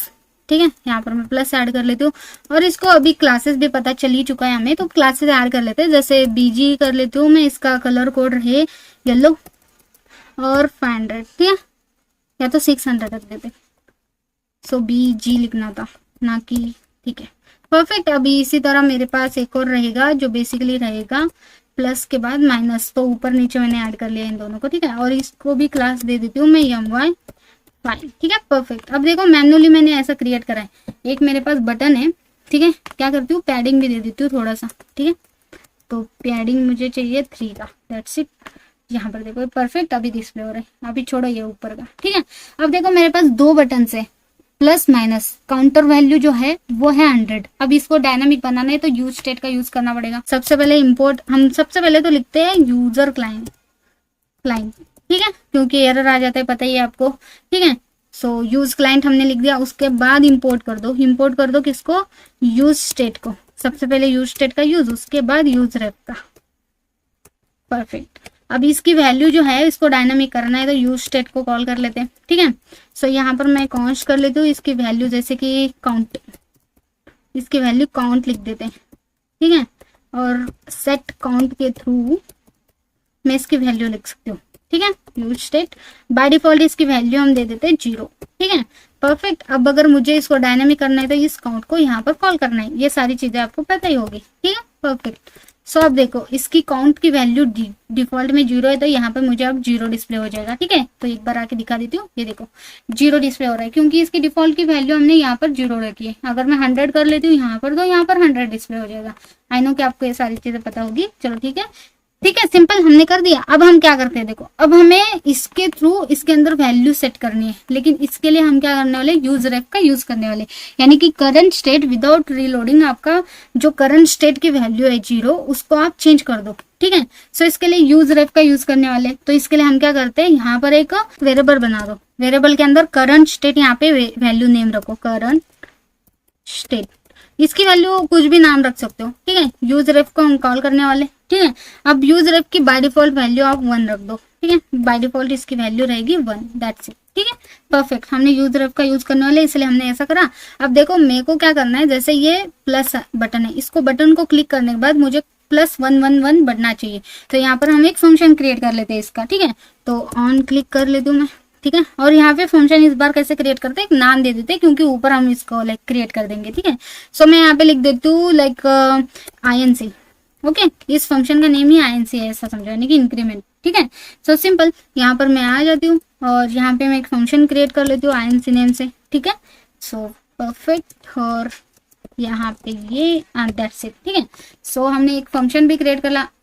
ठीक है, यहाँ पर मैं प्लस ऐड कर लेती हूँ और इसको अभी क्लासेस भी पता चल ही चुका है हमें, तो क्लासेस ऐड कर लेते हैं। जैसे BG कर लेती हूँ मैं, इसका कलर कोड रहे येलो और 500। ठीक है, या तो 600 रख देते, सो BG लिखना था ना कि, ठीक है परफेक्ट। अभी इसी तरह मेरे पास एक और रहेगा जो बेसिकली रहेगा प्लस के बाद माइनस, तो ऊपर नीचे मैंने ऐड कर लिया इन दोनों को, ठीक है। और इसको भी क्लास दे देती हूँ मैं my5, ठीक है परफेक्ट। अब देखो मैन्युअली मैंने ऐसा क्रिएट करा है, एक मेरे पास बटन है, ठीक है। क्या करती हूँ, पैडिंग भी दे देती हूँ थोड़ा सा, ठीक है। तो पैडिंग मुझे चाहिए 3 का, दैट्स इट। यहाँ पर देखो परफेक्ट अभी डिस्प्ले हो रहा है, अभी छोड़ो ये ऊपर का, ठीक है। अब देखो मेरे पास 2 बटन है, प्लस माइनस, काउंटर वैल्यू जो है वो है 100। अब इसको डायनामिक बनाना है तो यूज स्टेट का यूज करना पड़ेगा। सबसे पहले इंपोर्ट, हम सबसे पहले तो लिखते हैं यूजर क्लाइंट, ठीक है, क्योंकि एरर आ जाता है पता ही है आपको, ठीक है। सो यूज क्लाइंट हमने लिख दिया, उसके बाद इंपोर्ट कर दो किसको, यूज स्टेट को। सबसे पहले यूज स्टेट का यूज, उसके बाद यूज रेफ का, परफेक्ट। अब इसकी वैल्यू जो है इसको डायनामिक करना है तो यूज स्टेट को कॉल कर लेते हैं, ठीक है। सो यहाँ पर मैं काउंट कर लेती हूँ इसकी वैल्यू, जैसे कि काउंट, इसकी वैल्यू काउंट लिख देते हैं, ठीक है। और सेट काउंट के थ्रू मैं इसकी वैल्यू लिख सकती हूँ, ठीक है। यूज स्टेट बाय डिफॉल्ट इसकी वैल्यू हम दे देते हैं 0, ठीक है परफेक्ट। अब अगर मुझे इसको डायनामिक करना है तो इस काउंट को यहाँ पर कॉल करना है, ये सारी चीजें आपको पता ही होगी, ठीक है परफेक्ट। सो अब देखो इसकी काउंट की वैल्यू डिफॉल्ट में 0 है, तो यहाँ पे मुझे अब 0 डिस्प्ले हो जाएगा, ठीक है। तो एक बार आके दिखा देती हूँ, ये देखो 0 डिस्प्ले हो रहा है क्योंकि इसकी डिफॉल्ट की वैल्यू हमने यहाँ पर 0 रखी है। अगर मैं 100 कर लेती हूँ यहाँ पर, तो यहाँ पर 100 डिस्प्ले हो जाएगा। आई नो कि आपको ये सारी चीजें पता होगी, चलो ठीक है, ठीक है सिंपल हमने कर दिया। अब हम क्या करते हैं, देखो अब हमें इसके थ्रू इसके अंदर वैल्यू सेट करनी है, लेकिन इसके लिए हम क्या करने वाले, यूज रेफ का यूज करने वाले, यानी कि करंट स्टेट विदाउट रीलोडिंग, आपका जो करंट स्टेट की वैल्यू है 0 उसको आप चेंज कर दो, ठीक है। सो इसके लिए यूज रेफ का यूज करने वाले, तो इसके लिए हम क्या करते हैं, यहाँ पर एक वेरिएबल बना दो, वेरिएबल के अंदर करंट स्टेट, यहाँ पे वैल्यू नेम रखो करंट स्टेट, इसकी वैल्यू कुछ भी नाम रख सकते हो, ठीक है। यूज रेफ को हम कॉल करने वाले, ठीक है। अब यूज रेफ की बाय डिफॉल्ट वैल्यू आप 1 रख दो, ठीक है, बाय डिफॉल्ट इसकी वैल्यू रहेगी 1, दैट्स इट, ठीक है परफेक्ट। हमने यूज रेफ का यूज करने वाले इसलिए हमने ऐसा करा। अब देखो मेरे को क्या करना है, जैसे ये प्लस बटन है, इसको बटन को क्लिक करने के बाद मुझे +111 बढ़ना चाहिए, तो यहाँ पर हम एक फंक्शन क्रिएट कर लेते हैं इसका, ठीक है। तो ऑन क्लिक कर लेती हूँ मैं, ठीक है। और यहाँ पे फंक्शन इस बार कैसे क्रिएट करते हैं, एक नाम दे देते हैं क्योंकि ऊपर हम इसको लाइक क्रिएट कर देंगे, ठीक है। सो मैं यहाँ पे लिख देती हूँ लाइक INC, ओके। इस फंक्शन का नेम ही INC है, ऐसा समझो, यानी कि इंक्रीमेंट, ठीक है। सो सिंपल यहाँ पर मैं आ जाती हूँ और यहाँ पे मैं एक फंक्शन क्रिएट कर लेती हूँ INC नेम से, ठीक है। सो परफेक्ट, और यहाँ पे ये दैट्स इट, ठीक है। सो हमने एक फंक्शन भी क्रिएट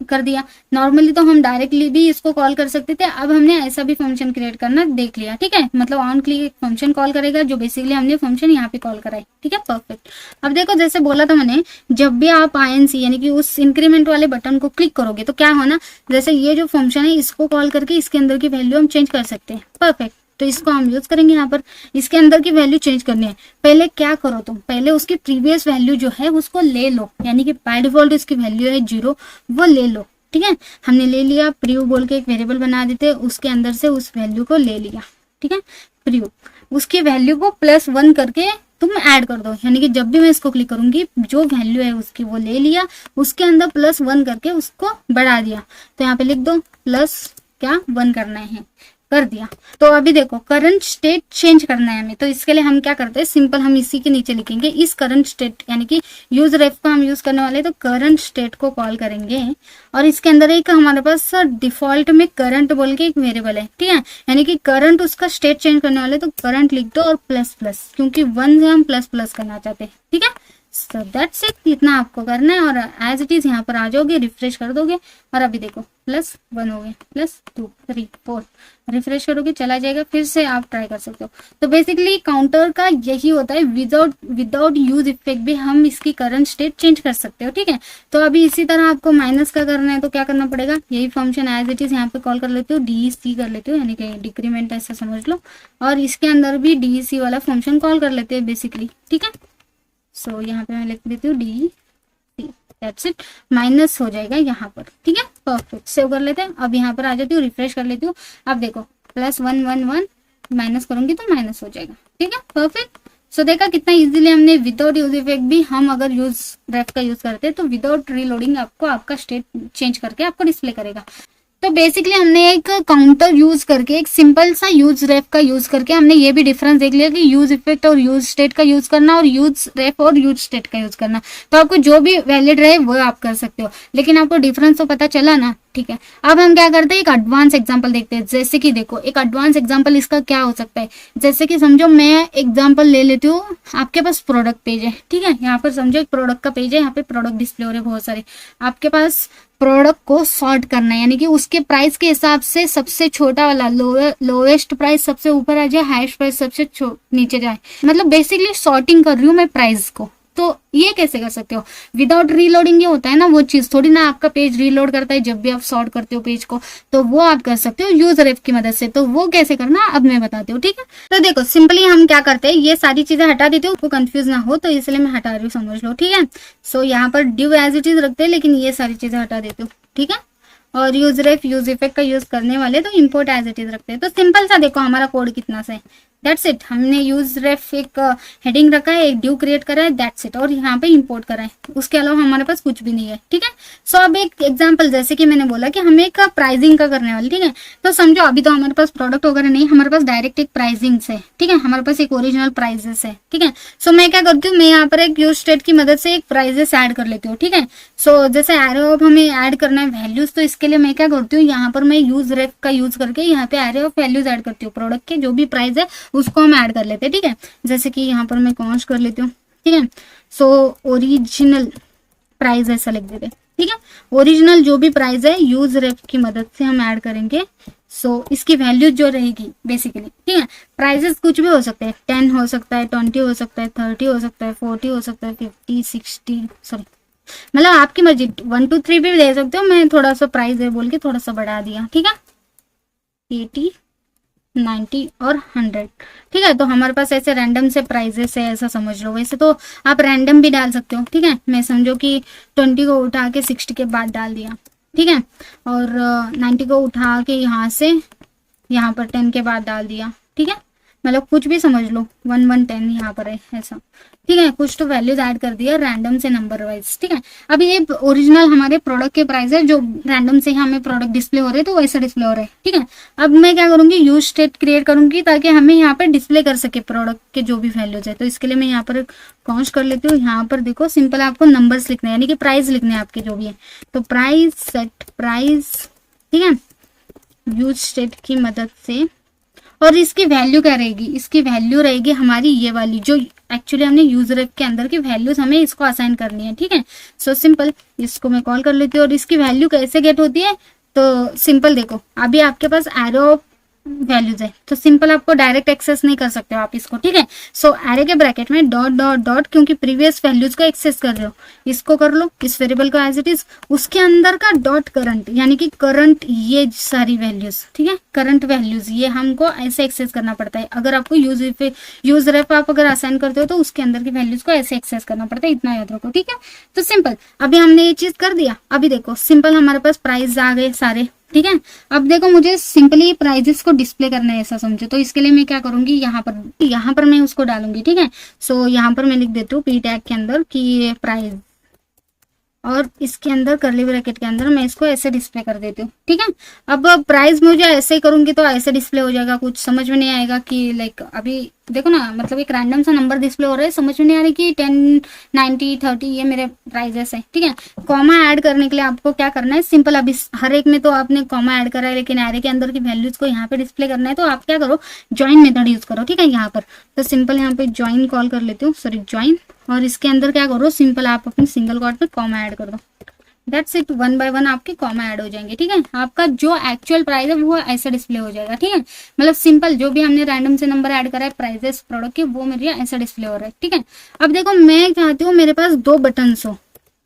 कर दिया। नॉर्मली तो हम डायरेक्टली भी इसको कॉल कर सकते थे, अब हमने ऐसा भी फंक्शन क्रिएट करना देख लिया, ठीक है। मतलब ऑन क्लिक एक फंक्शन कॉल करेगा जो बेसिकली हमने फंक्शन यहाँ पे कॉल करा है, ठीक है परफेक्ट। अब देखो जैसे बोला था मैंने, जब भी आप INC यानी कि उस इंक्रीमेंट वाले बटन को क्लिक करोगे तो क्या होना, जैसे ये जो फंक्शन है इसको कॉल करके इसके अंदर की वैल्यू हम चेंज कर सकते हैं, परफेक्ट। तो इसको हम यूज करेंगे, यहाँ पर इसके अंदर की वैल्यू चेंज करनी है। पहले क्या करो तुम, पहले उसकी प्रीवियस वैल्यू जो है उसको ले लो, यानी कि बाय डिफॉल्ट इसकी वैल्यू है 0, वो ले लो, ठीक है। हमने ले लिया, प्रीव्यू बोल के एक वेरिएबल बना देते, उसके अंदर से उस वैल्यू को ले लिया, ठीक है। प्रीव्यू उसकी वैल्यू को +1 करके तुम ऐड कर दो, यानी कि जब भी मैं इसको क्लिक करूंगी जो वैल्यू है उसकी वो ले लिया, उसके अंदर +1 करके उसको बढ़ा दिया। तो यहाँ पे लिख दो +1 करना है, कर दिया। तो अभी देखो करंट स्टेट चेंज करना है हमें, तो इसके लिए हम क्या करते हैं, सिंपल हम इसी के नीचे लिखेंगे इस करंट स्टेट, यानी कि यूज रेफ को हम यूज करने वाले, तो करंट स्टेट को कॉल करेंगे और इसके अंदर एक हमारे पास डिफॉल्ट में करंट बोल के एक वेरिएबल है, ठीक है। यानी कि करंट उसका स्टेट चेंज करने वाले, तो करंट लिख दो और ++, क्योंकि 1 से हम ++ करना चाहते हैं, ठीक है। सो दैट्स इट, इतना आपको करना है और एज इट इज यहाँ पर आ जाओगे, रिफ्रेश कर दोगे और अभी देखो +1 हो गया, +2 3 4, रिफ्रेश करोगे चला जाएगा, फिर से आप ट्राई कर सकते हो। तो बेसिकली काउंटर का यही होता है, विदाउट यूज इफेक्ट भी हम इसकी करंट स्टेट चेंज कर सकते हो, ठीक है। तो अभी इसी तरह आपको माइनस का करना है तो क्या करना पड़ेगा, यही फंक्शन एज इट इज यहाँ पे कॉल कर लेते हो, DEC कर लेते हो, यानी कि डिक्रीमेंट ऐसा समझ लो, और इसके अंदर भी DEC वाला फंक्शन कॉल कर लेते हैं बेसिकली, ठीक है। सो यहाँ पे मैं लिख देती हूँ DEC, दैट्स इट, माइनस हो जाएगा यहाँ पर, ठीक है परफेक्ट। सेव कर लेते हैं, अब यहाँ पर आ जाती हूँ, रिफ्रेश कर लेती हूँ, अब देखो +111 माइनस करूंगी तो माइनस हो जाएगा, ठीक है परफेक्ट। सो देखा कितना इजीली हमने विदाउट यूज इफेक्ट भी, हम अगर यूज रेफ का यूज करते हैं तो विदाउट रीलोडिंग आपको आपका स्टेट चेंज करके आपको डिस्प्ले करेगा। तो बेसिकली हमने एक काउंटर यूज करके, एक सिंपल सा यूज रेफ का यूज करके हमने ये भी डिफरेंस देख लिया कि यूज इफेक्ट और यूज स्टेट का यूज करना और यूज रेफ और यूज स्टेट का यूज करना। तो आपको जो भी वैलिड रहे वो आप कर सकते हो, लेकिन आपको डिफरेंस तो पता चला ना, ठीक है। अब हम क्या करते हैं, एक एडवांस एग्जांपल देखते हैं। जैसे कि देखो, एक एडवांस एग्जांपल इसका क्या हो सकता है, जैसे कि समझो मैं एग्जांपल ले लेती हूँ, आपके पास प्रोडक्ट पेज है, ठीक है। यहाँ पर समझो एक प्रोडक्ट का पेज है, यहाँ पे प्रोडक्ट डिस्प्ले हो रहे हैं बहुत सारे। आपके पास प्रोडक्ट को सॉर्ट करना है, यानी कि उसके प्राइस के हिसाब से सबसे छोटा वाला लोएस्ट प्राइस सबसे ऊपर आ जाए, हाईएस्ट प्राइस सबसे नीचे जाए। मतलब बेसिकली सॉर्टिंग कर रही हूँ मैं प्राइस को। तो ये कैसे कर सकते हो, विदाउट रीलोडिंग। ये होता है ना वो चीज, थोड़ी ना आपका पेज रीलोड करता है जब भी आप सॉर्ट करते हो पेज को, तो वो आप कर सकते हो यूजर एफ की मदद से। तो वो कैसे करना अब मैं बताती हूँ, ठीक है। तो देखो सिंपली हम क्या करते हैं, ये सारी चीजें हटा देते हो, कंफ्यूज ना हो तो इसलिए मैं हटा रही हूँ, समझ लो, ठीक है। सो यहाँ पर ड्यू एज इट इज रखते हैं, लेकिन ये सारी चीजें हटा देते हो, ठीक है। और यूज रेफ यूज इफेक्ट का यूज करने वाले तो इंपोर्ट एज इट इज रखते हैं। तो सिंपल सा देखो हमारा कोड कितना सा है, दैट्स इट। हमने यूज रेफ एक हेडिंग रखा है, एक ड्यू क्रिएट करा है, दैट्स इट, और यहाँ पे इंपोर्ट करा है। उसके अलावा हमारे पास कुछ भी नहीं है, ठीक है। सो अब एक एग्जांपल, जैसे कि मैंने बोला कि हम एक प्राइसिंग का करने वाले, ठीक है। तो समझो अभी तो हमारे पास प्रोडक्ट वगैरह नहीं, हमारे पास डायरेक्ट एक प्राइसिंग है, ठीक है। हमारे पास एक ओरिजिनल प्राइजेस है, ठीक है। सो मैं क्या करती हूँ, मैं यहाँ पर एक यूज स्टेट की मदद से एक प्राइजेस ऐड कर लेती हूँ, ठीक है। सो जैसे एरो ऑफ हमें ऐड करना है वैल्यूज, तो इसके लिए मैं क्या करती हूँ, यहाँ पर मैं यूज रेफ का यूज करके यहाँ पे एरो ऑफ वैल्यूज ऐड करती हूँ। प्रोडक्ट के जो भी प्राइस है उसको हम ऐड कर लेते हैं, ठीक है। जैसे कि यहाँ पर मैं कॉन्स्ट कर लेती हूँ, ठीक है। सो ओरिजिनल प्राइस ऐसा लिख देते हैं, ठीक है। ओरिजिनल जो भी प्राइस है यूज रेफ की मदद से हम ऐड करेंगे। सो इसकी वैल्यू जो रहेगी बेसिकली, ठीक है। प्राइसेस कुछ भी हो सकते हैं, 10 हो सकता है, 20 हो सकता है, 30 हो सकता है, 40 हो सकता है, 50, 60, सॉरी मतलब आपकी मर्जी, 1 2 3 भी दे सकते हो। मैं थोड़ा सा प्राइस है बोल के थोड़ा सा बढ़ा दिया, ठीक है। 80, 90 और 100, ठीक है। तो हमारे पास ऐसे रैंडम से प्राइजेस है, ऐसा समझ लो। वैसे तो आप रैंडम भी डाल सकते हो, ठीक है। मैं समझो कि 20 को उठा के 60 के बाद डाल दिया, ठीक है। और 90 को उठा के यहाँ से यहाँ पर 10 के बाद डाल दिया, ठीक है। मतलब कुछ भी समझ लो, 1 1 10 यहाँ पर है ऐसा, ठीक है। कुछ तो वैल्यूज ऐड कर दिया रैंडम से नंबर वाइज, ठीक है। अब ये ओरिजिनल हमारे प्रोडक्ट के प्राइस है, जो रैंडम से हमें प्रोडक्ट डिस्प्ले हो रहे हैं तो वैसा डिस्प्ले हो रहे हैं, ठीक है। अब मैं क्या करूंगी, यूज स्टेट क्रिएट करूंगी ताकि हमें यहाँ पर डिस्प्ले कर सके प्रोडक्ट के जो भी वैल्यूज है। तो इसके लिए मैं यहाँ पर कॉन्स्ट कर लेती हूँ। यहाँ पर देखो सिंपल आपको नंबर्स लिखने हैं, यानी कि प्राइस लिखने हैं आपके जो भी है। तो प्राइस सेट प्राइस, ठीक है, यूज स्टेट की मदद से। और इसकी वैल्यू क्या रहेगी, इसकी वैल्यू रहेगी हमारी ये वाली, जो एक्चुअली हमने यूजर के अंदर की वैल्यूज हमें इसको असाइन करनी है, ठीक है। सो सिंपल इसको मैं कॉल कर लेती हूँ। और इसकी वैल्यू कैसे गेट होती है, तो सिंपल देखो, अभी आपके पास एरो वैल्यूज है, तो सिंपल आपको डायरेक्ट एक्सेस नहीं कर सकते हो आप इसको, ठीक है। सो एरे के ब्रैकेट में डॉट डॉट डॉट, क्योंकि प्रीवियस वैल्यूज को एक्सेस कर रहे हो, इसको कर लो, इस वेरिएबल को एज इट इज, उसके अंदर का डॉट करंट, यानी कि करंट ये सारी वैल्यूज, ठीक है, करंट वैल्यूज ये हमको ऐसे एक्सेस करना पड़ता है। अगर आपको यूज रेफ आप अगर असाइन करते हो तो उसके अंदर की वैल्यूज को ऐसे एक्सेस करना पड़ता है, इतना याद रखो, ठीक है। तो सिंपल अभी हमने ये चीज कर दिया। अभी देखो सिंपल हमारे पास प्राइस आ गए सारे, ठीक है। अब देखो मुझे सिंपली प्राइजेस को डिस्प्ले करना है, ऐसा समझो। तो इसके लिए मैं क्या करूंगी, यहाँ पर मैं उसको डालूंगी, ठीक है। सो यहाँ पर मैं लिख देती हूँ पी टैग के अंदर कि प्राइस, और इसके अंदर कर्ली ब्रैकेट के अंदर मैं इसको ऐसे डिस्प्ले कर देती हूँ, ठीक है। अब प्राइस मुझे ऐसे ही करूंगी तो ऐसे डिस्प्ले हो जाएगा, कुछ समझ में नहीं आएगा कि लाइक अभी देखो ना, मतलब एक रैंडम सा नंबर डिस्प्ले हो रहा है, समझ में नहीं आ रही कि 10 90 30 ये मेरे प्राइजेस है, ठीक है। कॉमा ऐड करने के लिए आपको क्या करना है, सिंपल अभी हर एक में तो आपने कॉमा ऐड करा है, लेकिन एरे के अंदर की वैल्यूज को यहाँ पे डिस्प्ले करना है, तो आप क्या करो, ज्वाइन मेथड यूज करो, ठीक है। यहाँ पर तो सिंपल यहाँ पे ज्वाइन कॉल कर लेती हूँ, सॉरी ज्वाइन, और इसके अंदर क्या करो, सिंपल आप अपनी सिंगल कॉर्ड पे कॉमा ऐड कर दो, दैट्स इट। 1 बाय 1 आपके कॉमा ऐड हो जाएंगे, ठीक है। आपका जो एक्चुअल प्राइस है वो ऐसा डिस्प्ले हो जाएगा, ठीक है। मतलब सिंपल जो भी हमने रैंडम से नंबर ऐड करा है प्राइसेस प्रोडक्ट के, वो मेरे ऐसा डिस्प्ले हो रहा है, ठीक है। अब देखो मैं चाहती हूँ मेरे पास 2 बटन्स हो,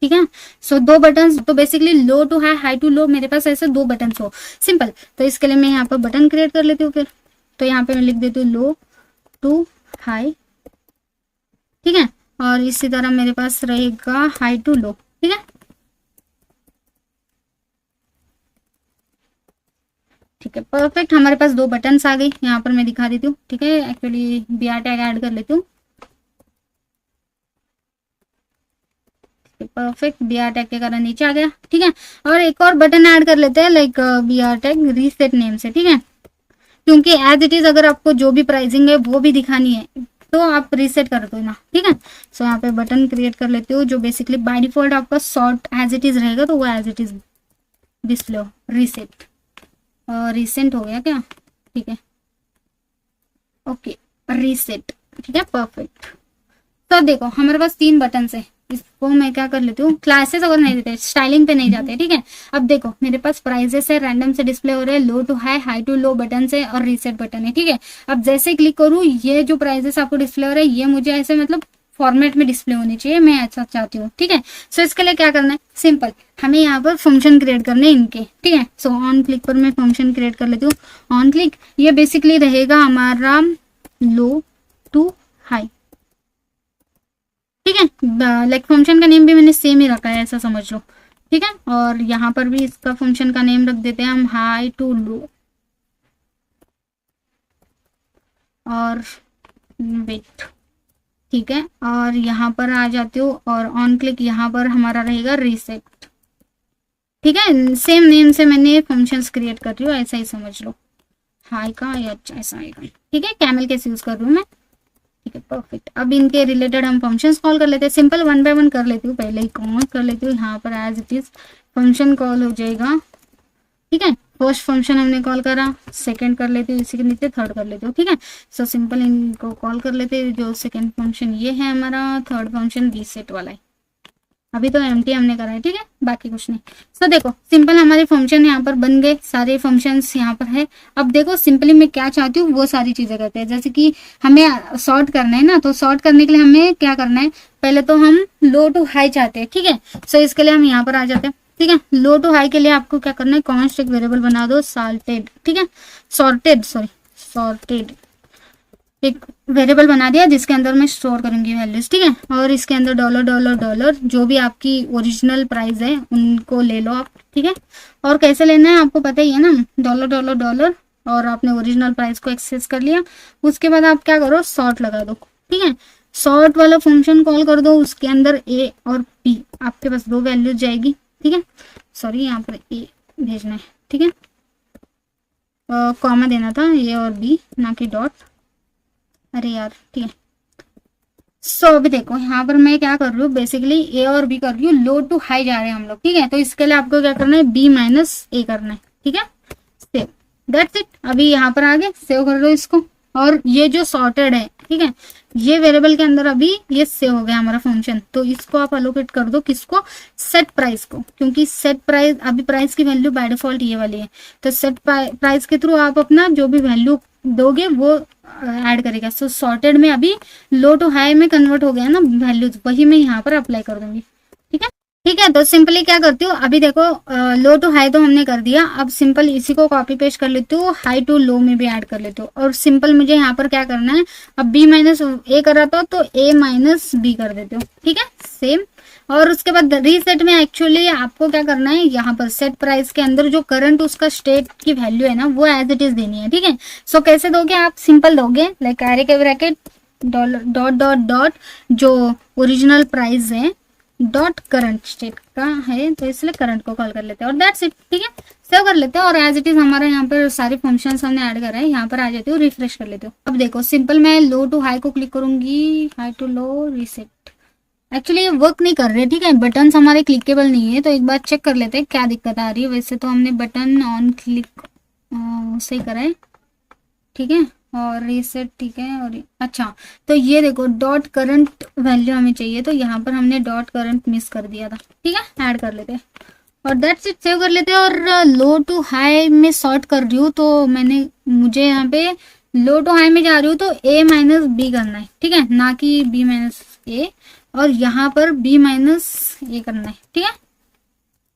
ठीक है। सो 2 बटन्स, तो basically low to high, high to low, मेरे पास ऐसे 2 बटन्स हो, सिंपल। तो इसके लिए मैं यहाँ पर बटन क्रिएट कर लेती हूँ फिर। तो यहाँ पे मैं लिख देती हूँ लो टू हाई, ठीक है। और इसी तरह मेरे पास रहेगा हाई टू लो, ठीक है, ठीक है, परफेक्ट। हमारे पास 2 बटन्स आ गई, यहाँ पर मैं दिखा देती हूँ, ठीक है। एक्चुअली BR टैग ऐड कर लेती हूँ, परफेक्ट। बी आर टैग के कारण नीचे आ गया, ठीक है। और एक और बटन ऐड कर लेते हैं, like B R tag reset name से, ठीक है, क्योंकि एज इट इज अगर आपको जो भी प्राइसिंग है वो भी दिखानी है तो आप रीसेट कर दो ना, ठीक है। सो यहाँ पे बटन क्रिएट कर लेते हो जो बेसिकली बाय डिफॉल्ट आपका सॉर्ट एज इट इज रहेगा, तो वो as it is display reset. Recent हो गया क्या, ठीक है, ओके रीसेट, ठीक है, परफेक्ट। तो देखो हमारे पास 3 बटन है, इसको मैं क्या कर लेती हूँ, क्लासेस अगर नहीं देते, स्टाइलिंग पे नहीं जाते, ठीक है। अब देखो मेरे पास प्राइजेस है, रैंडम से डिस्प्ले हो रहे हैं, low to high to low button है और रीसेट बटन है, ठीक है। अब जैसे क्लिक करूँ ये जो प्राइजेस आपको डिस्प्ले हो रहा है ये मुझे ऐसे मतलब फॉर्मेट में डिस्प्ले होनी चाहिए, मैं ऐसा चाहती हूँ, ठीक है। सो इसके लिए क्या करना है, सिंपल, हमें यहाँ पर फंक्शन क्रिएट करने हैं इनके, ठीक है। सो ऑन क्लिक पर मैं फंक्शन क्रिएट कर लेती हूँ। ऑन क्लिक ये बेसिकली रहेगा हमारा लो टू हाई, ठीक है। लाइक फंक्शन का नेम भी मैंने सेम ही रखा है, ऐसा समझ लो, ठीक है। और यहाँ पर भी इसका फंक्शन का नेम रख देते हैं हम हाई टू लो और वेट, ठीक है। और यहाँ पर आ जाती हूँ और ऑन क्लिक यहाँ पर हमारा रहेगा रीसेट, ठीक है। सेम नेम से मैंने फंक्शंस क्रिएट कर रही हूँ, ऐसा ही समझ लो, हाई का या ऐसा आएगा, ठीक है। कैमल कैसे यूज कर रही हूँ मैं, ठीक है, परफेक्ट। अब इनके रिलेटेड हम फंक्शंस कॉल कर लेते हैं, सिंपल 1 बाय 1 कर लेती हूँ, पहले ही कॉल कर लेती हूँ। यहाँ पर as it is function call हो जाएगा, ठीक है। फर्स्ट फंक्शन हमने कॉल करा, सेकंड कर लेते हैं, इसी के नीचे थर्ड कर लेते हो, ठीक है। सो सिंपल इनको कॉल कर लेते हैं। जो सेकंड फंक्शन ये है हमारा, थर्ड फंक्शन रीसेट वाला है, अभी तो एम्प्टी हमने करा है, ठीक है, बाकी कुछ नहीं। सो देखो सिंपल हमारे फंक्शन यहाँ पर बन गए, सारे फंक्शंस यहाँ पर है। अब देखो सिंपली मैं क्या चाहती हूँ वो सारी चीजें करते हैं, जैसे कि हमें सॉर्ट करना है ना, तो सॉर्ट करने के लिए हमें क्या करना है, पहले तो हम लो टू हाई चाहते हैं, ठीक है। सो इसके लिए हम यहाँ पर आ जाते हैं, ठीक है। लो टू हाई के लिए आपको क्या करना है, कॉन्स्ट एक वेरिएबल बना दो सॉर्टेड, ठीक है, सॉर्टेड एक वेरिएबल बना दिया जिसके अंदर मैं स्टोर करूंगी वैल्यूज, ठीक है। और इसके अंदर डॉलर डॉलर डॉलर जो भी आपकी ओरिजिनल प्राइस है उनको ले लो आप, ठीक है। और कैसे लेना है आपको पता ही है ना, डॉलर डॉलर डॉलर, और आपने ओरिजिनल प्राइस को एक्सेस कर लिया, उसके बाद आप क्या करो, सॉर्ट लगा दो, ठीक है। सॉर्ट वाला फंक्शन कॉल कर दो, उसके अंदर ए और पी आपके पास 2 वैल्यूज जाएगी, ठीक है। सॉरी यहाँ पर ए भेजना है, ठीक है, कॉमा देना था, ए और बी ना कि डॉट, अरे यार, ठीक है। सो अभी देखो यहाँ पर मैं क्या कर रही हूँ, बेसिकली ए और बी कर रही हूँ, लो टू हाई जा रहे हैं हम लोग, ठीक है। तो इसके लिए आपको क्या करना है, बी माइनस ए करना है, ठीक है, सेव, दैट्स इट। अभी यहाँ पर आगे सेव कर लो इसको, और ये जो सॉर्टेड है, ठीक है, ये वेरिएबल के अंदर अभी ये सेव हो गया हमारा फंक्शन, तो इसको आप अलोकेट कर दो किसको, सेट प्राइस को, क्योंकि सेट प्राइस, अभी प्राइस की वैल्यू बाय डिफॉल्ट ये वाली है, तो सेट प्राइस के थ्रू आप अपना जो भी वैल्यू दोगे वो ऐड करेगा। सो सॉर्टेड में अभी लो टू हाई में कन्वर्ट हो गया ना वैल्यूज, वही मैं यहाँ पर अप्लाई कर दूंगी, ठीक है, ठीक है। तो सिंपली क्या करती हूँ, अभी देखो लो टू हाई तो हमने कर दिया, अब सिंपल इसी को कॉपी पेस्ट कर लेती हूँ, हाई टू लो में भी ऐड कर लेती हूँ, और सिंपल मुझे यहाँ पर क्या करना है, अब बी माइनस ए कर रहा था तो ए माइनस बी कर देती हूँ, ठीक है, सेम। और उसके बाद रीसेट में एक्चुअली आपको क्या करना है, यहाँ पर सेट प्राइस के अंदर जो करंट उसका स्टेट की वैल्यू है ना वो एज इट इज देनी है, ठीक है। सो कैसे दोगे आप, सिंपल दोगे, लाइक एरे के bracket dollar dot dot dot जो ओरिजिनल प्राइस है डॉट करंट स्टेट का है, तो इसलिए करंट को कॉल कर लेते हैं और दैट्स इट, ठीक है, सेव कर लेते हैं। और एज इट इज हमारा यहाँ पर सारे फंक्शंस हमने ऐड करा है, यहाँ पर आ जाती हूँ, रिफ्रेश कर लेते हो। अब देखो सिंपल मैं लो टू हाई को क्लिक करूंगी, high to low reset, actually ये वर्क नहीं कर रहे, ठीक है, बटन हमारे क्लिकेबल नहीं है, तो एक बार चेक कर लेते हैं क्या दिक्कत आ रही है। वैसे तो हमने बटन ऑन क्लिक सही करा है, ठीक है, और रीसेट, ठीक है, और अच्छा तो ये देखो डॉट करंट वैल्यू हमें चाहिए, तो यहाँ पर हमने डॉट करंट मिस कर दिया था, ठीक है, ऐड कर लेते हैं और दैट्स इट, सेव कर लेते हैं। और लो टू हाई में सॉर्ट कर रही हूँ, तो मुझे यहाँ पे लो टू हाई में जा रही हूँ तो ए माइनस बी करना है, ठीक है, ना कि बी माइनस ए, और यहाँ पर बी माइनस ए करना है, ठीक है।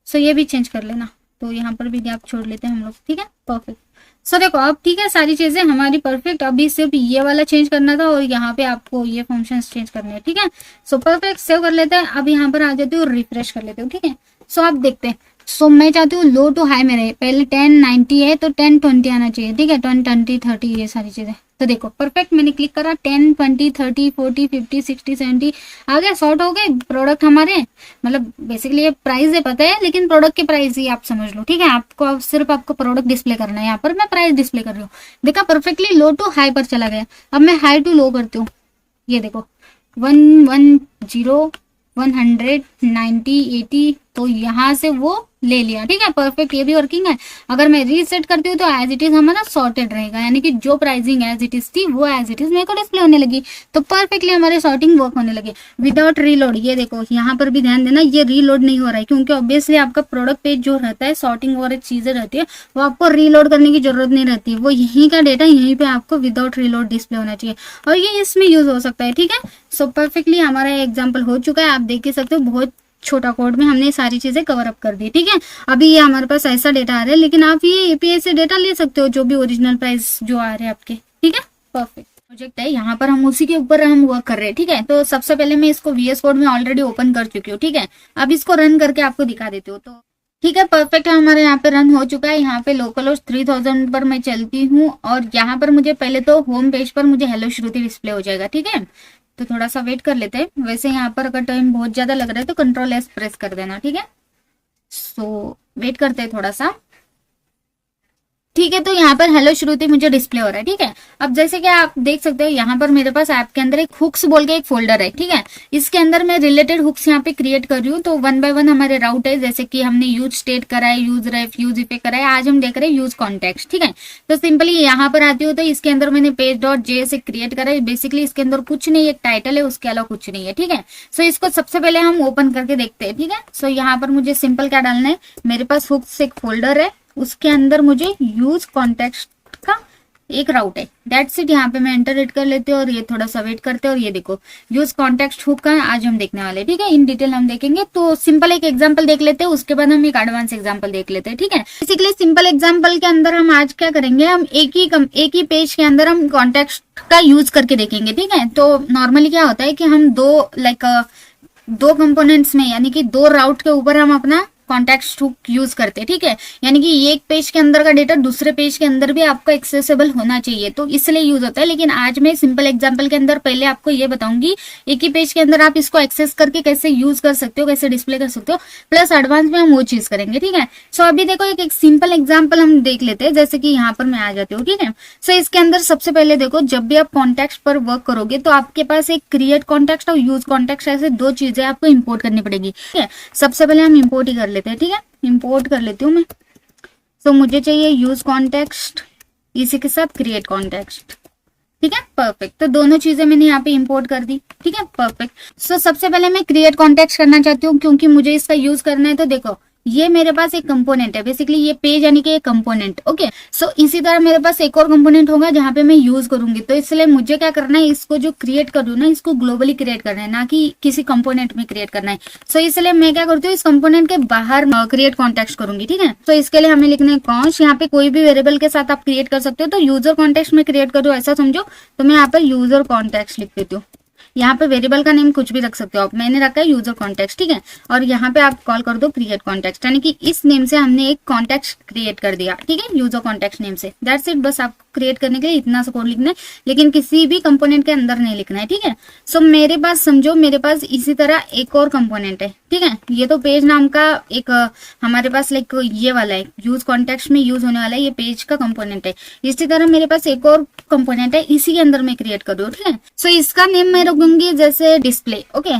सो ये भी चेंज कर लेना, तो यहाँ पर भी गैप छोड़ लेते हैं हम लोग, ठीक है, परफेक्ट। सो देखो अब ठीक है, सारी चीजें हमारी परफेक्ट, अभी सिर्फ ये वाला चेंज करना था और यहाँ पे आपको ये फंक्शंस चेंज करने हैं, ठीक है। सो परफेक्ट, सेव कर लेते हैं। अब यहाँ पर आ जाती हूँ, रिफ्रेश कर लेते हो, ठीक है। सो आप देखते हैं, सो मैं चाहती हूँ लो टू हाई में रहे, पहले 1090 है तो 1020 आना चाहिए, ठीक है, 1020 30 ये सारी चीजें, तो देखो परफेक्ट, मैंने क्लिक करा 10 20 30 40 50 60 70 आ गया, सॉर्ट हो गए प्रोडक्ट हमारे। मतलब बेसिकली ये प्राइस है पता है, लेकिन प्रोडक्ट की प्राइस ही आप समझ लो, ठीक है। आपको सिर्फ आपको प्रोडक्ट डिस्प्ले करना है, यहाँ पर मैं प्राइस डिस्प्ले कर रही हूँ। देखा परफेक्टली लो टू हाई पर चला गया। अब मैं हाई टू लो करती हूँ, ये देखो 110 100 90 80, तो यहाँ से वो ले लिया, ठीक है परफेक्ट, ये भी वर्किंग है। अगर मैं रीसेट करती हूँ तो एज इट इज हमारा सॉर्टेड रहेगा, यानी कि जो प्राइसिंग एज इट इज थी वो एज इट इज मेरे को डिस्प्ले होने लगी। तो परफेक्टली हमारे सॉर्टिंग वर्क होने लगी विदाउट रीलोड। ये देखो यहाँ पर भी ध्यान देना, ये रीलोड नहीं हो रहा है, क्योंकि ऑब्वियसली आपका प्रोडक्ट पेज जो रहता है, सॉर्टिंग और चीजें रहती है, वो आपको रीलोड करने की जरूरत नहीं रहती, वो यहीं का डेटा यहीं पे आपको विदाउट रीलोड डिस्प्ले होना चाहिए, और ये इसमें यूज हो सकता है, ठीक है। सो परफेक्टली हमारा एग्जाम्पल हो चुका है, आप देख ही सकते हो, बहुत छोटा कोड में हमने सारी चीजें कवर अप कर दी, ठीक है। अभी ये हमारे पास ऐसा डेटा आ रहा है, लेकिन आप ये एपीआई से डेटा ले सकते हो, जो भी ओरिजिनल प्राइस जो आ रहे हैं आपके, ठीक है परफेक्ट। प्रोजेक्ट है यहाँ पर, हम उसी के ऊपर हम वर्क कर रहे हैं, ठीक है। तो सबसे पहले मैं इसको VS कोड में ऑलरेडी ओपन कर चुकी हूँ, ठीक है। अब इसको रन करके आपको दिखा देती हूँ। तो ठीक है परफेक्ट है, हमारे यहाँ पे रन हो चुका है। यहाँ पे लोकल होस्ट 3000 पर मैं चलती हूँ, और यहाँ पर मुझे पहले तो होम पेज पर मुझे हेलो श्रुति डिस्प्ले हो जाएगा, ठीक है। तो थोड़ा सा वेट कर लेते हैं। वैसे यहाँ पर अगर टाइम बहुत ज्यादा लग रहा है तो Ctrl+S प्रेस कर देना, ठीक है। सो वेट करते हैं थोड़ा सा, ठीक है। तो यहाँ पर हेलो श्रुति मुझे डिस्प्ले हो रहा है, ठीक है। अब जैसे कि आप देख सकते हो, यहाँ पर मेरे पास ऐप के अंदर एक हुक्स बोल के एक फोल्डर है, ठीक है। इसके अंदर मैं रिलेटेड हुक्स यहाँ पे क्रिएट कर रही हूँ। तो 1 बाय 1 हमारे राउट है, जैसे कि हमने यूज स्टेट करा है, यूज रेफ, यूज इफेक्ट करा है। आज हम देख रहे हैं यूज कॉन्टेक्स्ट, ठीक है। तो सिंपली यहाँ पर आती हूँ, तो इसके अंदर मैंने page.js क्रिएट करा है। बेसिकली इसके अंदर कुछ नहीं, एक टाइटल है, उसके अलावा कुछ नहीं है, ठीक है। सो इसको सबसे पहले हम ओपन करके देखते हैं, ठीक है। सो यहाँ पर मुझे सिंपल क्या डालना है, मेरे पास हुक्स एक फोल्डर है, उसके अंदर मुझे यूज कॉन्टेक्स्ट का एक राउट है, दैट्स इट। यहाँ पे मैं एंटर हिट कर लेते हैं, और ये थोड़ा सा वेट करते हैं, और ये देखो यूज कॉन्टेक्स्ट हुक का आज हम देखने वाले, ठीक है। इन डिटेल हम देखेंगे। तो सिंपल एक एग्जांपल देख लेते हैं, उसके बाद हम एक एडवांस एग्जांपल देख लेते हैं, ठीक है। बेसिकली सिंपल एग्जांपल के अंदर हम आज क्या करेंगे, हम एक ही पेज के अंदर हम कॉन्टेक्स्ट का यूज करके देखेंगे, ठीक है। तो नॉर्मली क्या होता है कि हम दो कंपोनेंट्स में, यानी कि 2 राउट के ऊपर हम अपना कॉन्टेक्स्ट हुक यूज करते हैं, ठीक है। यानी कि एक पेज के अंदर का डेटा दूसरे पेज के अंदर भी आपको एक्सेसिबल होना चाहिए, तो इसलिए यूज होता है। लेकिन आज मैं सिंपल एग्जांपल के अंदर पहले आपको ये बताऊंगी, एक ही पेज के अंदर आप इसको एक्सेस करके कैसे यूज कर सकते हो, कैसे डिस्प्ले कर सकते हो, प्लस एडवांस में हम वो चीज करेंगे, ठीक है। सो अभी देखो एक सिंपल एग्जाम्पल हम देख लेते हैं, जैसे कि यहाँ पर मैं आ जाती हूँ, ठीक है। सो इसके अंदर सबसे पहले देखो, जब भी आप कॉन्टेक्स्ट पर वर्क करोगे तो आपके पास एक क्रिएट कॉन्टेक्स्ट और यूज कॉन्टेक्स्ट, ऐसे 2 चीजें आपको इंपोर्ट करनी पड़ेगी, ठीक है। सबसे पहले हम इंपोर्ट ही कर लेते हैं, ठीक है। इंपोर्ट कर लेती हूँ मैं। सो मुझे चाहिए यूज कॉन्टेक्स्ट, इसी के साथ क्रिएट कॉन्टेक्स्ट, ठीक है परफेक्ट। तो दोनों चीजें मैंने यहाँ पे इंपोर्ट कर दी, ठीक है परफेक्ट। सो सबसे पहले मैं क्रिएट कॉन्टेक्स्ट करना चाहती हूँ, क्योंकि मुझे इसका यूज करना है। तो देखो ये मेरे पास एक कंपोनेंट है, बेसिकली ये पेज यानी कि एक कंपोनेंट, ओके। सो इसी तरह मेरे पास एक और कंपोनेंट होगा जहां पे मैं यूज करूंगी। तो इसलिए मुझे क्या करना है, इसको जो क्रिएट कर रही हूँ ना, इसको ग्लोबली क्रिएट करना है, ना कि किसी कंपोनेंट में क्रिएट करना है। सो इसलिए मैं क्या करती हूँ, इस कंपोनेंट के बाहर क्रिएट कॉन्टेक्स्ट करूंगी, ठीक है। तो इसके लिए हमें लिखना है कॉन्स्ट, यहाँ पे कोई भी वेरिएबल के साथ आप क्रिएट कर सकते हो। तो यूजर कॉन्टेक्स्ट में क्रिएट करो ऐसा समझो, तो मैं यहाँ पर यूजर कॉन्टेक्स्ट लिख देती हूँ। यहाँ पे वेरिएबल का नेम कुछ भी रख सकते हो आप, मैंने रखा है यूजर कॉन्टेक्स्ट, ठीक है। और यहाँ पे आप कॉल कर दो क्रिएट कॉन्टेक्स्ट, यानी कि इस नेम से हमने एक कॉन्टेक्स्ट क्रिएट कर दिया, ठीक है, यूजर कॉन्टेक्स्ट नेम से। दैट्स इट, बस आपको क्रिएट करने के लिए इतना सा कोड लिखना है, लेकिन किसी भी कंपोनेंट के अंदर नहीं लिखना है, ठीक है। सो मेरे पास समझो, मेरे पास इसी तरह एक और कंपोनेंट है, ठीक है। ये तो पेज नाम का एक हमारे पास लाइक ये वाला है, यूज कॉन्टेक्स्ट में यूज होने वाला है, ये पेज का कंपोनेंट है। इसी तरह मेरे पास एक और कंपोनेंट है, इसी के अंदर मैं क्रिएट कर रही हूँ, ठीक है। सो इसका नेम मैं रखूंगी जैसे डिस्प्ले, ओके,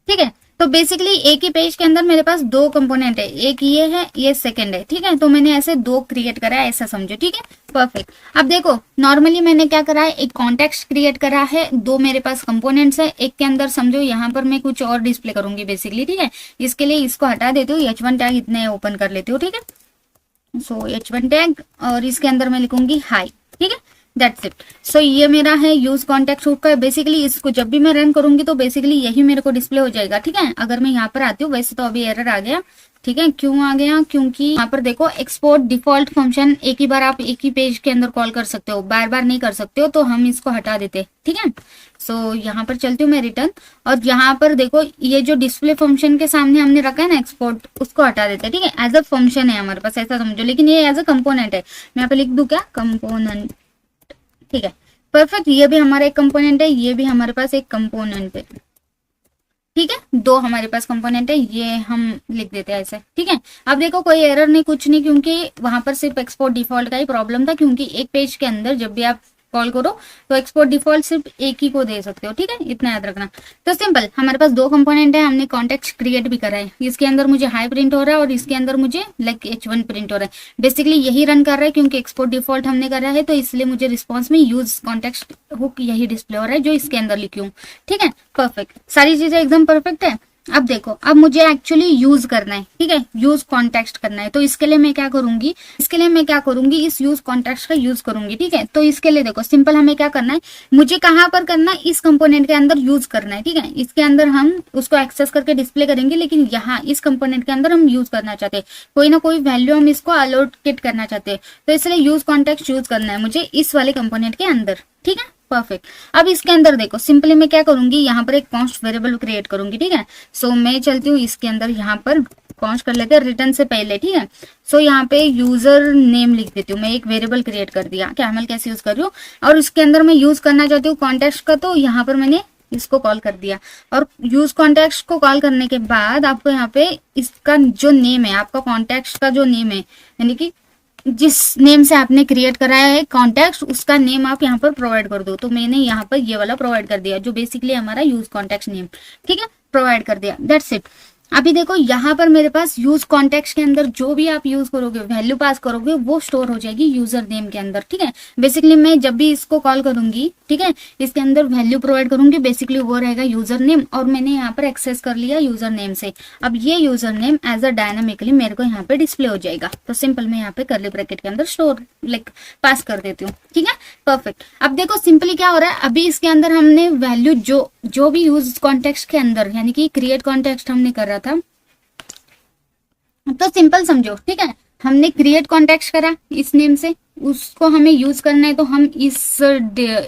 ठीक है। तो बेसिकली एक ही पेज के अंदर मेरे पास 2 कंपोनेंट है, एक ये है, ये सेकंड है, ठीक है। तो मैंने ऐसे 2 क्रिएट करा है, ऐसा समझो, ठीक है परफेक्ट। अब देखो नॉर्मली मैंने क्या करा है, एक कॉन्टेक्स्ट क्रिएट करा है, 2 मेरे पास कंपोनेंट्स है, एक के अंदर समझो यहाँ पर मैं कुछ और डिस्प्ले करूंगी बेसिकली, ठीक है। इसके लिए इसको हटा देती हूँ, H1 टैग इतने ओपन कर लेती हूँ, ठीक है। सो H1 टैग, और इसके अंदर मैं लिखूंगी हाई, ठीक है, दैट्स इट। सो ये मेरा है यूज कॉन्टेक्ट हुक का। बेसिकली इसको जब भी मैं रन करूंगी तो बेसिकली यही मेरे को डिस्प्ले हो जाएगा, ठीक है। अगर मैं यहाँ पर आती हूँ, वैसे तो अभी एरर आ गया, ठीक है। क्यों आ गया, क्योंकि यहाँ पर देखो एक्सपोर्ट डिफॉल्ट फंक्शन एक ही बार आप एक ही पेज के अंदर कॉल कर सकते हो, बार बार नहीं कर सकते हो, तो हम इसको हटा देते, ठीक है। सो यहाँ पर चलती हूँ मैं रिटर्न, और यहाँ पर देखो ये जो डिस्प्ले फंक्शन के सामने हमने रखा है ना एक्सपोर्ट, उसको हटा देते हैं, ठीक है। एज अ फंक्शन है हमारे पास, ऐसा समझो, लेकिन ये एज अ कंपोनेंट है। मैं यहाँ पे लिख दूं क्या, कंपोनेंट, ठीक है। परफेक्ट, ये भी हमारा एक कंपोनेंट है, ये भी हमारे पास एक कंपोनेंट है। ठीक है, दो हमारे पास कंपोनेंट है, ये हम लिख देते हैं ऐसे। ठीक है, अब देखो कोई एरर नहीं, कुछ नहीं, क्योंकि वहां पर सिर्फ एक्सपोर्ट डिफॉल्ट का ही प्रॉब्लम था, क्योंकि एक पेज के अंदर जब भी आप कॉल करो तो एक्सपोर्ट डिफॉल्ट सिर्फ एक ही को दे सकते हो। ठीक है, इतना याद रखना। तो सिंपल, हमारे पास दो कंपोनेंट है, हमने कॉन्टेक्स्ट क्रिएट भी करा है। इसके अंदर मुझे हाई प्रिंट हो रहा है और इसके अंदर मुझे लाइक H1 प्रिंट हो रहा है। बेसिकली यही रन कर रहा है, क्योंकि एक्सपोर्ट डिफॉल्ट हमने करा है, तो इसलिए मुझे रिस्पॉन्स में यूज कॉन्टेक्स्ट हुक यही डिस्प्ले हो रहा है जो इसके अंदर लिखी हूँ। ठीक है, परफेक्ट, सारी चीजें एकदम परफेक्ट है। अब देखो, अब मुझे एक्चुअली यूज करना है। ठीक है, यूज कॉन्टेक्स्ट करना है, तो इसके लिए मैं क्या करूंगी, इस यूज कॉन्टेक्स्ट का यूज करूंगी। ठीक है, तो इसके लिए देखो सिंपल, हमें क्या करना है, मुझे कहां पर करना है, इस कंपोनेंट के अंदर यूज करना है। ठीक है, इसके अंदर हम उसको एक्सेस करके डिस्प्ले करेंगे, लेकिन यहाँ इस कंपोनेंट के अंदर हम यूज करना चाहते हैं, कोई ना कोई वैल्यू हम इसको अलोकेट करना चाहते हैं, तो इसलिए यूज कॉन्टेक्स्ट यूज करना है मुझे इस वाले कंपोनेंट के अंदर। ठीक है, परफेक्ट। अब इसके अंदर देखो सिंपली मैं क्या करूंगी, यहाँ पर एक कॉन्स्ट वेरिएबल क्रिएट करूंगी। ठीक है, सो मैं चलती हूँ इसके अंदर, यहाँ पर कॉन्स्ट कर लेते हैं रिटर्न से पहले। ठीक है, सो यहाँ पे यूजर नेम लिख देती हूँ, मैं एक वेरिएबल क्रिएट कर दिया, कैमल कैसे यूज कर रही हूँ, और उसके अंदर मैं यूज करना चाहती हूँ कॉन्टेक्स्ट का, तो यहाँ पर मैंने इसको कॉल कर दिया। और यूज कॉन्टेक्स्ट को कॉल करने के बाद आपको यहाँ पे इसका जो नेम है, आपका कॉन्टेक्स्ट का जो नेम है, यानी कि जिस नेम से आपने क्रिएट कराया है कॉन्टेक्स्ट, उसका नेम आप यहाँ पर प्रोवाइड कर दो। तो मैंने यहाँ पर ये वाला प्रोवाइड कर दिया, जो बेसिकली हमारा यूज कॉन्टेक्स्ट नेम। ठीक है, प्रोवाइड कर दिया, दैट्स इट। अभी देखो यहाँ पर मेरे पास यूज कॉन्टेक्स्ट के अंदर जो भी आप यूज करोगे, वैल्यू पास करोगे, वो स्टोर हो जाएगी यूजर नेम के अंदर। ठीक है, बेसिकली मैं जब भी इसको कॉल करूंगी, ठीक है, इसके अंदर वैल्यू प्रोवाइड करूंगी, बेसिकली वो रहेगा यूजर नेम, और मैंने यहाँ पर एक्सेस कर लिया यूजर नेम से। अब ये user name as a dynamically मेरे को यहाँ पे डिस्प्ले हो जाएगा। तो सिंपल मैं यहाँ पे कर्ली ब्रैकेट के अंदर स्टोर लाइक पास कर देती हूँ। ठीक है, परफेक्ट। अब देखो सिंपली क्या हो रहा है, अभी इसके अंदर हमने वैल्यू जो भी यूज कॉन्टेक्स्ट के अंदर, यानी कि क्रिएट कॉन्टेक्स्ट हमने कर रहा था, तो सिंपल समझो। ठीक है, हमने क्रिएट कॉन्टेक्स्ट करा इस नेम से, उसको हमें यूज करना है, तो हम इस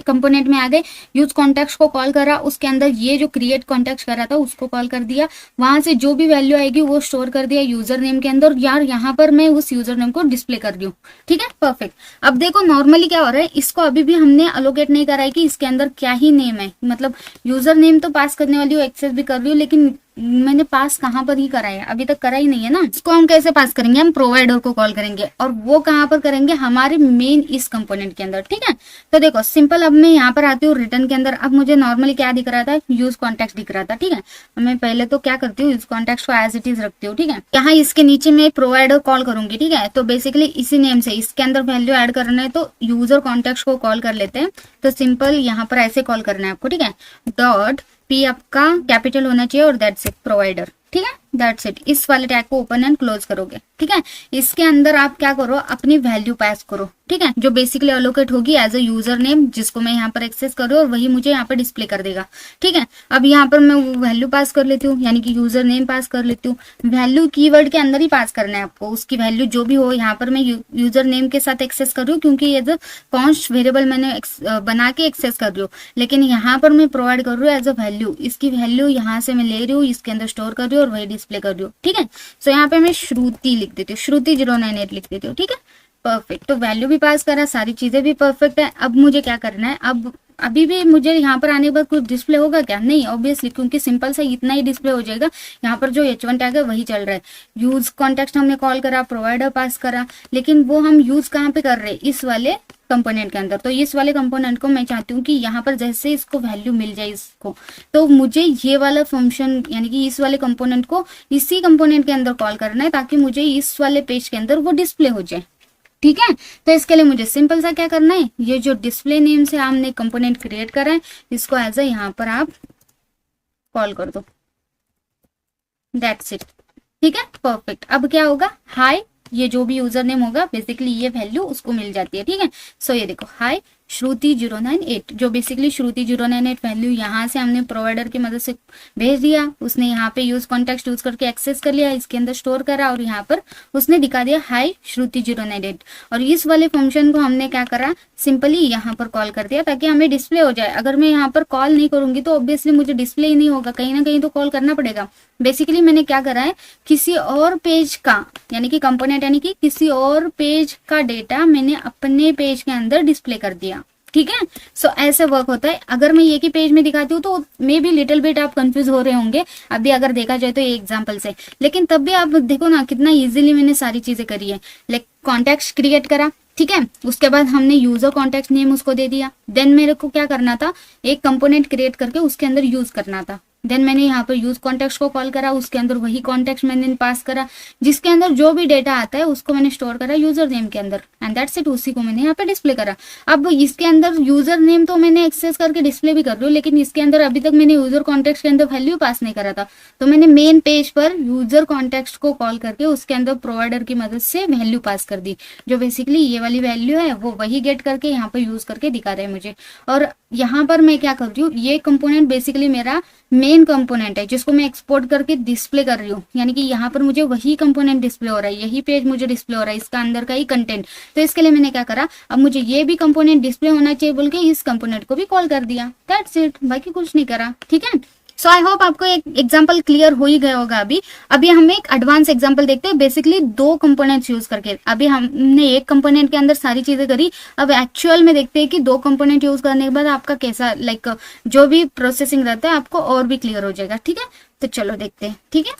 कंपोनेंट में आ गए, यूज कॉन्टेक्स्ट को कॉल करा, उसके अंदर ये जो क्रिएट कॉन्टेक्स्ट करा था उसको कॉल कर दिया, वहां से जो भी वैल्यू आएगी वो स्टोर कर दिया यूजर नेम के अंदर। यार यहाँ पर मैं उस यूजर नेम को डिस्प्ले कर रही हूँ। ठीक है, परफेक्ट। अब देखो नॉर्मली क्या हो रहा है, इसको अभी भी हमने अलोकेट नहीं करा है कि इसके अंदर क्या ही नेम है, मतलब यूजर नेम तो पास करने वाली हूँ, एक्सेस भी कर रही हूँ, लेकिन मैंने पास कहां पर ही करा है, अभी तक करा ही नहीं है ना। इसको हम कैसे पास करेंगे, हम प्रोवाइडर को कॉल करेंगे, और वो कहां पर करेंगे, हमारे मेन इस कंपोनेंट के अंदर। ठीक है, तो देखो सिंपल, अब मैं यहाँ पर आती हूँ रिटर्न के अंदर। अब मुझे नॉर्मली क्या दिख रहा था, यूज कॉन्टेक्स्ट दिख रहा था। ठीक है, मैं पहले तो क्या करती हूँ, यूज कॉन्टेक्स्ट को एज इट इज रखती हूँ। ठीक है, यहाँ इसके नीचे मैं प्रोवाइडर कॉल करूंगी। ठीक है, तो बेसिकली इसी नेम से इसके अंदर वैल्यू ऐड करना है, तो यूजर कॉन्टेक्स्ट को कॉल कर लेते हैं। तो सिंपल यहाँ पर ऐसे कॉल करना है आपको। ठीक है, डॉट पी आपका कैपिटल होना चाहिए, और दैट्स इट, प्रोवाइडर। ठीक है, दैट्स इट। इस वाले टैग को ओपन एंड क्लोज करोगे। ठीक है, इसके अंदर आप क्या करो, अपनी वैल्यू पास करो। ठीक है, जो बेसिकली अलोकेट होगी एज अ यूजर नेम, जिसको मैं यहाँ पर एक्सेस कर रही हूँ, और वही मुझे यहाँ पर डिस्प्ले कर देगा। ठीक है, अब यहाँ पर मैं वैल्यू पास कर लेती हूँ, यानी कि यूजर नेम पास कर लेती हूँ। वैल्यू कीवर्ड के अंदर ही पास करना है आपको, उसकी वैल्यू जो भी हो। यहाँ पर मैं यूजर नेम के साथ एक्सेस कर रही हूँ, क्योंकि एज अ कॉन्स्ट वेरिएबल मैंने बना के एक्सेस कर रही हूँ, लेकिन यहाँ पर मैं प्रोवाइड कर रही हूँ एज अ वैल्यू। इसकी वैल्यू यहाँ से मैं ले रही हूँ, इसके अंदर स्टोर कर रही हूँ, और वही डिस्प्ले कर रही हूँ। ठीक है, सो यहाँ पे मैं श्रुति लिख देती हूँ, श्रुति 098 लिख देती हूँ। ठीक है, परफेक्ट। तो वैल्यू भी पास करा, सारी चीजें भी परफेक्ट है। अब मुझे क्या करना है, अब अभी भी मुझे यहाँ पर आने के बाद कुछ डिस्प्ले होगा क्या, नहीं ऑब्वियसली, क्योंकि सिंपल सा इतना ही डिस्प्ले हो जाएगा। यहाँ पर जो H1 टैग है वही चल रहा है। यूज कॉन्टेक्स्ट हमने कॉल करा, प्रोवाइडर पास करा, लेकिन वो हम यूज कहाँ पे कर रहे हैं, इस वाले कंपोनेंट के अंदर। तो इस वाले कंपोनेंट को मैं चाहती हूँ कि यहाँ पर जैसे इसको वैल्यू मिल जाए इसको, तो मुझे ये वाला फंक्शन, यानी कि इस वाले कंपोनेंट को इसी कंपोनेंट के अंदर कॉल करना है, ताकि मुझे इस वाले पेज के अंदर वो डिस्प्ले हो जाए। ठीक है, तो इसके लिए मुझे सिंपल सा क्या करना है, ये जो डिस्प्ले नेम से हमने कंपोनेंट क्रिएट करा है, इसको एज अ यहाँ पर आप कॉल कर दो, दैट्स इट। ठीक है, परफेक्ट। अब क्या होगा, हाय, ये जो भी यूजर नेम होगा, बेसिकली ये वैल्यू उसको मिल जाती है। ठीक है, सो ये देखो, हाय श्रुति 098, जो बेसिकली श्रुति 098 वैल्यू यहाँ से हमने प्रोवाइडर की मदद से भेज दिया। उसने यहाँ पे यूज कॉन्टेक्स्ट यूज करके एक्सेस कर लिया, इसके अंदर स्टोर करा, और यहाँ पर उसने दिखा दिया हाय श्रुति 098। और इस वाले फंक्शन को हमने क्या करा, सिंपली यहाँ पर कॉल कर दिया, ताकि हमें डिस्प्ले हो जाए। अगर मैं यहाँ पर कॉल नहीं करूंगी तो ऑब्वियसली मुझे डिस्प्ले ही नहीं होगा, कहीं ना कहीं तो कॉल करना पड़ेगा। बेसिकली मैंने क्या करा है, किसी और पेज का, यानी कि कंपोनेंट, यानी कि किसी और पेज का डेटा मैंने अपने पेज के अंदर डिस्प्ले कर दिया। ठीक है। सो ऐसे वर्क होता है। अगर मैं एक ही पेज में दिखाती हूँ तो मे बी लिटिल बिट आप कंफ्यूज हो रहे होंगे अभी अगर देखा जाए तो ये एग्जाम्पल से, लेकिन तब भी आप देखो ना कितना इजीली मैंने सारी चीजें करी है। लाइक कॉन्टेक्ट क्रिएट करा, ठीक है, उसके बाद हमने यूजर कॉन्टेक्ट नेम उसको दे दिया। देन मेरे को क्या करना था, एक कंपोनेंट क्रिएट करके उसके अंदर यूज करना था। देन मैंने यहाँ पर यूज कॉन्टेक्ट को कॉल करा, उसके अंदर वही कॉन्टेक्ट मैंने पास करा जिसके अंदर जो भी डेटा आता है उसको मैंने स्टोर करा यूजर नेम के अंदर, एंड दैट्स इट, उसी को मैंने यहाँ पे डिस्प्ले करा। अब इसके अंदर यूजर नेम तो मैंने एक्सेस करके डिस्प्ले भी कर रही हूँ, लेकिन इसके अंदर अभी तक मैंने यूजर कॉन्टेक्ट के अंदर वैल्यू पास नहीं करा था। तो मैंने मेन पेज पर यूजर कॉन्टेक्ट को कॉल करके उसके अंदर प्रोवाइडर की मदद से वैल्यू पास कर दी, जो बेसिकली ये वाली वैल्यू है वो वही गेट करके यहाँ पर यूज करके दिखा रहे हैं मुझे। और यहाँ पर मैं क्या कर रही हूँ, ये कंपोनेंट बेसिकली मेरा मेन कंपोनेंट है जिसको मैं एक्सपोर्ट करके डिस्प्ले कर रही हूँ, यानी कि यहाँ पर मुझे वही कंपोनेंट डिस्प्ले हो रहा है, यही पेज मुझे डिस्प्ले हो रहा है, इसका अंदर का ही कंटेंट। तो इसके लिए मैंने क्या करा, अब मुझे ये भी कंपोनेंट डिस्प्ले होना चाहिए बोल के इस कंपोनेंट को भी कॉल कर दिया, दैट्स इट, बाकी कुछ नहीं करा, ठीक है। सो आई होप आपको एक एग्जांपल क्लियर हो ही गया होगा। अभी हम एक एडवांस एग्जांपल देखते हैं, बेसिकली दो कंपोनेंट्स यूज करके। अभी हमने एक कंपोनेंट के अंदर सारी चीजें करी, अब एक्चुअल में देखते हैं कि दो कंपोनेंट यूज करने के बाद आपका कैसा लाइक जो भी प्रोसेसिंग रहता है आपको और भी क्लियर हो जाएगा, ठीक है। तो चलो देखते हैं, ठीक है।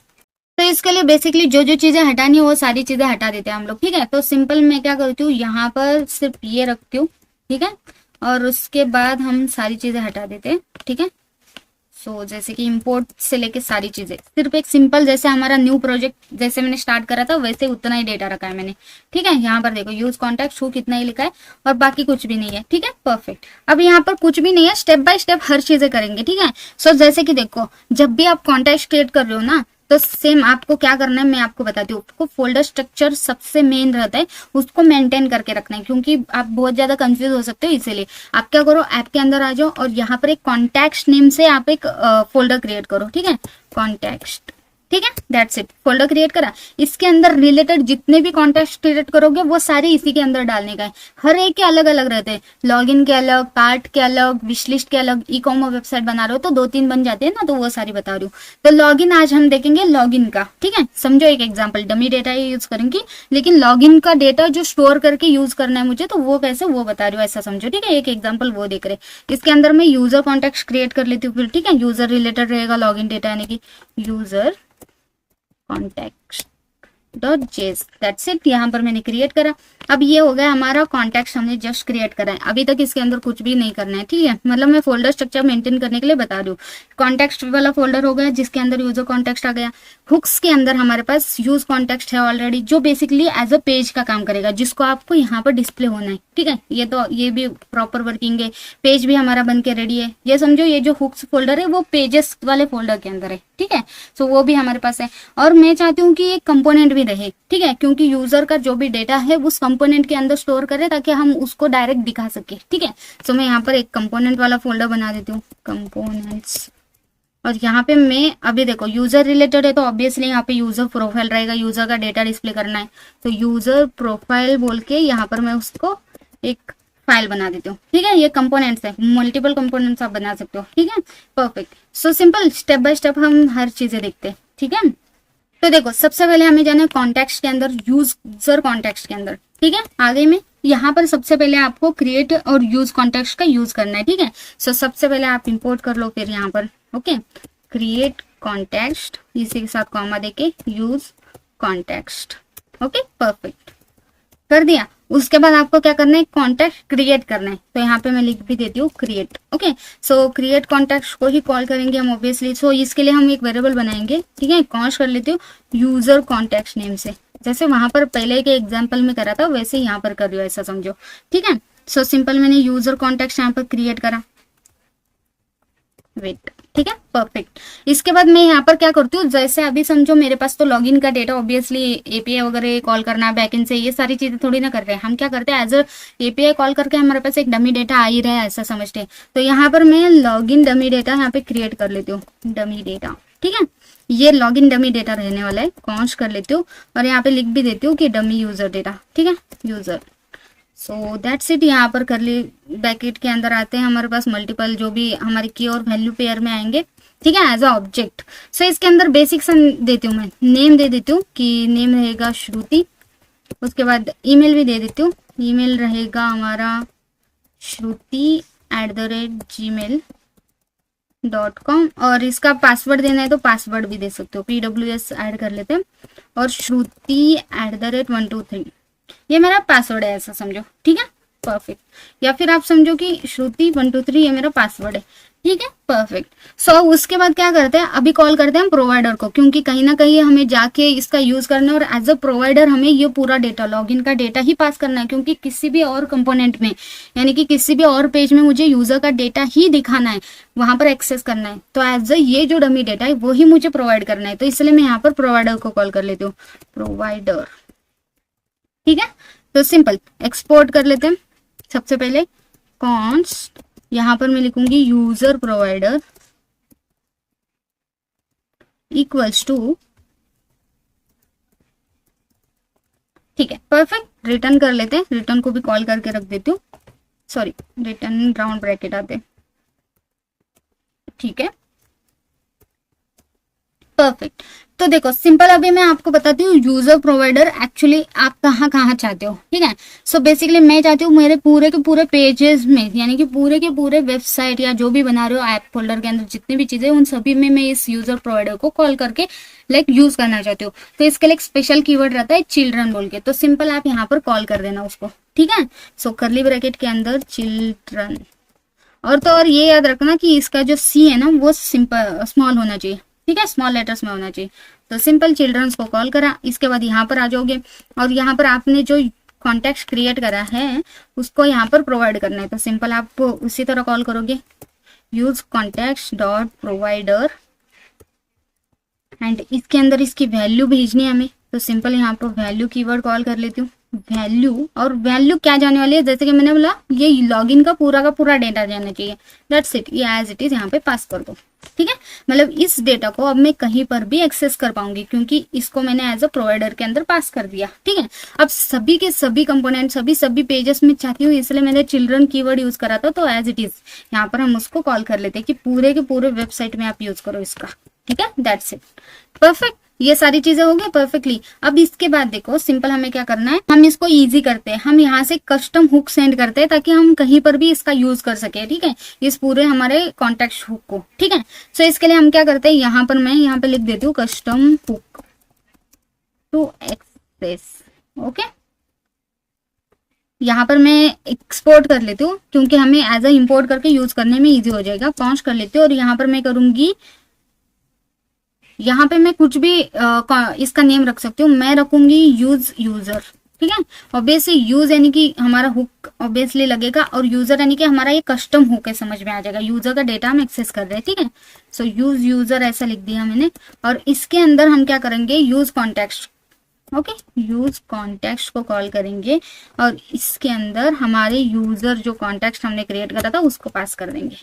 तो इसके लिए बेसिकली जो जो चीजें हटानी है वो सारी चीजें हटा देते हैं हम लोग, ठीक है। तो सिंपल मैं क्या करती हूँ, यहाँ पर सिर्फ ये रखती हूँ, ठीक है, और उसके बाद हम सारी चीजें हटा देते हैं, ठीक है। सो जैसे कि इंपोर्ट से लेके सारी चीजें, सिर्फ एक सिंपल जैसे हमारा न्यू प्रोजेक्ट जैसे मैंने स्टार्ट करा था वैसे उतना ही डेटा रखा है मैंने, ठीक है। यहाँ पर देखो यूज कॉन्टेक्ट हु कितना ही लिखा है और बाकी कुछ भी नहीं है, ठीक है, परफेक्ट। अब यहाँ पर कुछ भी नहीं है, स्टेप बाय स्टेप हर चीजें करेंगे, ठीक है। सो जैसे कि देखो जब भी आप कॉन्टेक्ट क्रिएट कर रहे हो ना, तो सेम आपको क्या करना है मैं आपको बताती हूँ। आपको फोल्डर स्ट्रक्चर सबसे मेन रहता है, उसको मेंटेन करके रखना है, क्योंकि आप बहुत ज्यादा कंफ्यूज हो सकते हो। इसीलिए आप क्या करो, ऐप के अंदर आ जाओ और यहाँ पर एक कॉन्टैक्ट नेम से आप एक फोल्डर क्रिएट करो, ठीक है, कॉन्टैक्ट, ठीक है, दैट्स इट, फोल्डर क्रिएट करा। इसके अंदर रिलेटेड जितने भी कॉन्टेक्ट क्रिएट करोगे वो सारे इसी के अंदर डालने का है। हर एक के अलग अलग रहते हैं, लॉगिन के अलग, कार्ट के अलग, विश लिस्ट के अलग। ई कॉमर्स वेबसाइट बना रहे हो तो 2-3 बन जाते हैं ना, तो वो सारी बता रही हूँ। तो लॉगिन आज हम देखेंगे लॉगिन का, ठीक है। समझो एक एग्जाम्पल, डमी डेटा यूज करेंगे, लेकिन लॉगिन का डेटा जो स्टोर करके यूज करना है मुझे, तो वो कैसे वो बता रही हूँ, ऐसा समझो, ठीक है। एक एग्जाम्पल वो देख रहे, इसके अंदर मैं यूजर कॉन्टेक्ट क्रिएट कर लेती हूँ फिर, ठीक है। यूजर रिलेटेड रहेगा लॉगिन डेटा, यानी कि यूजर कॉन्टेक्ट डॉट जेस, दैट्स इट, यहाँ पर मैंने क्रिएट करा। अब ये हो गया हमारा कॉन्टेक्ट, हमने जस्ट क्रिएट करा है, अभी तक इसके अंदर कुछ भी नहीं करना है, ठीक है। मतलब मैं फोल्डर स्ट्रक्चर मेंटेन करने के लिए बता रही हूँ। कॉन्टेक्ट वाला फोल्डर हो गया जिसके अंदर यूजर कॉन्टेक्ट आ गया। हुक्स के अंदर हमारे पास यूज कॉन्टेक्ट है ऑलरेडी, जो बेसिकली एज अ पेज का काम करेगा, जिसको आपको यहाँ पर डिस्प्ले होना है, ठीक है। ये भी प्रॉपर वर्किंग है, पेज भी हमारा बन के रेडी है। ये समझो ये जो हुक्स फोल्डर है वो पेजेस वाले फोल्डर के अंदर है, ठीक है। सो वो भी हमारे पास है, और मैं चाहती हूँ कि एक कंपोनेंट भी रहे, ठीक है, क्योंकि यूजर का जो भी डेटा है उस कंपोनेंट के अंदर स्टोर करें ताकि हम उसको डायरेक्ट दिखा सके, ठीक है। सो मैं यहाँ पर एक कंपोनेंट वाला फोल्डर बना देती हूँ, कंपोनेंट्स, और यहाँ पे मैं अभी देखो यूजर रिलेटेड है तो ऑब्वियसली यहाँ पे यूजर प्रोफाइल रहेगा, यूजर का डेटा डिस्प्ले करना है, तो यूजर प्रोफाइल बोल के यहाँ पर मैं उसको एक फाइल बना देती हूँ, ठीक है। ये कंपोनेंट्स है, मल्टीपल कंपोनेंट्स आप बना सकते हो, ठीक है, perfect. So simple, step by step हम हर चीजें देखते हैं, ठीक है। तो देखो सबसे पहले हमें जाना है कॉन्टेक्ट के अंदर, यूजर कॉन्टेक्ट के अंदर, ठीक है। आगे में यहाँ पर सबसे पहले आपको क्रिएट और यूज कॉन्टेक्ट का यूज करना है, ठीक है। सो सबसे पहले आप इंपोर्ट कर लो, फिर यहाँ पर ओके, क्रिएट कॉन्टेक्ट, इसी के साथ कॉमा देके यूज कॉन्टेक्ट, ओके, परफेक्ट कर दिया। उसके बाद आपको क्या करना है, कॉन्टेक्ट क्रिएट करना है, तो यहाँ पे मैं लिख भी देती हूँ क्रिएट, ओके। सो क्रिएट कॉन्टेक्ट को ही कॉल करेंगे हम ऑब्वियसली। सो इसके लिए हम एक वेरिएबल बनाएंगे, ठीक है, कॉन्स कर लेती हूँ यूजर कॉन्टेक्ट नेम से, जैसे वहां पर पहले के एग्जाम्पल में करा था वैसे यहाँ पर कर रही हूँ, ऐसा समझो, ठीक है। सो सिंपल मैंने यूजर कॉन्टेक्ट यहाँ पर क्रिएट करा, वेट, ठीक है, परफेक्ट। इसके बाद मैं यहाँ पर क्या करती हूँ, जैसे अभी समझो मेरे पास तो लॉगिन का डेटा ऑब्वियसली एपीआई वगैरह कॉल करना बैकएंड से, ये सारी चीजें थोड़ी ना कर रहे हैं हम। क्या करते हैं, एज अ एपीआई कॉल करके हमारे पास एक डमी डेटा आ ही रहा है, ऐसा समझते हैं। तो यहाँ पर मैं लॉगिन डमी डेटा यहाँ पे क्रिएट कर लेती हूँ, डमी डेटा, ठीक है। ये लॉगिन डमी डेटा रहने वाला है, कॉन्स कर लेती हूँ और यहाँ पे लिख भी देती हूँ कि डमी यूजर डेटा, ठीक है, यूजर। So that's it. यहाँ पर करली ब्रैकेट के अंदर आते हैं हमारे पास मल्टीपल जो भी हमारी की और वैल्यू पेयर में आएंगे, ठीक है, एज अ ऑब्जेक्ट। सो इसके अंदर बेसिक सा देती हूँ मैं, नेम दे देती हूँ कि नेम रहेगा श्रुति, उसके बाद ईमेल भी दे देती हूँ, ईमेल रहेगा हमारा shruti@gmail.com, और इसका पासवर्ड देना है तो पासवर्ड भी दे सकते हो, PWS ऐड कर लेते हैं, और shruti@123 ये मेरा पासवर्ड है, ऐसा समझो, ठीक है, परफेक्ट। या फिर आप समझो कि श्रुति123 ये मेरा पासवर्ड है, ठीक है, परफेक्ट। सो उसके बाद क्या करते हैं, अभी कॉल करते हैं हम प्रोवाइडर को, क्योंकि कहीं ना कहीं हमें जाके इसका यूज करना है, और एज अ प्रोवाइडर हमें ये पूरा डेटा, लॉगिन का डेटा ही पास करना है, क्योंकि किसी भी और कंपोनेंट में, यानी कि किसी भी और पेज में मुझे यूजर का डेटा ही दिखाना है, वहां पर एक्सेस करना है, तो एज अ ये जो डमी डेटा है वो ही मुझे प्रोवाइड करना है, तो इसलिए मैं यहाँ पर प्रोवाइडर को कॉल कर लेती हूँ, प्रोवाइडर, ठीक है। तो सिंपल एक्सपोर्ट कर लेते हैं। सबसे पहले कॉन्स्ट, यहां पर मैं लिखूंगी यूजर प्रोवाइडर इक्वल्स टू, ठीक है, परफेक्ट। रिटर्न कर लेते हैं, रिटर्न को भी कॉल करके रख देती हूँ, सॉरी रिटर्न राउंड ब्रैकेट आते, ठीक है, परफेक्ट। तो देखो सिंपल, अभी मैं आपको बताती हूँ यूजर प्रोवाइडर एक्चुअली आप कहाँ कहाँ चाहते हो, ठीक है। सो बेसिकली मैं चाहती हूँ मेरे पूरे के पूरे पेजेस में, यानी कि पूरे के पूरे वेबसाइट या जो भी बना रहे हो ऐप फोल्डर के अंदर जितनी भी चीजें, उन सभी में मैं इस यूजर प्रोवाइडर को कॉल करके यूज करना चाहती हूँ। तो इसके लिए एक स्पेशल कीवर्ड रहता है चिल्ड्रन बोल के, तो सिंपल आप यहाँ पर कॉल कर देना उसको, ठीक है। सो करली ब्रैकेट के अंदर चिल्ड्रन, और तो और ये याद रखना कि इसका जो सी है ना वो सिंपल स्मॉल होना चाहिए, ठीक है, स्मॉल लेटर्स में होना चाहिए। तो सिंपल चिल्ड्रंस को कॉल करा, इसके बाद यहाँ पर आ जाओगे, और यहाँ पर आपने जो कॉन्टेक्ट क्रिएट करा है उसको यहाँ पर प्रोवाइड करना है, तो सिंपल आप उसी तरह कॉल करोगे, use contact dot provider, and इसके अंदर इसकी वैल्यू भेजनी है हमें, तो सिंपल यहाँ पर वैल्यू कीवर्ड कॉल कर लेती हूँ, वैल्यू, और वैल्यू क्या जाने वाली है, जैसे कि मैंने बोला ये लॉगिन का पूरा डेटा जाना चाहिए, दैट्स इट, ये एज इट इज यहाँ पे पास कर दो, ठीक है। मतलब इस डेटा को अब मैं कहीं पर भी एक्सेस कर पाऊंगी, क्योंकि इसको मैंने एज अ प्रोवाइडर के अंदर पास कर दिया, ठीक है। अब सभी के सभी कंपोनेंट सभी पेजेस में चाहती हूँ, इसलिए मैंने चिल्ड्रन कीवर्ड यूज करा था, तो एज इट इज यहाँ पर हम उसको कॉल कर लेते हैं कि पूरे के पूरे वेबसाइट में आप यूज करो इसका, ठीक है, दैट्स इट, परफेक्ट। ये सारी चीजें हो गई परफेक्टली। अब इसके बाद देखो सिंपल हमें क्या करना है, हम इसको इजी करते हैं, हम यहाँ से कस्टम हुक सेंड करते हैं ताकि हम कहीं पर भी इसका यूज कर सके, ठीक है, इस पूरे हमारे कॉन्टेक्ट हुक को, ठीक है। सो इसके लिए हम क्या करते हैं, यहाँ पर मैं यहाँ पे लिख देती हूँ custom hook to access, okay. यहाँ पर मैं एक्सपोर्ट कर लेती हूँ क्योंकि हमें एज अ इम्पोर्ट करके यूज करने में इजी हो जाएगा, पॉज कर लेती हूँ, और यहाँ पर मैं करूंगी, यहाँ पे मैं कुछ भी इसका नेम रख सकती हूँ, मैं रखूंगी यूज यूजर, ठीक है। ऑब्वियसली यूज यानी कि हमारा हुक ऑब्वियसली लगेगा, और यूजर यानी कि हमारा ये कस्टम हुक है, समझ में आ जाएगा, यूजर का डेटा हम एक्सेस कर रहे हैं, ठीक है। सो यूज यूजर ऐसा लिख दिया मैंने, और इसके अंदर हम क्या करेंगे, use context, okay, use context को कॉल करेंगे, और इसके अंदर हमारे यूजर जो कॉन्टेक्स्ट हमने क्रिएट करा था उसको पास कर देंगे,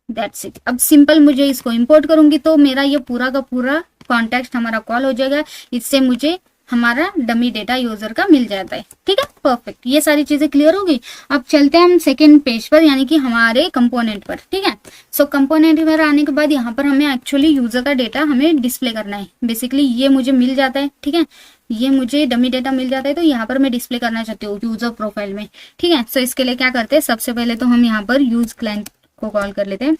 दैट्स इट। अब सिंपल मुझे इसको इंपोर्ट करूंगी तो मेरा ये पूरा का पूरा कॉन्टेक्स्ट हमारा कॉल हो जाएगा, इससे मुझे हमारा डमी डेटा यूजर का मिल जाता है, ठीक है, परफेक्ट। ये सारी चीजें क्लियर हो गई। अब चलते हैं हम सेकेंड पेज पर, यानी कि हमारे कंपोनेंट पर, ठीक है। सो कंपोनेंट पर आने के बाद यहाँ पर हमें एक्चुअली यूजर का डेटा हमें डिस्प्ले करना है, बेसिकली ये मुझे मिल जाता है, ठीक है, ये मुझे डमी डेटा मिल जाता है, तो यहाँ पर मैं डिस्प्ले करना चाहती हूँ यूजर प्रोफाइल में, ठीक है। सो इसके लिए क्या करते हैं, सबसे पहले तो हम यहाँ पर यूज क्लाइंट को कॉल कर लेते हैं,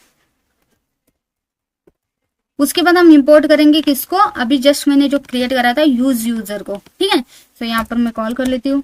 उसके बाद हम इंपोर्ट करेंगे किसको, अभी जस्ट मैंने जो क्रिएट करा था यूज यूजर को, ठीक है। तो यहाँ पर मैं कॉल कर लेती हूँ,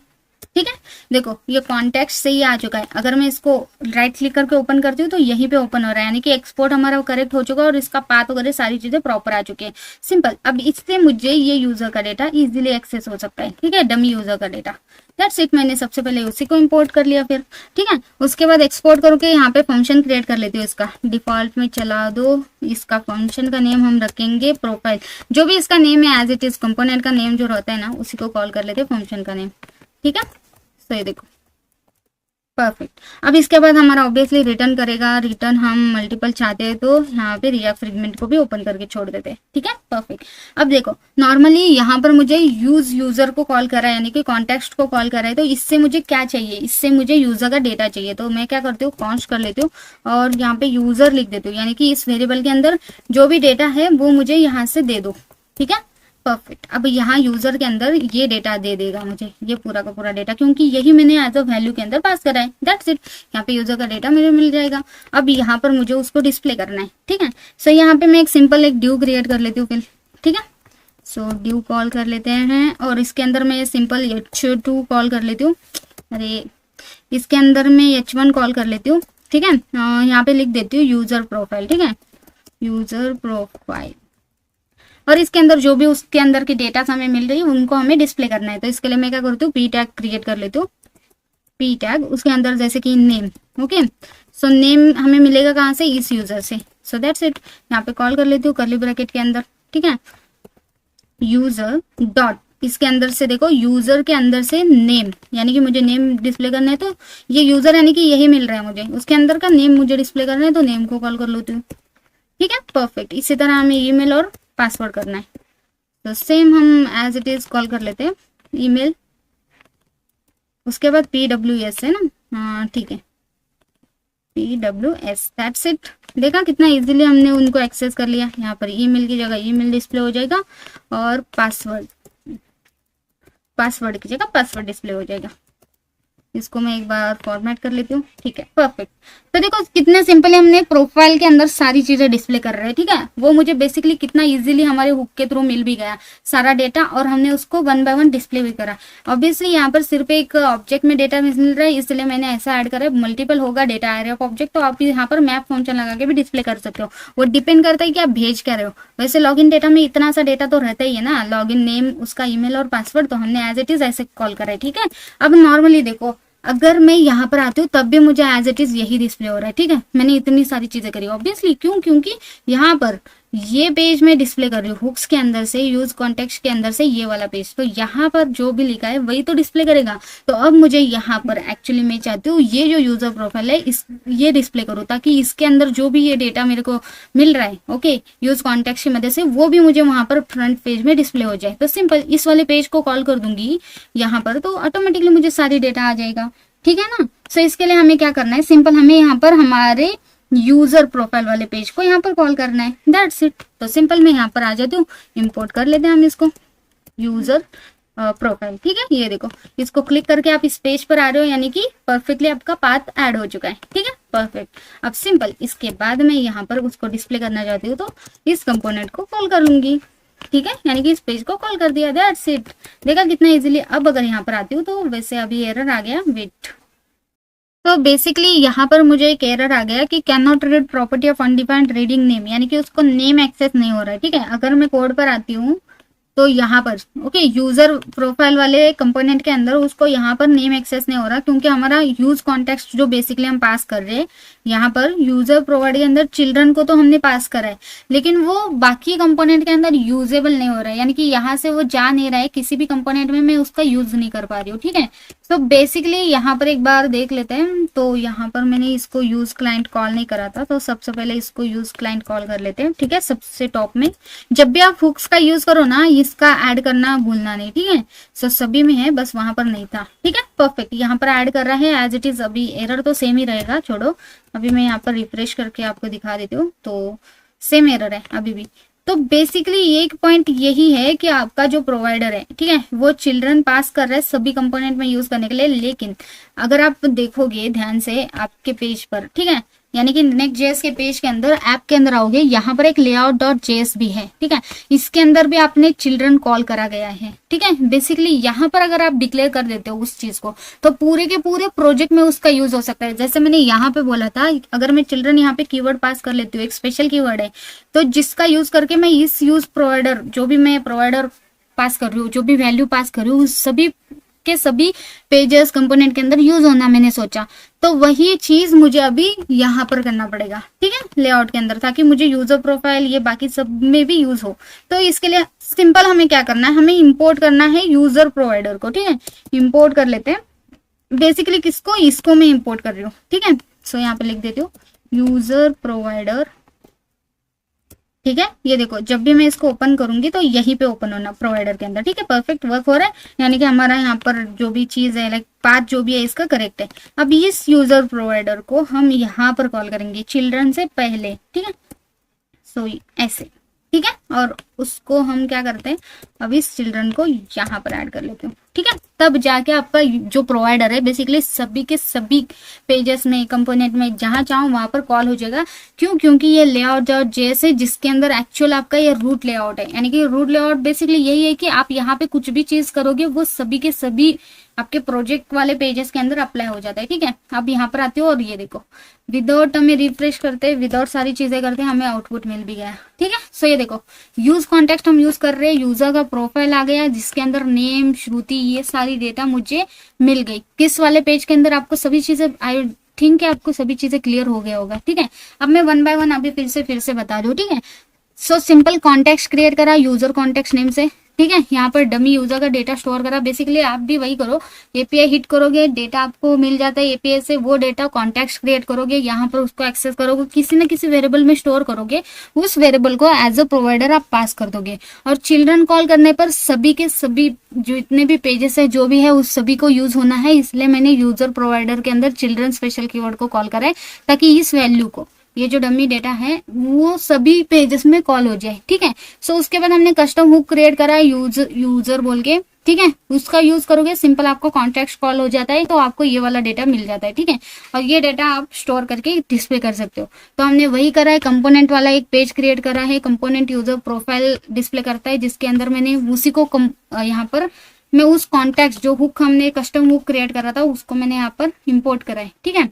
ठीक है। देखो ये कॉन्टेक्स्ट से ही आ चुका है, अगर मैं इसको राइट क्लिक करके ओपन करती हूँ तो यहीं पे ओपन हो रहा है, यानी कि एक्सपोर्ट हमारा करेक्ट हो चुका है और इसका पाथ वगैरह सारी चीजें प्रॉपर आ चुकी है। सिंपल, अब इससे मुझे ये यूजर का डेटा इजीली एक्सेस हो सकता है, ठीक है, डमी यूजर का डेटा, दैट्स इट। मैंने सबसे पहले उसी को इंपोर्ट कर लिया फिर, ठीक है। उसके बाद एक्सपोर्ट करके यहाँ पे फंक्शन क्रिएट कर लेती हूँ, इसका डिफॉल्ट में चला दो, इसका फंक्शन का नेम हम रखेंगे प्रोफाइल, जो भी इसका नेम है एज इट इज, कंपोनेंट का नेम जो रहता है ना उसी को कॉल कर लेते हैं फंक्शन का नेम, ठीक है। तो ये देखो परफेक्ट। अब इसके बाद हमारा ऑब्वियसली रिटर्न करेगा, रिटर्न हम मल्टीपल चाहते हैं तो यहाँ पे रिएक्ट फ्रेगमेंट को भी ओपन करके छोड़ देते हैं, ठीक है, परफेक्ट। अब देखो नॉर्मली यहाँ पर मुझे यूज यूजर को कॉल करा है, यानी कि कॉन्टेक्स्ट को कॉल करा है, तो इससे मुझे क्या चाहिए, इससे मुझे यूजर का डेटा चाहिए, तो मैं क्या करती हूँ, कॉन्स्ट कर लेती हूँ और यहाँ पे यूजर लिख देती हूँ, यानी कि इस वेरिएबल के अंदर जो भी डेटा है वो मुझे यहाँ से दे दो, ठीक है, परफेक्ट। अब यहाँ यूजर के अंदर ये डेटा दे देगा मुझे, ये पूरा का पूरा डेटा, क्योंकि यही मैंने एज अ वैल्यू के अंदर पास करा है। That's it. यहाँ पे यूजर का डेटा मुझे मिल जाएगा। अब यहाँ पर मुझे उसको डिस्प्ले करना है, ठीक है। सो यहाँ पे मैं एक सिंपल एक ड्यू क्रिएट कर लेती हूँ फिर, ठीक है। सो ड्यू कॉल कर लेते हैं और इसके अंदर मैं सिंपल h2 कॉल कर लेती हूँ। अरे इसके अंदर मैं h1 कॉल कर लेती हूँ, ठीक है। यहाँ पे लिख देती हूँ यूजर प्रोफाइल, ठीक है, यूजर प्रोफाइल। और इसके अंदर जो भी उसके अंदर की डेटा हमें मिल रही है उनको हमें डिस्प्ले करना है। तो इसके लिए मैं क्या करती हूँ, पी टैग क्रिएट कर लेती हूँ। पी टैग उसके अंदर जैसे कि नेम, ओके। सो नेम हमें मिलेगा कहाँ से, इस यूजर से। So that's it. यहाँ पे कॉल कर लेती हूँ कर्ली ब्रैकेट के अंदर, ठीक है, यूजर डॉट, इसके अंदर से देखो यूजर के अंदर से नेम, यानी कि मुझे नेम डिस्प्ले करना है तो ये यूजर यानी कि यही मिल रहा है मुझे, उसके अंदर का नेम मुझे डिस्प्ले करना है तो नेम को कॉल कर लेती हूँ, ठीक है, परफेक्ट। इसी तरह हमें ईमेल और पासवर्ड करना है तो सेम हम एज इट इज कॉल कर लेते हैं ईमेल। उसके बाद PWS है ना, हाँ ठीक है, PWS, दैट्स इट। देखा कितना इजीली हमने उनको एक्सेस कर लिया। यहाँ पर ईमेल की जगह ईमेल डिस्प्ले हो जाएगा और पासवर्ड की जगह पासवर्ड डिस्प्ले हो जाएगा। इसको मैं एक बार फॉर्मेट कर लेती हूँ, ठीक है, परफेक्ट। तो देखो कितने सिंपली हमने प्रोफाइल के अंदर सारी चीजें डिस्प्ले कर रहे हैं, ठीक है। वो मुझे बेसिकली कितना इजीली हमारे हुक के थ्रू मिल भी गया सारा डेटा और हमने उसको 1 बाय 1 डिस्प्ले भी करा। ऑब्वियसली यहाँ पर सिर्फ एक ऑब्जेक्ट में डेटा मिल रहा है, इसलिए मैंने ऐसा ऐड करा है। मल्टीपल होगा डेटा एरे ऑफ ऑब्जेक्ट तो आप यहाँ पर मैप फंक्शन लगा के भी डिस्प्ले कर सकते हो। वो डिपेंड करता है कि आप भेज क्या रहे हो। वैसे लॉगिन डेटा में इतना सा डेटा तो रहता ही है ना, लॉगिन नेम, उसका ईमेल और पासवर्ड, तो हमने एज इट इज ऐसे कॉल करा है, ठीक है। अब नॉर्मली देखो अगर मैं यहाँ पर आती हूँ तब भी मुझे एज इट इज यही डिस्प्ले हो रहा है, ठीक है। मैंने इतनी सारी चीजें करी ऑब्वियसली, क्योंकि यहाँ पर ये पेज में डिस्प्ले कर रही हूँ हुक्स के अंदर से, यूज कॉन्टेक्स्ट के अंदर से ये वाला पेज, तो यहाँ पर जो भी लिखा है वही तो डिस्प्ले करेगा। तो अब मुझे यहाँ पर एक्चुअली मैं चाहती हूँ ये जो यूजर प्रोफाइल है ये डिस्प्ले करूँ, ताकि इसके अंदर जो भी ये डेटा मेरे को मिल रहा है, ओके, यूज कॉन्टेक्स्ट की मदद से, वो भी मुझे वहां पर फ्रंट पेज में डिस्प्ले हो जाए। तो सिंपल इस वाले पेज को कॉल कर दूंगी यहाँ पर तो ऑटोमेटिकली मुझे सारी डेटा आ जाएगा, ठीक है ना। सो इसके लिए हमें क्या करना है, सिंपल हमें यहाँ पर हमारे यूजर प्रोफाइल वाले पेज को यहाँ पर कॉल करना है, दैट्स इट। तो सिंपल मैं यहाँ पर आ जाती हूँ, इंपोर्ट कर लेते हैं हम इसको, यूजर प्रोफाइल, ठीक है। ये देखो इसको क्लिक करके आप इस पेज पर आ रहे हो, यानी कि परफेक्टली आपका पाथ ऐड हो चुका है, ठीक है, परफेक्ट। अब सिंपल इसके बाद मैं यहाँ पर उसको डिस्प्ले करना चाहती हूँ तो इस कंपोनेंट को कॉल कर लूंगी, ठीक है, यानी कि इस पेज को कॉल कर दिया, दैट्स इट। देखा कितना इजीली। अब अगर यहाँ पर आती हूँ तो वैसे अभी एरर आ गया, वेट। तो बेसिकली यहाँ पर मुझे एक एरर आ गया कि can not read property of undefined reading name, यानी कि उसको नेम एक्सेस नहीं हो रहा है, ठीक है। अगर मैं कोड पर आती हूँ तो यहाँ पर ओके यूजर प्रोफाइल वाले कंपोनेंट के अंदर उसको यहाँ पर नेम एक्सेस नहीं हो रहा, क्योंकि हमारा यूज कॉन्टेक्स्ट जो बेसिकली हम पास कर रहे हैं यहाँ पर यूजर प्रोवाइड के अंदर चिल्ड्रन को तो हमने पास करा है, लेकिन वो बाकी कंपोनेंट के अंदर यूजेबल नहीं हो रहा है, यानी कि यहाँ से वो जा नहीं रहा है, किसी भी कंपोनेंट में मैं उसका यूज नहीं कर पा रही हूँ, ठीक है। तो बेसिकली यहाँ पर एक बार देख लेते हैं। तो यहाँ पर मैंने इसको यूज क्लाइंट कॉल नहीं करा था, तो सबसे पहले इसको यूज क्लाइंट कॉल कर लेते हैं, ठीक है। सबसे टॉप में जब भी आप हुक्स का यूज करो ना, इसका ऐड करना भूलना नहीं, ठीक है। सो सभी में है, बस वहां पर नहीं था, ठीक है, परफेक्ट। यहाँ पर ऐड कर रहा है एज इट इज। अभी एरर तो सेम ही रहेगा, छोड़ो, अभी मैं यहाँ पर रिफ्रेश करके आपको दिखा देती हूँ, तो सेम एरर है अभी भी। तो बेसिकली एक पॉइंट यही है कि आपका जो प्रोवाइडर है, ठीक है, वो चिल्ड्रन पास कर रहा है सभी कंपोनेंट में यूज करने के लिए, लेकिन अगर आप देखोगे ध्यान से आपके पेज पर, ठीक है, यानी कि नेक्स्ट.जेएस के पेज के अंदर ऐप के अंदर आओगे, यहाँ पर एक layout.js भी है, ठीक है, इसके अंदर भी आपने चिल्ड्रन कॉल करा गया है, ठीक है। बेसिकली यहाँ पर अगर आप डिक्लेयर कर देते हो उस चीज को तो पूरे के पूरे प्रोजेक्ट में उसका यूज हो सकता है। जैसे मैंने यहाँ पे बोला था, अगर मैं चिल्ड्रन यहाँ पे कीवर्ड पास कर लेती हूँ, एक स्पेशल कीवर्ड है, तो जिसका यूज करके मैं इस यूज प्रोवाइडर, जो भी मैं प्रोवाइडर पास कर रही हूँ, जो भी वैल्यू पास कर रही हूँ, सभी के सभी पेजेस कंपोनेंट के अंदर यूज होना मैंने सोचा, तो वही चीज मुझे अभी यहाँ पर करना पड़ेगा, ठीक है, लेआउट के अंदर, ताकि मुझे यूजर प्रोफाइल ये बाकी सब में भी यूज हो। तो इसके लिए सिंपल हमें क्या करना है, हमें इंपोर्ट करना है यूजर प्रोवाइडर को, ठीक है, इंपोर्ट कर लेते हैं। बेसिकली किसको, इसको मैं इंपोर्ट कर रही हूँ, ठीक है। सो यहाँ पे लिख देती हूँ यूजर प्रोवाइडर, ठीक है। ये देखो जब भी मैं इसको ओपन करूंगी तो यहीं पे ओपन होना प्रोवाइडर के अंदर, ठीक है, परफेक्ट वर्क हो रहा है, यानी कि हमारा यहाँ पर जो भी चीज है, लाइक पाथ जो भी है इसका करेक्ट है। अब इस यूजर प्रोवाइडर को हम यहाँ पर कॉल करेंगे चिल्ड्रन से पहले, ठीक है, सो ऐसे, ठीक है, और उसको हम क्या करते हैं, अब इस चिल्ड्रन को यहाँ पर ऐड कर लेते हो, ठीक है। तब जाके आपका जो प्रोवाइडर है बेसिकली सभी के सभी पेजेस में, कंपोनेंट में, जहां चाहो वहां पर कॉल हो जाएगा। क्यों? क्योंकि ये लेआउट डॉट जेएस है जिसके अंदर एक्चुअल आपका ये रूट लेआउट है। यानी कि रूट लेआउट बेसिकली यही है कि आप यहाँ पे कुछ भी चीज करोगे वो सभी के सभी आपके प्रोजेक्ट वाले पेजेस के अंदर अप्लाई हो जाता है, ठीक है। आप यहाँ पर आते हो और ये देखो विदाउट हमें रिफ्रेश करते, विदाउट सारी चीजें करते हमें आउटपुट मिल भी गया, ठीक है। सो ये देखो यूज कॉन्टेक्स्ट हम यूज कर रहे हैं, यूजर का प्रोफाइल आ गया जिसके अंदर नेम, श्रुति, ये सारी डेटा मुझे मिल गई। किस वाले पेज के अंदर आपको सभी चीजें, आई थिंक आपको सभी चीजें क्लियर हो गया होगा, ठीक है। अब मैं वन बाय वन अभी फिर से बता दूं, ठीक है। सो सिंपल कॉन्टेक्स्ट क्रिएट करा यूजर कॉन्टेक्स्ट नेम से, ठीक है। यहाँ पर डमी यूजर का डेटा स्टोर करा। बेसिकली आप भी वही करो, एपीआई हिट करोगे, डेटा आपको मिल जाता है एपीआई से, वो डेटा कॉन्टेक्ट क्रिएट करोगे, यहाँ पर उसको एक्सेस करोगे, किसी न किसी वेरिएबल में स्टोर करोगे, उस वेरिएबल को एज अ प्रोवाइडर आप पास कर दोगे। और चिल्ड्रन कॉल करने पर सभी के सभी जो इतने भी पेजेस है जो भी है उस सभी को यूज होना है, इसलिए मैंने यूजर प्रोवाइडर के अंदर चिल्ड्रन स्पेशल कीवर्ड को कॉल करा है ताकि इस वैल्यू को, ये जो डमी डेटा है वो सभी पेजेस में कॉल हो जाए, ठीक है। सो उसके बाद हमने कस्टम हुक क्रिएट करा है यूजर बोल के, ठीक है। उसका यूज करोगे सिंपल आपको कॉन्टेक्स्ट कॉल हो जाता है, तो आपको ये वाला डेटा मिल जाता है, ठीक है। और ये डेटा आप स्टोर करके डिस्प्ले कर सकते हो। तो हमने वही करा है, कंपोनेंट वाला एक पेज क्रिएट करा है, कंपोनेंट यूजर प्रोफाइल डिस्प्ले करता है जिसके अंदर मैंने उसी को यहाँ पर मैं उस कॉन्टेक्स्ट जो हुक हमने कस्टम हुक क्रिएट करा था उसको मैंने यहाँ पर इम्पोर्ट करा है, ठीक है।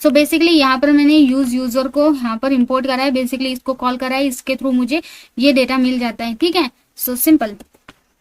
सो बेसिकली यहाँ पर मैंने यूजर को यहाँ पर इंपोर्ट करा है, बेसिकली इसको कॉल करा है, इसके थ्रू मुझे ये डेटा मिल जाता है, ठीक है। सो सिंपल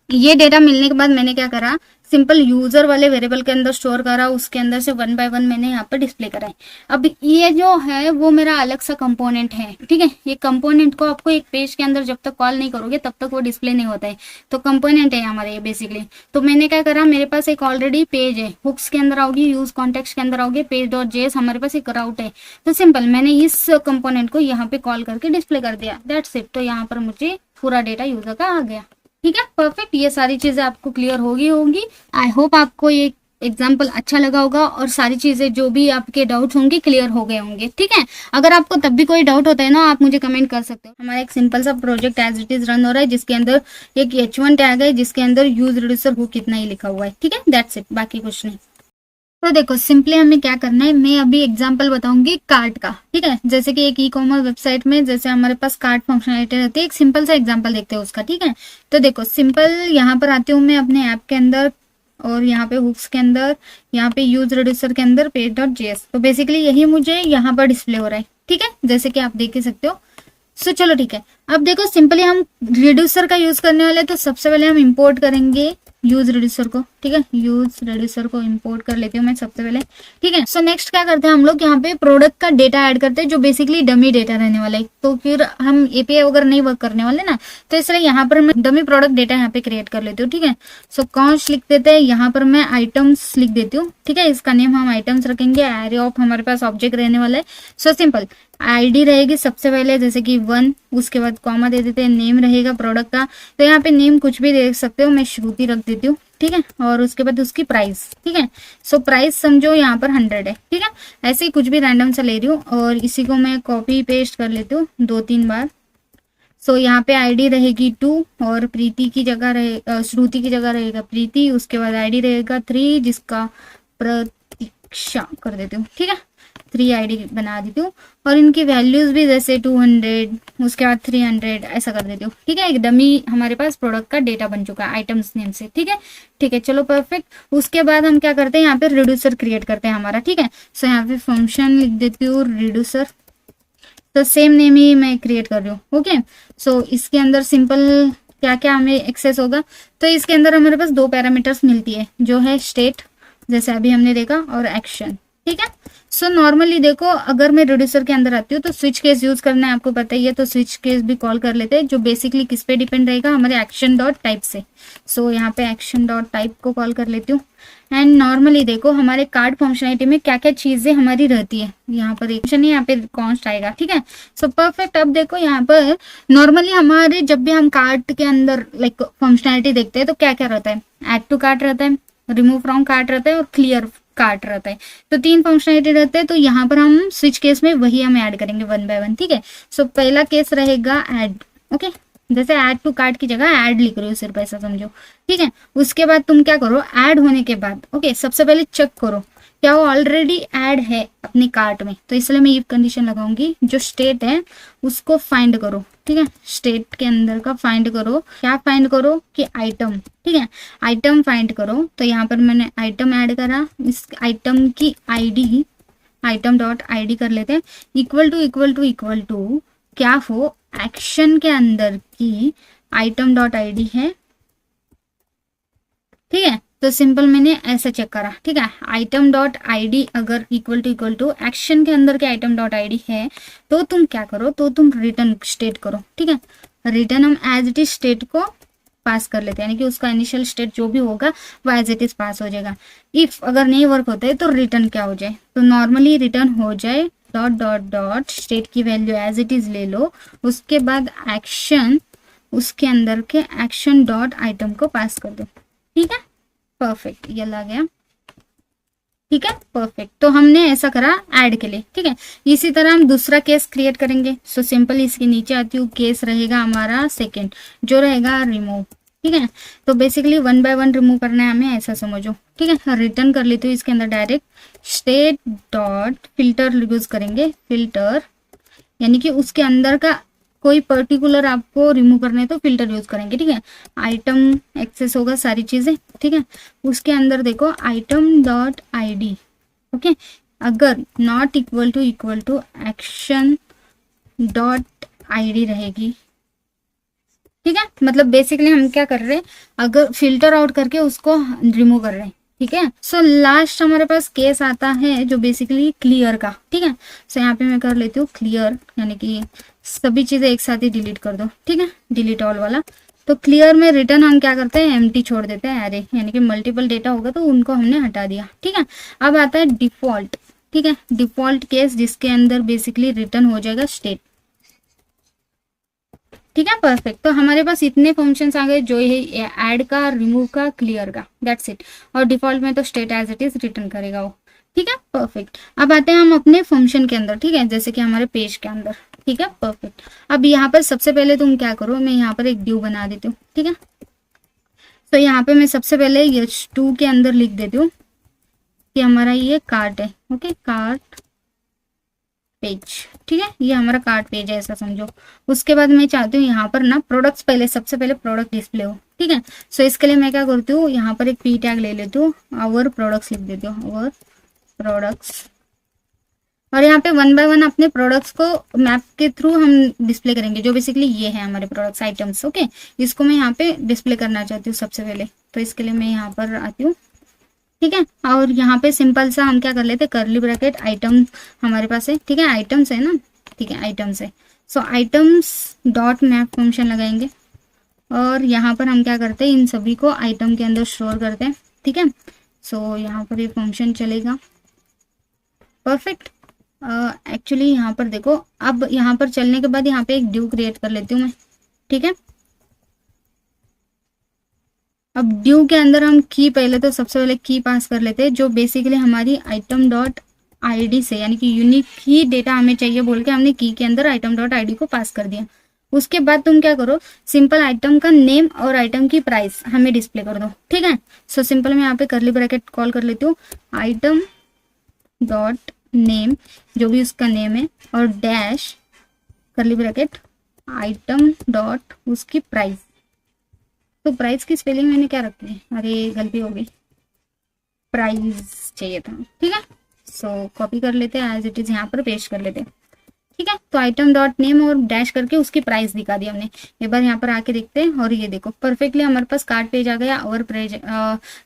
ये डेटा मिलने के बाद मैंने क्या करा, सिंपल यूजर वाले वेरिएबल के अंदर स्टोर करा, उसके अंदर से वन बाय वन मैंने यहाँ पर डिस्प्ले करा है। अब ये जो है वो मेरा अलग सा कंपोनेंट है, ठीक है। ये कंपोनेंट को आपको एक पेज के अंदर जब तक कॉल नहीं करोगे तब तक वो डिस्प्ले नहीं होता है, तो कंपोनेंट है हमारे ये बेसिकली। तो मैंने क्या करा, मेरे पास एक ऑलरेडी पेज है, हुक्स के अंदर आओगी, यूज कॉन्टेक्स्ट के अंदर आओगे, पेज डॉट जेएस हमारे पास एक राउट है, तो सिंपल मैंने इस कंपोनेंट को यहाँ पे कॉल करके डिस्प्ले कर दिया, दैट्स इट। तो यहाँ पर मुझे पूरा डेटा यूजर का आ गया, ठीक है, परफेक्ट। ये सारी चीजें आपको क्लियर होगी। आई होप आपको ये एग्जाम्पल अच्छा लगा होगा और सारी चीजें जो भी आपके डाउट्स होंगे क्लियर हो गए होंगे, ठीक है। अगर आपको तब भी कोई डाउट होता है ना, आप मुझे कमेंट कर सकते हो। हमारा एक सिंपल सा project as it is run हो रहा है जिसके अंदर एक H1 टैग है जिसके अंदर यूज रिड्यूसर हुक कितना ही लिखा हुआ है, ठीक है, दैट्स इट, बाकी कुछ नहीं। तो देखो सिंपली हमें क्या करना है, मैं अभी एग्जांपल बताऊंगी कार्ट का, ठीक है। जैसे कि एक ई-कॉमर्स वेबसाइट में जैसे हमारे पास कार्ट फंक्शनलिटी रहती है, एक सिंपल सा एग्जांपल देखते हैं उसका, ठीक है। तो देखो सिंपल यहाँ पर आती हूँ मैं अपने ऐप के अंदर और यहाँ पे हुक्स के अंदर, यहाँ पे यूज रिड्यूसर के अंदर पेज डॉट जेएस, तो बेसिकली यही मुझे यहाँ पर डिस्प्ले हो रहा है, ठीक है, जैसे कि आप देख ही सकते हो। सो चलो ठीक है, अब देखो सिंपली हम रिड्यूसर का यूज करने वाले, तो सबसे पहले हम इंपोर्ट करेंगे यूज रिड्यूसर को, ठीक है। यूज रिड्यूसर को इंपोर्ट कर लेती हूँ मैं सबसे पहले, ठीक है। सो नेक्स्ट क्या करते हैं हम लोग, यहाँ पे प्रोडक्ट का डेटा ऐड करते हैं जो बेसिकली डमी डेटा रहने वाला है, तो फिर हम एपीआई वगैरह नहीं वर्क करने वाले ना, तो इसलिए यहाँ पर मैं डमी प्रोडक्ट डेटा यहाँ पे क्रिएट कर लेती हूँ, ठीक है। सो कॉस्ट लिख देते हैं, यहाँ पर मैं आइटम्स लिख देती हूँ, ठीक है। इसका नेम हम आइटम्स रखेंगे, एरे ऑफ हमारे पास ऑब्जेक्ट रहने वाला है। सो सिंपल आईडी रहेगी सबसे पहले जैसे कि 1, उसके बाद कॉमा दे देते हैं, नेम रहेगा प्रोडक्ट का, तो यहाँ पे नेम कुछ भी दे सकते हो, मैं श्रुति रख देती हूँ, ठीक है। और उसके बाद उसकी प्राइस, ठीक है। सो प्राइस समझो यहाँ पर 100 है, ठीक है। ऐसे ही कुछ भी रैंडम सा ले रही हूँ और इसी को मैं कॉपी पेस्ट कर लेती हूँ 2-3 बार। सो यहाँ पे आईडी रहेगी 2 और प्रीति की जगह रहे, श्रुति की जगह रहेगा प्रीति, उसके बाद आईडी रहेगा 3 जिसका प्रतीक्षा कर देती हूँ, ठीक है। 3 आईडी बना देती हूँ और इनकी वैल्यूज भी जैसे 200, उसके बाद 300 ऐसा कर देती हूँ, ठीक है। एक डमी हमारे पास प्रोडक्ट का डेटा बन चुका है आइटम्स नेम से, ठीक है, ठीक है, चलो परफेक्ट। उसके बाद हम क्या करते हैं, यहाँ पे रिड्यूसर क्रिएट करते हैं हमारा, ठीक है। सो यहाँ पे फंक्शन लिख देती हूँ रिड्यूसर, तो सेम नेम ही मैं क्रिएट कर रही हूँ, ओके। सो इसके अंदर सिंपल क्या क्या हमें एक्सेस होगा, तो इसके अंदर हमारे पास 2 पैरामीटर्स मिलती है जो है स्टेट जैसे अभी हमने देखा और एक्शन, ठीक है। सो नॉर्मली देखो अगर मैं रिड्यूसर के अंदर आती हूँ तो स्विच केस यूज करना है, आपको पता ही है, तो स्विच केस भी कॉल कर लेते हैं जो बेसिकली किस पे डिपेंड रहेगा, हमारे एक्शन डॉट टाइप से। सो यहाँ पे एक्शन डॉट टाइप को कॉल कर लेती हूँ। एंड नॉर्मली देखो हमारे कार्ड फंक्शनलिटी में क्या क्या चीजें हमारी रहती है, यहाँ पर एक यहाँ पे कॉन्स्ट आएगा, ठीक है। So perfect. अब देखो यहाँ पर नॉर्मली हमारे जब भी हम कार्ड के अंदर लाइक फंक्शनलिटी देखते हैं तो क्या क्या रहता है, ऐड टू कार्ट रहता है, रिमूव फ्रॉम कार्ट रहता है और क्लियर कार्ट रहता है, तो 3 फंक्शनलिटी रहते हैं। तो यहाँ पर हम स्विच केस में वही हम ऐड करेंगे 1 बाय 1, ठीक है। सो पहला केस रहेगा ऐड, ओके, जैसे ऐड टू कार्ट की जगह ऐड लिख रही हो सिर्फ, ऐसा समझो, ठीक है। उसके बाद तुम क्या करो, ऐड होने के बाद ओके सबसे पहले चेक करो क्या वो ऑलरेडी ऐड है अपनी कार्ट में, तो इसलिए मैं ये कंडीशन लगाऊंगी, जो स्टेट है उसको फाइंड करो, ठीक है। स्टेट के अंदर का फाइंड करो, क्या फाइंड करो कि आइटम, ठीक है, आइटम फाइंड करो। तो यहाँ पर मैंने आइटम ऐड करा, इस आइटम की आईडी आइटम डॉट आईडी कर लेते हैं, equal to equal to equal to क्या हो, एक्शन के अंदर की आइटम डॉट आईडी है, ठीक है। तो सिंपल मैंने ऐसा चेक करा, ठीक है। आइटम डॉट आईडी अगर इक्वल टू एक्शन के अंदर के आइटम डॉट आईडी है, तो तुम क्या करो, तो तुम रिटर्न स्टेट करो, ठीक है। रिटर्न हम एज इट इज स्टेट को पास कर लेते हैं, यानी कि उसका इनिशियल स्टेट जो भी होगा वो एज इट इज पास हो जाएगा। इफ अगर नहीं वर्क होता है तो रिटर्न क्या हो जाए, तो नॉर्मली रिटर्न हो जाए डॉट डॉट डॉट स्टेट की वैल्यू एज इट इज ले लो, उसके बाद एक्शन, उसके अंदर के एक्शन डॉट आइटम को पास कर दो, ठीक है। परफेक्ट, ये आ गया, ठीक है, परफेक्ट। तो हमने ऐसा करा ऐड के लिए, ठीक है। इसी तरह हम दूसरा केस क्रिएट करेंगे। सो सिंपल इसके नीचे आती हूँ, केस रहेगा हमारा सेकंड, जो रहेगा रिमूव, ठीक है। तो बेसिकली 1 बाय 1 रिमूव करना है हमें, ऐसा समझो, ठीक है। रिटर्न कर लेती हूँ इसके अंदर direct state dot filter use करेंगे, फिल्टर यानी कि उसके अंदर का कोई पर्टिकुलर आपको रिमूव करना है तो फिल्टर यूज करेंगे, ठीक है। आइटम एक्सेस होगा सारी चीजें, ठीक है। उसके अंदर देखो आइटम डॉट आईडी, ओके, अगर not equal to action dot ID रहेगी, ठीक है। मतलब बेसिकली हम क्या कर रहे हैं, अगर फिल्टर आउट करके उसको रिमूव कर रहे हैं, ठीक है। सो लास्ट हमारे पास केस आता है जो बेसिकली क्लियर का, ठीक है। सो यहाँ पे मैं कर लेती हूँ क्लियर, यानी कि सभी चीजें एक साथ ही डिलीट कर दो, ठीक है, डिलीट ऑल वाला। तो क्लियर में रिटर्न हम क्या करते हैं, एम्प्टी छोड़ देते हैं, एरे, यानी कि मल्टीपल डेटा होगा तो उनको हमने हटा दिया, ठीक है। अब आता है डिफॉल्ट, ठीक है, डिफॉल्ट केस जिसके अंदर बेसिकली रिटर्न हो जाएगा स्टेट, ठीक है, परफेक्ट। तो हमारे पास इतने फंक्शंस आ गए, जो है ऐड का, रिमूव का, क्लियर का, दैट्स इट। और डिफॉल्ट में तो state as it is return करेगा वो, ठीक है, परफेक्ट। अब आते हैं हम अपने फंक्शन के अंदर, ठीक है, जैसे कि हमारे पेज के अंदर, ठीक है, परफेक्ट। अब यहाँ पर सबसे पहले तुम क्या करो, मैं यहाँ पर एक ड्यू बना देती हूँ, ठीक है। तो यहाँ पे मैं सबसे पहले h2 के अंदर लिख देती हूँ कि हमारा ये कार्ट है, ओके, कार्ट पेज, ठीक है, ये हमारा कार्ट पेज है, ऐसा समझो। उसके बाद मैं चाहती हूँ यहाँ पर ना प्रोडक्ट्स पहले, सबसे पहले प्रोडक्ट डिस्प्ले हो, ठीक है। सो इसके लिए मैं क्या करती हूँ, यहाँ पर एक पी टैग ले लेती हूँ, आवर प्रोडक्ट्स लिख देती हूँ, आवर प्रोडक्ट्स। और यहाँ पे 1 बाय 1 अपने प्रोडक्ट्स को मैप के थ्रू हम डिस्प्ले करेंगे, जो बेसिकली ये है हमारे प्रोडक्ट्स आइटम्स, ओके। इसको मैं यहाँ पे डिस्प्ले करना चाहती हूँ सबसे पहले, तो इसके लिए मैं यहाँ पर आती हूँ, ठीक है। और यहाँ पे सिंपल सा हम क्या कर लेते हैं, करली ब्रैकेट आइटम हमारे पास है, ठीक है, आइटम्स है ना, ठीक है, आइटम्स है। सो आइटम्स डॉट मैप फंक्शन लगाएंगे, और यहाँ पर हम क्या करते हैं, इन सभी को आइटम के अंदर स्टोर करते हैं, ठीक है। सो यहाँ पर ये फंक्शन चलेगा, परफेक्ट। एक्चुअली यहाँ पर देखो, अब यहाँ पर चलने के बाद यहाँ पे एक ड्यू क्रिएट कर लेती हूँ मैं, ठीक है। अब ड्यू के अंदर हम की, पहले तो सबसे पहले की पास कर लेते हैं, जो बेसिकली हमारी आइटम डॉट आईडी से, यानी कि यूनिक ही डेटा हमें चाहिए बोल के हमने की के अंदर आइटम डॉट आईडी को पास कर दिया। उसके बाद तुम क्या करो, सिंपल आइटम का नेम और आइटम की प्राइस हमें डिस्प्ले कर दो, ठीक है। सो सिंपल मैं यहाँ पे करली ब्रैकेट कॉल कर लेती हूँ, आइटम डॉट नेम, जो भी उसका नेम है, और डैश करली ब्रैकेट आइटम डॉट उसकी प्राइस। तो प्राइस की स्पेलिंग मैंने क्या रखी है, अरे गलती हो गई, प्राइस चाहिए था, ठीक है। सो कॉपी कर लेते हैं, एज इट इज यहाँ पर पेस्ट कर लेते हैं, ठीक है। तो आइटम डॉट नेम और डैश करके उसकी प्राइस दिखा दी हमने। एक बार यहाँ पर आके देखते हैं, और ये देखो परफेक्टली हमारे पास कार्ट पेज आ गया। और पेज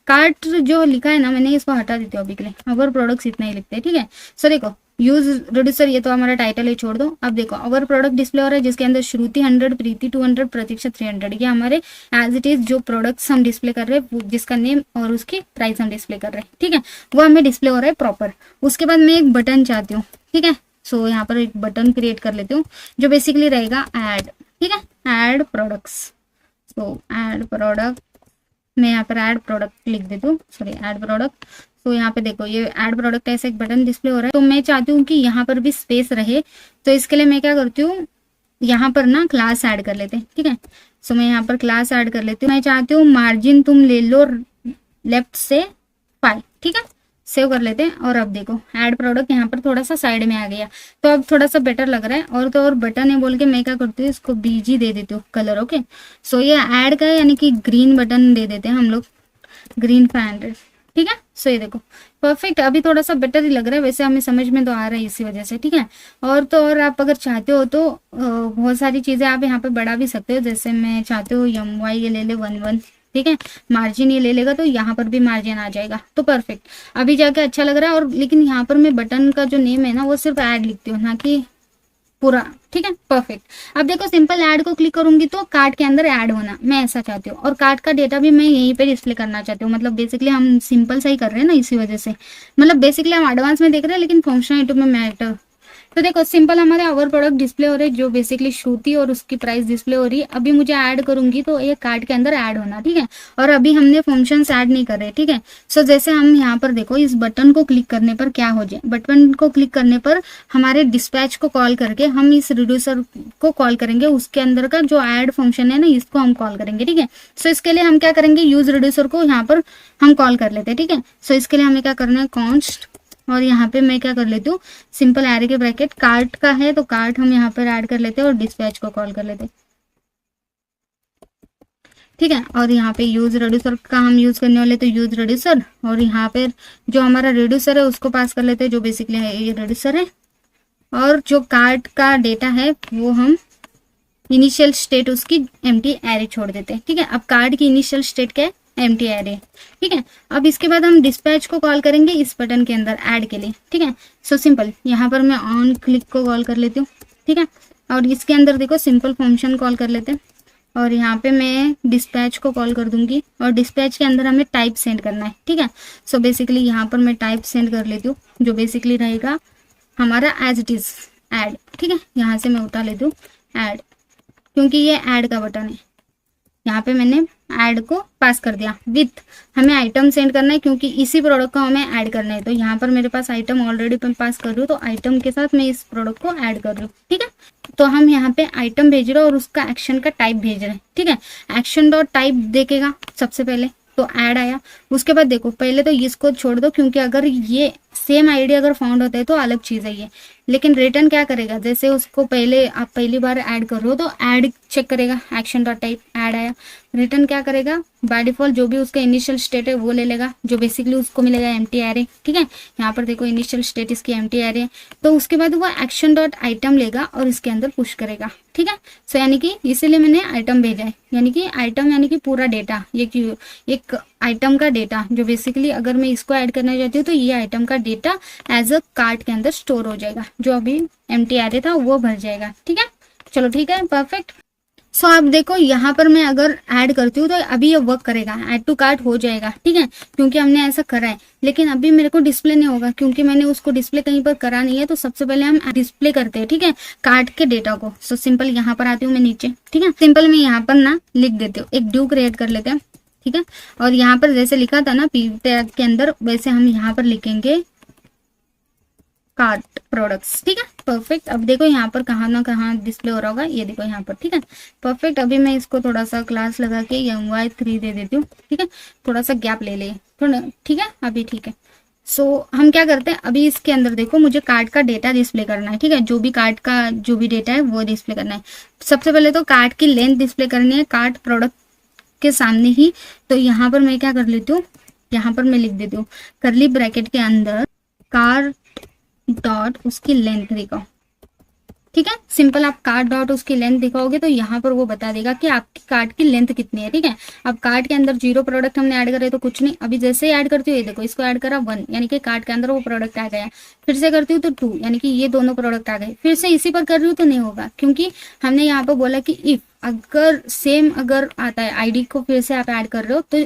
कार्ट जो लिखा है ना, मैंने इसको हटा देती हूँ अभी के लिए, अवर प्रोडक्ट्स इतना ही लिखते हैं, ठीक है। सो देखो यूज रिड्यूसर, ये तो हमारा टाइटल है, छोड़ दो। अब देखो अवर प्रोडक्ट डिस्प्ले हो रहा है, जिसके अंदर श्रुति 100, प्रीति 200, प्रतीक्षा 300, ये हमारे एज इट इज जो प्रोडक्ट्स हम डिस्प्ले कर रहे हैं, जिसका नेम और उसकी प्राइस हम डिस्प्ले कर रहे हैं, ठीक है, वो हमें डिस्प्ले हो रहा है प्रॉपर। उसके बाद मैं एक बटन चाहती हूँ, ठीक है। सो यहाँ पर एक बटन क्रिएट कर लेती हूँ, जो बेसिकली रहेगा ऐड, ठीक है, ऐड प्रोडक्ट्स। सो ऐड प्रोडक्ट, मैं यहाँ पर ऐड प्रोडक्ट लिख देती हूँ, सॉरी ऐड प्रोडक्ट। तो यहाँ पे देखो ये ऐड प्रोडक्ट ऐसे एक बटन डिस्प्ले हो रहा है, तो मैं चाहती हूँ कि यहाँ पर भी स्पेस रहे, तो इसके लिए मैं क्या करती हूँ, यहाँ पर ना क्लास ऐड कर लेते हैं, ठीक है। सो मैं यहाँ पर क्लास ऐड कर लेती हूँ। मैं चाहती हूँ मार्जिन तुम ले लो लेफ्ट से 5, ठीक है। सेव कर लेते हैं और अब देखो ऐड प्रोडक्ट यहाँ पर थोड़ा सा साइड में आ गया, तो अब थोड़ा सा बेटर लग रहा है। और तो और बटन है बोल के मैं क्या करती हूँ, इसको बीजी दे देती हूँ कलर, ओके। सो ये ऐड का है, यानी कि ग्रीन बटन दे देते हैं हम लोग, ग्रीन 500, ठीक है। सो ये देखो परफेक्ट, अभी थोड़ा सा बेटर ही लग रहा है, वैसे हमें समझ में तो आ रहा है इसी वजह से, ठीक है। और तो और आप अगर चाहते हो तो बहुत सारी चीजें आप यहाँ पे बढ़ा भी सकते हो, जैसे मैं चाहते हो MY ये ले ले 11, ठीक है। मार्जिन ये ले लेगा तो यहाँ पर भी मार्जिन आ जाएगा, तो परफेक्ट अभी जाके अच्छा लग रहा है। और लेकिन यहाँ पर मैं बटन का जो नेम है ना वो सिर्फ ऐड लिखती हूँ, ना कि पूरा, ठीक है। परफेक्ट। अब देखो सिंपल ऐड को क्लिक करूंगी तो कार्ट के अंदर ऐड होना मैं ऐसा चाहती हूँ, और कार्ट का डेटा भी मैं यहीं पे डिस्प्ले करना चाहती हूँ। मतलब बेसिकली हम सिंपल सा ही कर रहे हैं ना, इसी वजह से, मतलब बेसिकली हम एडवांस में देख रहे हैं लेकिन फंक्शनलिटी में मैटर। तो देखो सिंपल हमारे अवर प्रोडक्ट डिस्प्ले हो रहे हैं, जो बेसिकली श्रुति और उसकी प्राइस डिस्प्ले हो रही है। अभी मुझे ऐड करूंगी तो ये कार्ट के अंदर ऐड होना, ठीक है। और अभी हमने फंक्शंस ऐड नहीं कर रहे, ठीक है। सो जैसे हम यहाँ पर देखो इस बटन को क्लिक करने पर क्या हो जाए, बटन को क्लिक करने पर हमारे डिस्पैच को कॉल करके हम इस रिड्यूसर को कॉल करेंगे, उसके अंदर का जो ऐड फंक्शन है ना इसको हम कॉल करेंगे, ठीक है। सो इसके लिए हम क्या करेंगे, यूज रिड्यूसर को यहाँ पर हम कॉल कर लेते हैं, ठीक है। सो इसके लिए हमें क्या करना है, कॉन्स्ट, और यहाँ पे मैं क्या कर लेती हूँ, सिंपल एरे के ब्रैकेट, कार्ट का है तो कार्ट हम यहाँ पर ऐड कर लेते हैं और डिस्पैच को कॉल कर लेते हैं, ठीक है। और यहाँ पे यूज रिड्यूसर का हम यूज करने वाले तो यूज रिड्यूसर, और यहाँ पे जो हमारा रिड्यूसर है उसको पास कर लेते हैं, जो बेसिकली ये रिड्यूसर है। और जो कार्ट का डेटा है वो हम इनिशियल स्टेट उसकी एम्प्टी एरे छोड़ देते हैं, ठीक है। अब कार्ड की इनिशियल स्टेट क्या है, एम्प्टी एरे, ठीक है। अब इसके बाद हम डिस्पैच को कॉल करेंगे इस बटन के अंदर ऐड के लिए, ठीक है। सो सिंपल यहाँ पर मैं ऑन क्लिक को कॉल कर लेती हूँ, ठीक है। और इसके अंदर देखो सिंपल फंक्शन कॉल कर लेते हैं, और यहाँ पे मैं डिस्पैच को कॉल कर दूंगी, और डिस्पैच के अंदर हमें टाइप सेंड करना है, ठीक है। सो बेसिकली यहाँ पर मैं टाइप सेंड कर लेती हूँ, जो बेसिकली रहेगा हमारा एज इट इज ऐड, ठीक है। यहाँ से मैं उठा लेती हूँ ऐड, क्योंकि ये ऐड का बटन है। यहाँ पे मैंने ऐड को पास कर दिया विथ, हमें आइटम सेंड करना है क्योंकि इसी प्रोडक्ट को हमें ऐड करना है। तो यहाँ पर मेरे पास आइटम ऑलरेडी मैं पास कर रही हूँ, तो आइटम के साथ मैं इस प्रोडक्ट को ऐड कर रही हूँ, ठीक है। तो हम यहाँ पे आइटम भेज रहे हैं और उसका एक्शन का टाइप भेज रहे हैं, ठीक है। एक्शन डॉट टाइप देखेगा सबसे पहले, तो ऐड आया। उसके बाद देखो पहले तो इसको छोड़ दो, क्योंकि अगर ये सेम आईडी अगर फाउंड होता है तो अलग चीज है ये, लेकिन रिटर्न क्या करेगा, जैसे उसको पहले आप पहली बार ऐड कर रहे हो तो ऐड चेक करेगा, एक्शन डॉट टाइप ऐड आया। रिटर्न क्या करेगा, बाय डिफॉल्ट जो भी उसका इनिशियल स्टेट है वो ले लेगा, जो बेसिकली उसको मिलेगा एम्प्टी एरे, ठीक है। यहाँ पर देखो इनिशियल स्टेट इसकी एम्प्टी एरे है, तो उसके बाद वो एक्शन डॉट आइटम लेगा और इसके अंदर पुश करेगा, ठीक है। सो यानी कि इसीलिए मैंने आइटम भेजा है, यानी कि आइटम यानी कि पूरा डेटा, ये एक आइटम का डेटा, जो बेसिकली अगर मैं इसको ऐड करना चाहती हूँ तो ये आइटम का डेटा एज अ कार्ट के अंदर स्टोर हो जाएगा, जो अभी एम्प्टी एरे था वो भर जाएगा, ठीक है। चलो ठीक है, परफेक्ट। सो आप देखो यहाँ पर मैं अगर ऐड करती हूँ तो अभी ये वर्क करेगा, ऐड टू कार्ट हो जाएगा, ठीक है, क्योंकि हमने ऐसा करा है। लेकिन अभी मेरे को डिस्प्ले नहीं होगा क्योंकि मैंने उसको डिस्प्ले कहीं पर करा नहीं है। तो सबसे पहले हम डिस्प्ले करते हैं, ठीक है, कार्ट के डेटा को। सो सिंपल यहाँ पर आती हूँ मैं नीचे, ठीक है। सिंपल मैं यहाँ पर ना लिख देती हूँ, एक ड्यू क्रिएट कर लेते हैं, ठीक है। और यहाँ पर जैसे लिखा था ना पी टैग के अंदर, वैसे हम यहाँ पर लिखेंगे कार्ट प्रोडक्ट्स, ठीक है, परफेक्ट। अब देखो यहाँ पर कहाँ ना कहाँ डिस्प्ले हो रहा होगा, ये देखो यहाँ पर, ठीक है, परफेक्ट। अभी मैं इसको थोड़ा सा क्लास लगा के MY3 दे देती हूँ, ठीक है, थोड़ा सा गैप ले ले थोड़ा, ठीक है, अभी ठीक है। सो हम क्या करते हैं, अभी इसके अंदर देखो मुझे कार्ट का डेटा डिस्प्ले करना है, ठीक है, जो भी कार्ट का जो भी डेटा है वो डिस्प्ले करना है। सबसे पहले तो कार्ट की लेंथ डिस्प्ले करनी है कार्ट प्रोडक्ट के सामने ही। तो यहाँ पर मैं क्या कर लेती हूँ, यहाँ पर मैं लिख देती हूँ करली ब्रैकेट के अंदर कार्ट डॉट उसकी लेंथ दिखाओ, ठीक है। सिंपल आप कार्ट डॉट उसकी लेंथ दिखाओगे तो यहाँ पर वो बता देगा कि आपकी कार्ट की लेंथ कितनी है, ठीक है। अब कार्ट के अंदर 0 प्रोडक्ट हमने ऐड करे तो कुछ नहीं, अभी जैसे ही ऐड करती हूँ ये देखो इसको ऐड करा 1, यानी कि कार्ट के अंदर वो प्रोडक्ट आ गया। फिर से करती हूँ तो 2, यानी कि ये दोनों प्रोडक्ट आ गए। फिर से इसी पर कर रही हूँ तो नहीं होगा, क्योंकि हमने यहाँ पर बोला कि इफ अगर सेम अगर आता है आईडी को फिर से आप ऐड कर रहे हो तो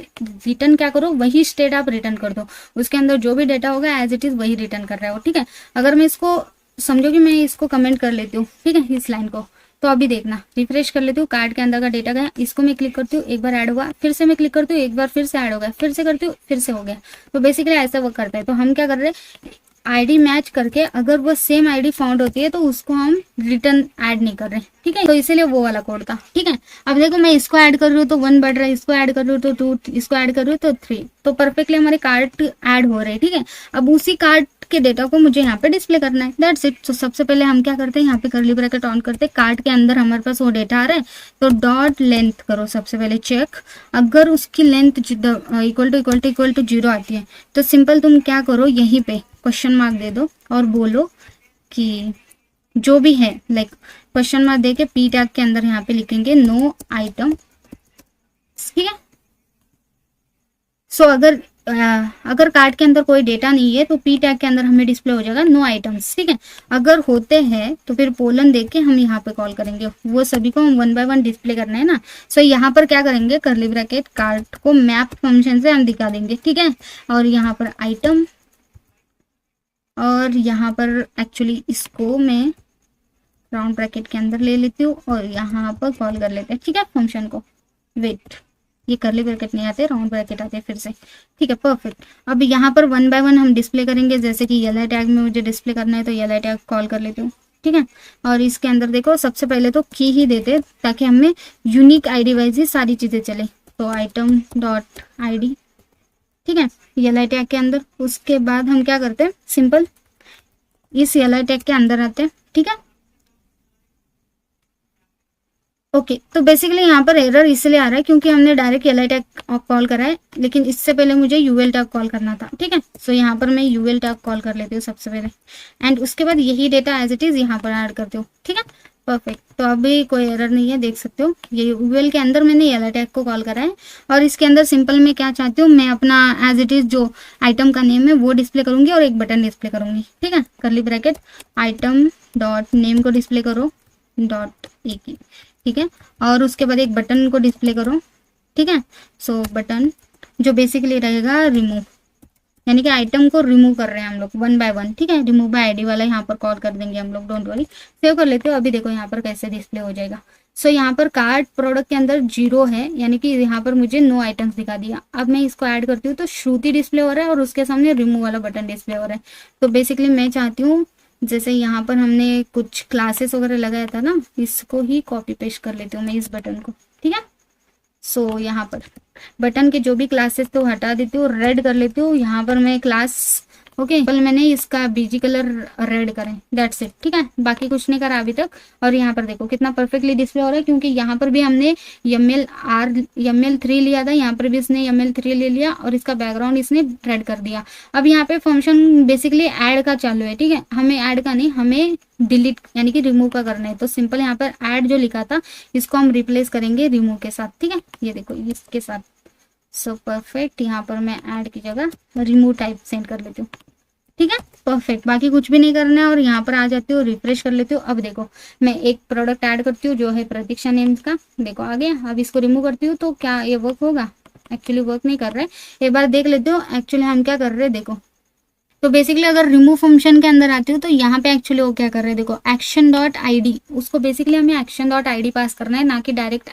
रिटर्न क्या करो, वही स्टेट आप रिटर्न कर दो, उसके अंदर जो भी डेटा होगा एज इट इज वही रिटर्न कर रहा हो, ठीक है। अगर मैं इसको समझो कि मैं इसको कमेंट कर लेती हूँ, ठीक है, इस लाइन को, तो अभी देखना रिफ्रेश कर लेती हूँ, कार्ड के अंदर का डेटा गया, इसको मैं क्लिक करती हूँ, एक बार ऐड हुआ, फिर से मैं क्लिक करती हूँ, एक बार फिर से ऐड हो गया, फिर से करती हूँ, फिर से हो गया। तो बेसिकली ऐसा वो करता है। तो हम क्या कर रहे हैं, आईडी मैच करके अगर वो सेम आईडी फाउंड होती है तो उसको हम रिटर्न ऐड नहीं कर रहे, ठीक है। तो इसीलिए वो वाला कोड था, ठीक है। अब देखो मैं इसको ऐड कर रही हूँ तो 1 बढ़ रहा है, इसको ऐड कर रही हूँ तो 2, इसको ऐड कर रही हूँ तो 3, तो परफेक्टली हमारे कार्ड ऐड हो रहे हैं, ठीक है। अब उसी कार्ड के डेटा को मुझे यहाँ पे डिस्प्ले करना है, दैट्स इट। तो सबसे पहले हम क्या करते हैं, यहाँ पे कर्ली ब्रैकेट ऑन करते हैं, कार्ड के अंदर हमारे पास वो डेटा आ रहा है तो डॉट लेंथ करो सबसे पहले चेक। अगर उसकी लेंथ इक्वल टू 0 आती है तो सिंपल तुम क्या करो, यहीं पे क्वेश्चन मार्क दे दो और बोलो कि जो भी है, लाइक क्वेश्चन मार्क दे के पी टैग के अंदर यहाँ पे लिखेंगे नो आइटम, ठीक है। सो अगर कार्ड के अंदर कोई डेटा नहीं है तो पी टैग के अंदर हमें डिस्प्ले हो जाएगा नो आइटम्स, ठीक है। अगर होते हैं तो फिर पोलन देख के हम यहाँ पे कॉल करेंगे, वो सभी को हम 1 बाय 1 डिस्प्ले करना है ना। सो यहाँ पर क्या करेंगे, कर्ली ब्रैकेट कार्ड को मैप फंक्शन से हम दिखा देंगे, ठीक है। और यहाँ पर आइटम, और यहाँ पर एक्चुअली इसको मैं राउंड ब्रैकेट के अंदर ले लेती हूँ और यहाँ पर कॉल कर लेते हैं, ठीक है, फंक्शन को। वेट, ये कर्ली ब्रैकेट नहीं आते, राउंड ब्रैकेट आते हैं फिर से, ठीक है, परफेक्ट। अब यहाँ पर 1 बाय 1 हम डिस्प्ले करेंगे, जैसे कि येलो टैग में मुझे डिस्प्ले करना है तो येलो टैग कॉल कर लेती हूँ, ठीक है। और इसके अंदर देखो सबसे पहले तो की ही देते ताकि हमें यूनिक आईडी वाइज ही सारी चीजें चले, तो आइटम डॉट आईडी, ठीक है, येलो टैग के अंदर। उसके बाद हम क्या करते हैं, सिंपल इस येलो टैग के अंदर आते हैं, ठीक है। ओके, तो बेसिकली यहाँ पर एरर इसलिए आ रहा है क्योंकि हमने डायरेक्ट येलो टैग कॉल करा है, लेकिन इससे पहले मुझे यूएल टैग कॉल करना था, ठीक है। सो यहाँ पर मैं यूएल टैग कॉल कर लेती हूँ सबसे पहले, एंड उसके बाद यही डेटा एज इट इज यहाँ पर ऐड करती हूँ, ठीक है, परफेक्ट। तो अभी कोई एरर नहीं है, देख सकते हो ये यूएल के अंदर मैंने येलो टैग को कॉल करा है। और इसके अंदर सिंपल मैं क्या चाहती हूँ, मैं अपना एज इट इज जो आइटम का नेम है वो डिस्प्ले करूंगी और एक बटन डिस्प्ले करूंगी, ठीक है। Curly bracket item dot name को डिस्प्ले करो डॉट एक ही, ठीक है। और उसके बाद एक बटन को डिस्प्ले करो, ठीक है। सो बटन जो बेसिकली रहेगा रिमूव, यानी कि आइटम को रिमूव कर रहे हैं हम लोग 1 बाय 1, ठीक है। रिमूव बाय आईडी वाला यहाँ पर कॉल कर देंगे हम लोग, डोंट वरी। सेव कर लेते हो, अभी देखो यहाँ पर कैसे डिस्प्ले हो जाएगा। सो यहाँ पर कार्ड प्रोडक्ट के अंदर 0 है, यानी कि यहाँ पर मुझे नो आइटम्स दिखा दिया। अब मैं इसको ऐड करती हूँ तो श्रुति डिस्प्ले हो रहा है और उसके सामने रिमूव वाला बटन डिस्प्ले हो रहा है। तो बेसिकली मैं चाहती हूँ जैसे यहाँ पर हमने कुछ क्लासेस वगैरह लगाया था ना, इसको ही कॉपी पेस्ट कर लेती हूँ मैं इस बटन को, ठीक है। सो यहाँ पर बटन के जो भी क्लासेस थे वो हटा देती हूँ, रेड कर लेती हूँ। यहाँ पर मैं क्लास ओके कल मैंने इसका बीजी कलर रेड करें, दैट्स इट, ठीक है। बाकी कुछ नहीं करा अभी तक। और यहाँ पर देखो कितना परफेक्टली डिस्प्ले हो रहा है, क्योंकि यहाँ पर भी हमने YAML3 लिया था, यहाँ पर भी इसने YAML3 ले लिया और इसका बैकग्राउंड इसने रेड कर दिया। अब यहाँ पे फंक्शन बेसिकली ऐड का चालू है, ठीक है। हमें ऐड का नहीं, हमें डिलीट यानी कि रिमूव का करना है। तो सिंपल यहाँ पर ऐड जो लिखा था इसको हम रिप्लेस करेंगे रिमूव के साथ, ठीक है। ये देखो इसके साथ, सो परफेक्ट। यहाँ पर मैं ऐड की जगह रिमूव टाइप सेंड कर लेती हूँ, ठीक है, परफेक्ट। बाकी कुछ भी नहीं करना है और यहाँ पर आ जाती हूँ, रिफ्रेश कर लेती हूँ। अब देखो मैं एक प्रोडक्ट ऐड करती हूँ जो है प्रतीक्षा नेम्स का, देखो आ गया। अब इसको रिमूव करती हूँ तो क्या ये वर्क होगा? एक्चुअली वर्क नहीं कर रहा है, एक बार देख लेते हो एक्चुअली हम क्या कर रहे हैं। देखो तो बेसिकली अगर रिमूव फंक्शन के अंदर आती हूँ तो यहाँ पे एक्चुअली वो क्या कर रहे हैं, देखो एक्शन डॉट ID, उसको बेसिकली हमें एक्शन डॉट ID पास करना है, ना कि डायरेक्ट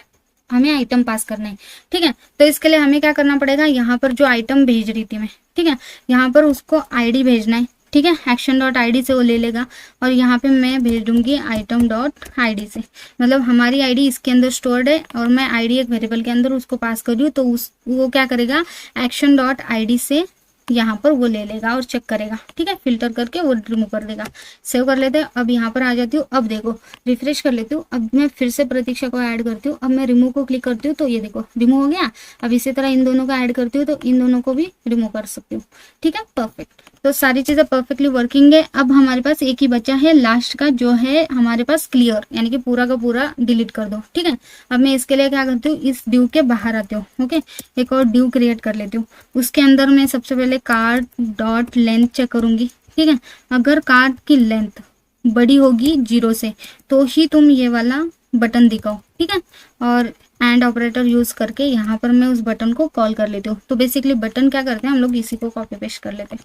हमें आइटम पास करना है, ठीक है। तो इसके लिए हमें क्या करना पड़ेगा, यहाँ पर जो आइटम भेज रही थी मैं, ठीक है, यहाँ पर उसको ID भेजना है, ठीक है। एक्शन डॉट ID से वो ले लेगा और यहाँ पे मैं भेज दूंगी आइटम डॉट ID से, मतलब हमारी ID इसके अंदर स्टोर्ड है और मैं ID एक वेरिएबल के अंदर उसको पास कर रही हूँ। तो वो क्या करेगा, एक्शन डॉट ID से यहाँ पर वो ले लेगा और चेक करेगा, ठीक है, फिल्टर करके वो रिमूव कर देगा। सेव कर लेते हैं। अब यहाँ पर आ जाती हूँ, अब देखो रिफ्रेश कर लेती हूँ। अब मैं फिर से प्रतीक्षा को ऐड करती हूँ। अब मैं रिमूव को क्लिक करती हूँ तो ये देखो रिमूव हो गया। अब इसी तरह इन दोनों को ऐड करती हूँ तो इन दोनों को भी रिमूव कर सकती हूँ, ठीक है, परफेक्ट। तो सारी चीजें परफेक्टली वर्किंग है। अब हमारे पास एक ही बचा है लास्ट का, जो है हमारे पास क्लियर, यानी कि पूरा का पूरा डिलीट कर दो, ठीक है। अब मैं इसके लिए क्या करती हूँ, इस ड्यू के बाहर आती हूँ, ओके, एक और ड्यू क्रिएट कर लेती हूँ। उसके अंदर मैं सबसे पहले कार्ड डॉट लेंथ चेक करूंगी, ठीक है। अगर कार्ड की लेंथ बड़ी होगी 0 से तो ही तुम ये वाला बटन दिखाओ, ठीक है। और एंड ऑपरेटर यूज करके यहाँ पर मैं उस बटन को कॉल कर लेती हूँ। तो बेसिकली बटन क्या करते हैं हम लोग, इसी को कॉपी पेस्ट कर लेते हैं,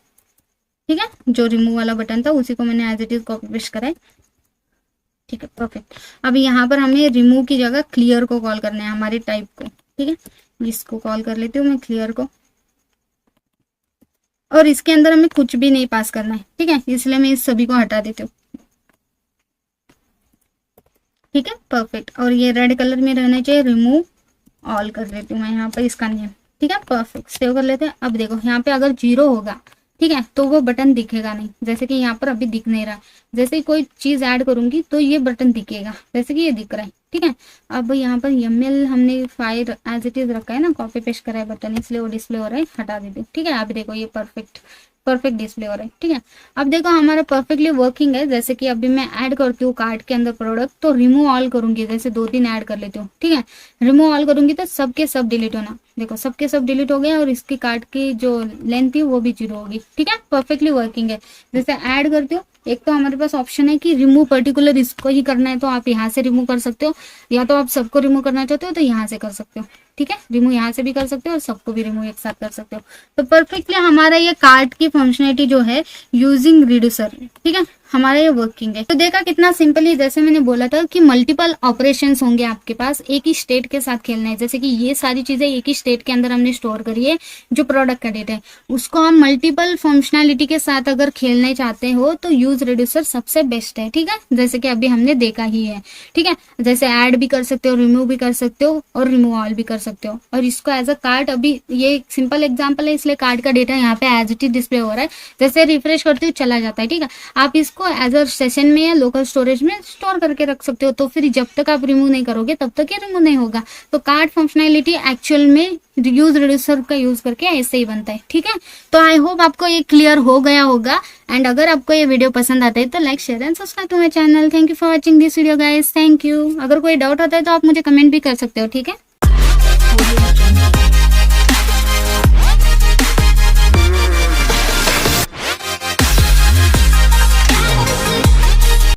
ठीक है। जो रिमूव वाला बटन था उसी को मैंने as it is copy paste करा है, ठीक है, परफेक्ट। अब यहाँ पर हमें रिमूव की जगह क्लियर को कॉल करना है, हमारे टाइप को, ठीक है। इसको कॉल कर लेती हूँ मैं क्लियर को, और इसके अंदर हमें कुछ भी नहीं पास करना है, ठीक है, इसलिए मैं इस सभी को हटा देती हूँ। ठीक है, परफेक्ट। और ये रेड कलर में रहना चाहिए, रिमूव ऑल कर लेती हूँ मैं यहाँ पर इसका नेम। ठीक है, परफेक्ट, सेव कर लेते हैं। अब देखो यहाँ पे अगर 0 होगा, ठीक है, तो वो बटन दिखेगा नहीं, जैसे कि यहाँ पर अभी दिख नहीं रहा। जैसे ही कोई चीज ऐड करूंगी तो ये बटन दिखेगा, जैसे कि ये दिख रहा है। ठीक है, अब यहाँ पर YAML हमने फाइल एज इट इज रखा है ना, कॉपी पेस्ट करा है बटन, इसलिए वो डिस्प्ले हो रहा है, हटा देती हूँ। ठीक है, अब देखो ये परफेक्ट डिस्प्ले हो रहा है। ठीक है, अब देखो हमारा परफेक्टली वर्किंग है। जैसे कि अभी मैं ऐड करती हूँ कार्ट के अंदर प्रोडक्ट, तो रिमूव ऑल करूंगी, जैसे 2-3 ऐड कर लेती हूँ। ठीक है, रिमूव ऑल करूंगी तो सबके सब डिलीट होना, देखो सबके सब डिलीट हो गए, और इसकी कार्ट की जो लेंथ थी वो भी 0 होगी। ठीक है, परफेक्टली वर्किंग है। जैसे ऐड करती हूँ, एक तो हमारे पास ऑप्शन है कि रिमूव पर्टिकुलर इसको ही करना है तो आप यहाँ से रिमूव कर सकते हो, या तो आप सबको रिमूव करना चाहते हो तो यहाँ से कर सकते हो। ठीक है, रिमूव यहाँ से भी कर सकते हो और सबको भी रिमूव एक साथ कर सकते हो। तो परफेक्टली हमारा ये कार्ट की फंक्शनलिटी जो है यूजिंग रिड्यूसर, ठीक है, हमारा ये वर्किंग है। तो देखा कितना सिंपली, जैसे मैंने बोला था कि मल्टीपल ऑपरेशंस होंगे आपके पास, एक ही स्टेट के साथ खेलना है। जैसे कि ये सारी चीजें एक ही स्टेट के अंदर हमने स्टोर करी है, जो प्रोडक्ट का डेटा है उसको हम मल्टीपल फंक्शनलिटी के साथ अगर खेलने चाहते हो तो यूज रिड्यूसर सबसे बेस्ट है। ठीक है, जैसे कि अभी हमने देखा ही है। ठीक है, जैसे ऐड भी कर सकते हो, रिमूव भी कर सकते हो और रिमूव ऑल भी कर सकते हो। और इसको एज अ कार्ड, अभी ये एक सिंपल एग्जांपल है इसलिए कार्ड का डेटा यहाँ पे एज इट इज डिस्प्ले हो रहा है। जैसे रिफ्रेश करते हो चला जाता है। ठीक है, आप इसको एज अ सेशन में या लोकल स्टोरेज में स्टोर करके रख सकते हो, तो फिर जब तक आप रिमूव नहीं करोगे तब तक ये रिमूव नहीं होगा। तो कार्ड फंक्शनैलिटी एक्चुअल में यूज रिड्यूसर का यूज करके ऐसे ही बनता है। ठीक है, तो आई होप आपको ये क्लियर हो गया होगा। एंड अगर आपको ये वीडियो पसंद आता है तो like, share and subscribe to my channel. Thank you for watching this video guys, thank you. अगर कोई डाउट आता है तो आप मुझे कमेंट भी कर सकते हो। ठीक है।